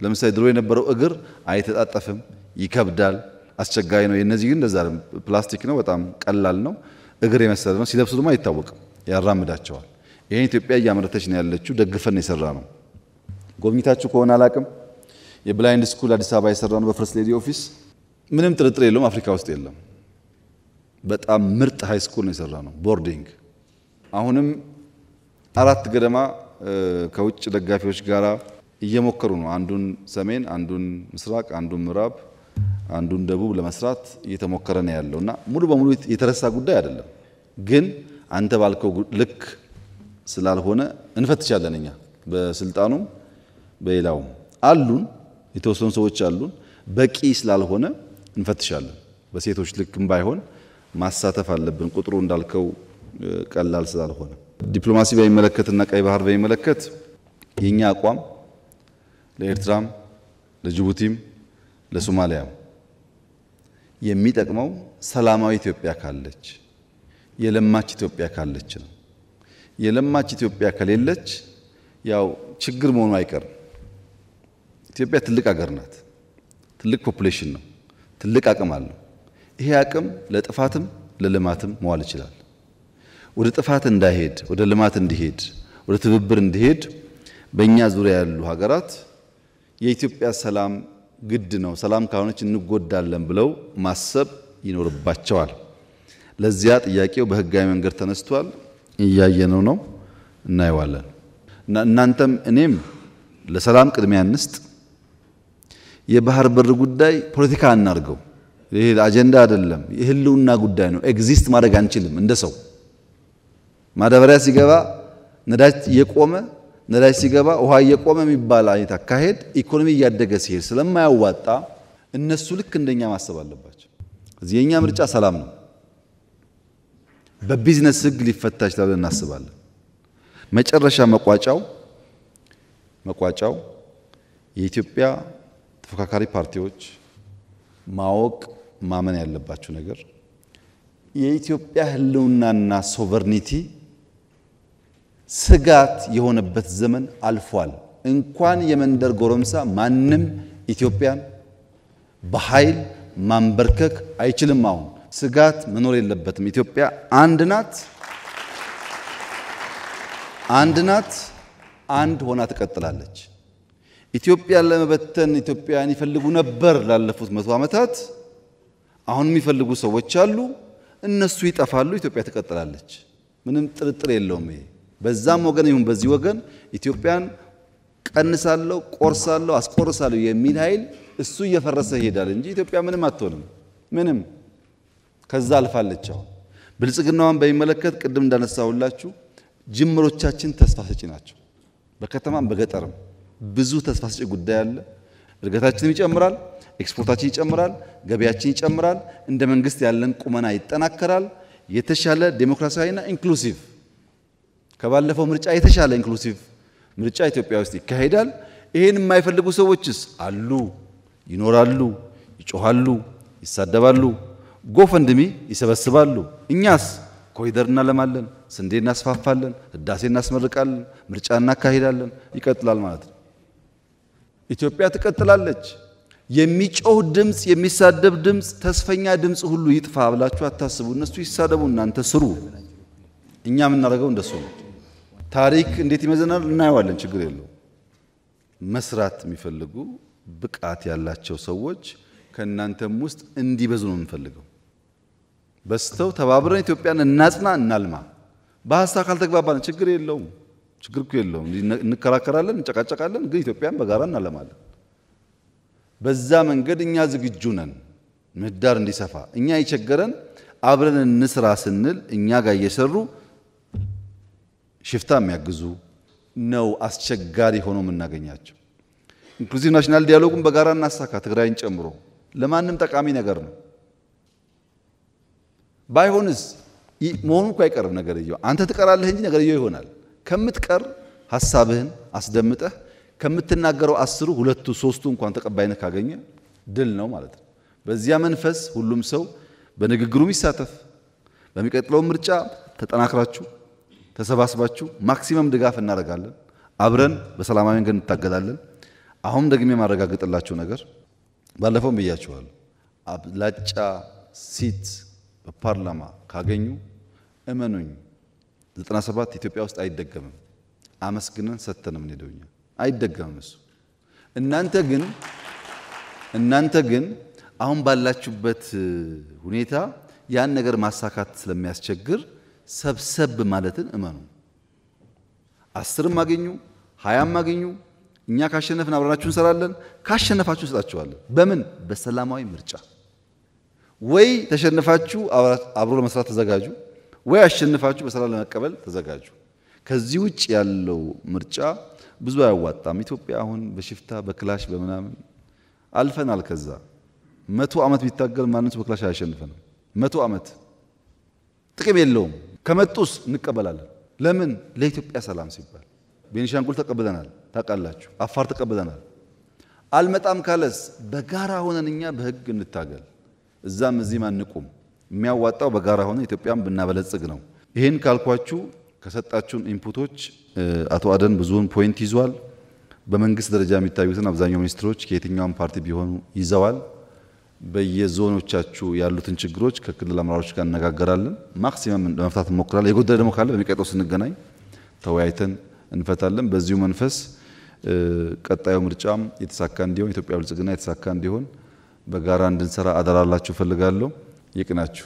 ለምሳሌ ድሮ የነበረው እግር አይተጣጠፍም፣ ይከብዳል፣ አስቸጋሪ ነው። የነዚህ ግን እንደዛ ፕላስቲክ ነው፣ በጣም ቀላል ነው፣ እግር የመሰለ ነው። ሲለብሱ ደግሞ አይታወቅም፣ ያራምዳቸዋል። ይሄን ኢትዮጵያ እያመረተች ነው ያለችው። ደግፈን የሰራ ነው። ጎብኝታችሁ ከሆነ አላቅም። የብላይንድ ስኩል አዲስ አበባ የሰራ ነው በፈርስት ሌዲ ኦፊስ። ምንም ጥርጥር የለውም አፍሪካ ውስጥ የለም። በጣም ምርጥ ሃይ ስኩል ነው የሰራ ነው፣ ቦርዲንግ። አሁንም 4 ገደማ ከውጭ ደጋፊዎች ጋራ እየሞከሩ ነው። አንዱን ሰሜን፣ አንዱን ምስራቅ፣ አንዱን ምዕራብ፣ አንዱን ደቡብ ለመስራት እየተሞከረ ነው ያለውና ሙሉ በሙሉ የተረሳ ጉዳይ አይደለም። ግን አንተ ባልከው ልክ ስላልሆነ እንፈትሻለን። እኛ በስልጣኑም በሌላውም አሉን የተወሰኑ ሰዎች አሉን። በቂ ስላልሆነ እንፈትሻለን። በሴቶች ልክም ባይሆን ማሳተፍ አለብን። ቁጥሩ እንዳልከው ቀላል ስላልሆነ ዲፕሎማሲ በሚመለከትና ቀይ ባህር በሚመለከት የኛ አቋም ለኤርትራም ለጅቡቲም ለሶማሊያም የሚጠቅመው ሰላማዊ ኢትዮጵያ ካለች የለማች ኢትዮጵያ ካለች ነው። የለማች ኢትዮጵያ ከሌለች ያው ችግር መሆኑ አይቀርም። ኢትዮጵያ ትልቅ ሀገር ናት። ትልቅ ፖፑሌሽን ነው። ትልቅ አቅም አለው። ይሄ አቅም ለጥፋትም ለልማትም መዋል ይችላል። ወደ ጥፋት እንዳይሄድ፣ ወደ ልማት እንዲሄድ፣ ወደ ትብብር እንዲሄድ በእኛ ዙሪያ ያሉ ሀገራት የኢትዮጵያ ሰላም ግድ ነው፣ ሰላም ካልሆነች እንጎዳለን ብለው ማሰብ ይኖርባቸዋል። ለዚያ ጥያቄው በህጋዊ መንገድ ተነስቷል። እያየነው ነው፣ እናየዋለን። እና እናንተም እኔም ለሰላም ቅድሚያ እንስጥ። የባህር በር ጉዳይ ፖለቲካ አናርገው። ይሄ አጀንዳ አይደለም፣ የህልውና ጉዳይ ነው። ኤግዚስት ማድረግ አንችልም። እንደ ሰው ማዳበሪያ ሲገባ ነዳጅ እየቆመ ነዳጅ ሲገባ ውሃ እየቆመ የሚባል አይነት አካሄድ ኢኮኖሚ እያደገ ሲሄድ ስለማያዋጣ እነሱ ልክ እንደኛ ማሰብ አለባቸው። እዚህ የኛ ምርጫ ሰላም ነው። በቢዝነስ ህግ ሊፈታ ይችላል እናስባለን። መጨረሻ መቋጫው የኢትዮጵያ ተፎካካሪ ፓርቲዎች ማወቅ ማመን ያለባቸው ነገር የኢትዮጵያ ህልውናና ሶቨርኒቲ ስጋት የሆነበት ዘመን አልፏል። እንኳን የመንደር ጎረምሳ ማንም ኢትዮጵያን በኃይል ማንበርከክ አይችልም። አሁን ስጋት መኖር የለበትም። ኢትዮጵያ አንድ ናት፣ አንድ ሆና ትቀጥላለች። ኢትዮጵያን ለመበተን ኢትዮጵያን ይፈልጉ ነበር ላለፉት 100 ዓመታት። አሁን የሚፈልጉ ሰዎች አሉ። እነሱ ይጠፋሉ፣ ኢትዮጵያ ትቀጥላለች። ምንም ጥርጥር የለውም። ይሄ በዛም ወገን ይሁን በዚህ ወገን ኢትዮጵያን ቀንሳለሁ፣ ቆርሳለሁ፣ አስቆርሳለሁ የሚል ኃይል እሱ እየፈረሰ ይሄዳል እንጂ ኢትዮጵያ ምንም አትሆንም። ምንም ከዛ አልፋለች። አሁን ብልጽግናዋን በሚመለከት ቅድም እንዳነሳሁላችሁ ጅምሮቻችን ተስፋ ሰጪ ናቸው። በከተማም በገጠርም ብዙ ተስፋ ሰጪ ጉዳይ አለ። እድገታችንም ይጨምራል፣ ኤክስፖርታችን ይጨምራል፣ ገበያችን ይጨምራል፣ እንደ መንግስት ያለን ቁመና ይጠናከራል። የተሻለ ዴሞክራሲያዊና ኢንክሉሲቭ ከባለፈው ምርጫ የተሻለ ኢንክሉሲቭ ምርጫ ኢትዮጵያ ውስጥ ይካሄዳል። ይሄን የማይፈልጉ ሰዎችስ አሉ፣ ይኖራሉ፣ ይጮሃሉ፣ ይሳደባሉ፣ ጎፈንድሚ ይሰበስባሉ። እኛስ ኮሪደር እናለማለን፣ ስንዴ እናስፋፋለን፣ ህዳሴ እናስመርቃለን፣ ምርጫ እናካሂዳለን። ይቀጥላል ማለት ነው። ኢትዮጵያ ትቀጥላለች። የሚጮህ ድምጽ፣ የሚሳደብ ድምጽ፣ ተስፈኛ ድምጽ ሁሉ ይጥፋ ብላችሁ አታስቡ። እነሱ ይሳደቡ፣ እናንተ ስሩ። እኛ የምናደርገው እንደሱ ነው። ታሪክ እንዴት ይመዘናል እናየዋለን። ችግር የለው። መስራት የሚፈልጉ ብቃት ያላቸው ሰዎች ከእናንተም ውስጥ እንዲበዙ ነው የምንፈልገው። በስተው ተባብረን ኢትዮጵያን እናጽና እናልማ። በሐሳብ ካልተግባባን ችግር የለውም፣ ችግር እኮ የለውም። እንከራከራለን፣ እንጨቃጨቃለን፣ ግን ኢትዮጵያን በጋራ እናለማለን። በዛ መንገድ እኛ ዝግጁ ነን። ምህዳር እንዲሰፋ እኛ የቸገረን አብረን እንስራ ስንል እኛ ጋር እየሰሩ ሽፍታ የሚያግዙ ነው አስቸጋሪ ሆኖ የምናገኛቸው። ኢንክሉዚቭ ናሽናል ዲያሎጉን በጋራ እናሳካ፣ ትግራይን ጨምሮ ለማንም ጠቃሚ ነገር ነው። ባይሆንስ መሆኑ እኮ አይቀርም ነገርየው። አንተ ትቀራለህ እንጂ ነገርየው ይሆናል። ከምትቀር ሐሳብህን አስደምጠህ ከምትናገረው 10 2 3 እንኳን ተቀባይነት ካገኘ ድል ነው ማለት ነው። በዚያ መንፈስ ሁሉም ሰው በንግግሩ ይሳተፍ። በሚቀጥለው ምርጫ ተጠናክራችሁ ተሰባስባችሁ ማክሲመም ድጋፍ እናደርጋለን። አብረን በሰላማዊ መንገድ እንታገላለን። አሁን ደግሜ ማረጋግጥላችሁ ነገር ባለፈው ብያችኋለሁ። አብላጫ ሲት በፓርላማ ካገኙ እመኑኝ 97 ኢትዮጵያ ውስጥ አይደገምም። አመስግነን ሰተንም እንሄደውኛ አይደገምም እሱ። እናንተ ግን አሁን ባላችሁበት ሁኔታ ያን ነገር ማሳካት ስለሚያስቸግር ሰብሰብ ማለትን እመኑ። 10ም አገኙ 20ም አገኙ እኛ ካሸነፍን አብረናችሁ እንሰራለን። ካሸነፋችሁ እንሰጣችኋለን። በምን? በሰላማዊ ምርጫ። ወይ ተሸነፋችሁ አብሮ ለመስራት ተዘጋጁ፣ ወይ አሸነፋችሁ በሰላም ለመቀበል ተዘጋጁ። ከዚህ ውጭ ያለው ምርጫ ብዙ አያዋጣም። ኢትዮጵያ አሁን በሽፍታ በክላሽ በምናምን አልፈናል። ከዛ 100 ዓመት ቢታገል ማንም ሰው በክላሽ አያሸንፈንም። 100 ዓመት ጥቅም የለውም። ከመጡስ እንቀበላለን። ለምን? ለኢትዮጵያ ሰላም ሲባል። ቤኒሻንጉል ተቀብለናል፣ ታውቃላችሁ። አፋር ተቀብለናል። አልመጣም ካለስ በጋራ ሆነን እኛ በህግ እንታገል። እዛም እዚህም አንቁም። የሚያዋጣው በጋራ ሆነን ኢትዮጵያን ብናበለጽግ ነው። ይሄን ካልኳችሁ ከሰጣችሁን ኢንፑቶች አቶ አደን ብዙውን ፖይንት ይዟል። በመንግስት ደረጃ የሚታዩትን አብዛኛው ሚኒስትሮች ከየትኛውም ፓርቲ ቢሆኑ ይዘዋል። በየዞኖቻችሁ ያሉትን ችግሮች ከክልል አመራሮች ጋር እነጋገራለን። ማክሲመም ለመፍታት እንሞክራለን። የጎደለ ደግሞ ካለ በሚቀጥለው ስንገናኝ ተወያይተን እንፈታለን። በዚሁ መንፈስ ቀጣዩ ምርጫም የተሳካ እንዲሆን ኢትዮጵያ ብልጽግና የተሳካ እንዲሆን በጋራ እንድንሰራ አደራላችሁ ፈልጋለሁ። ይቅናችሁ።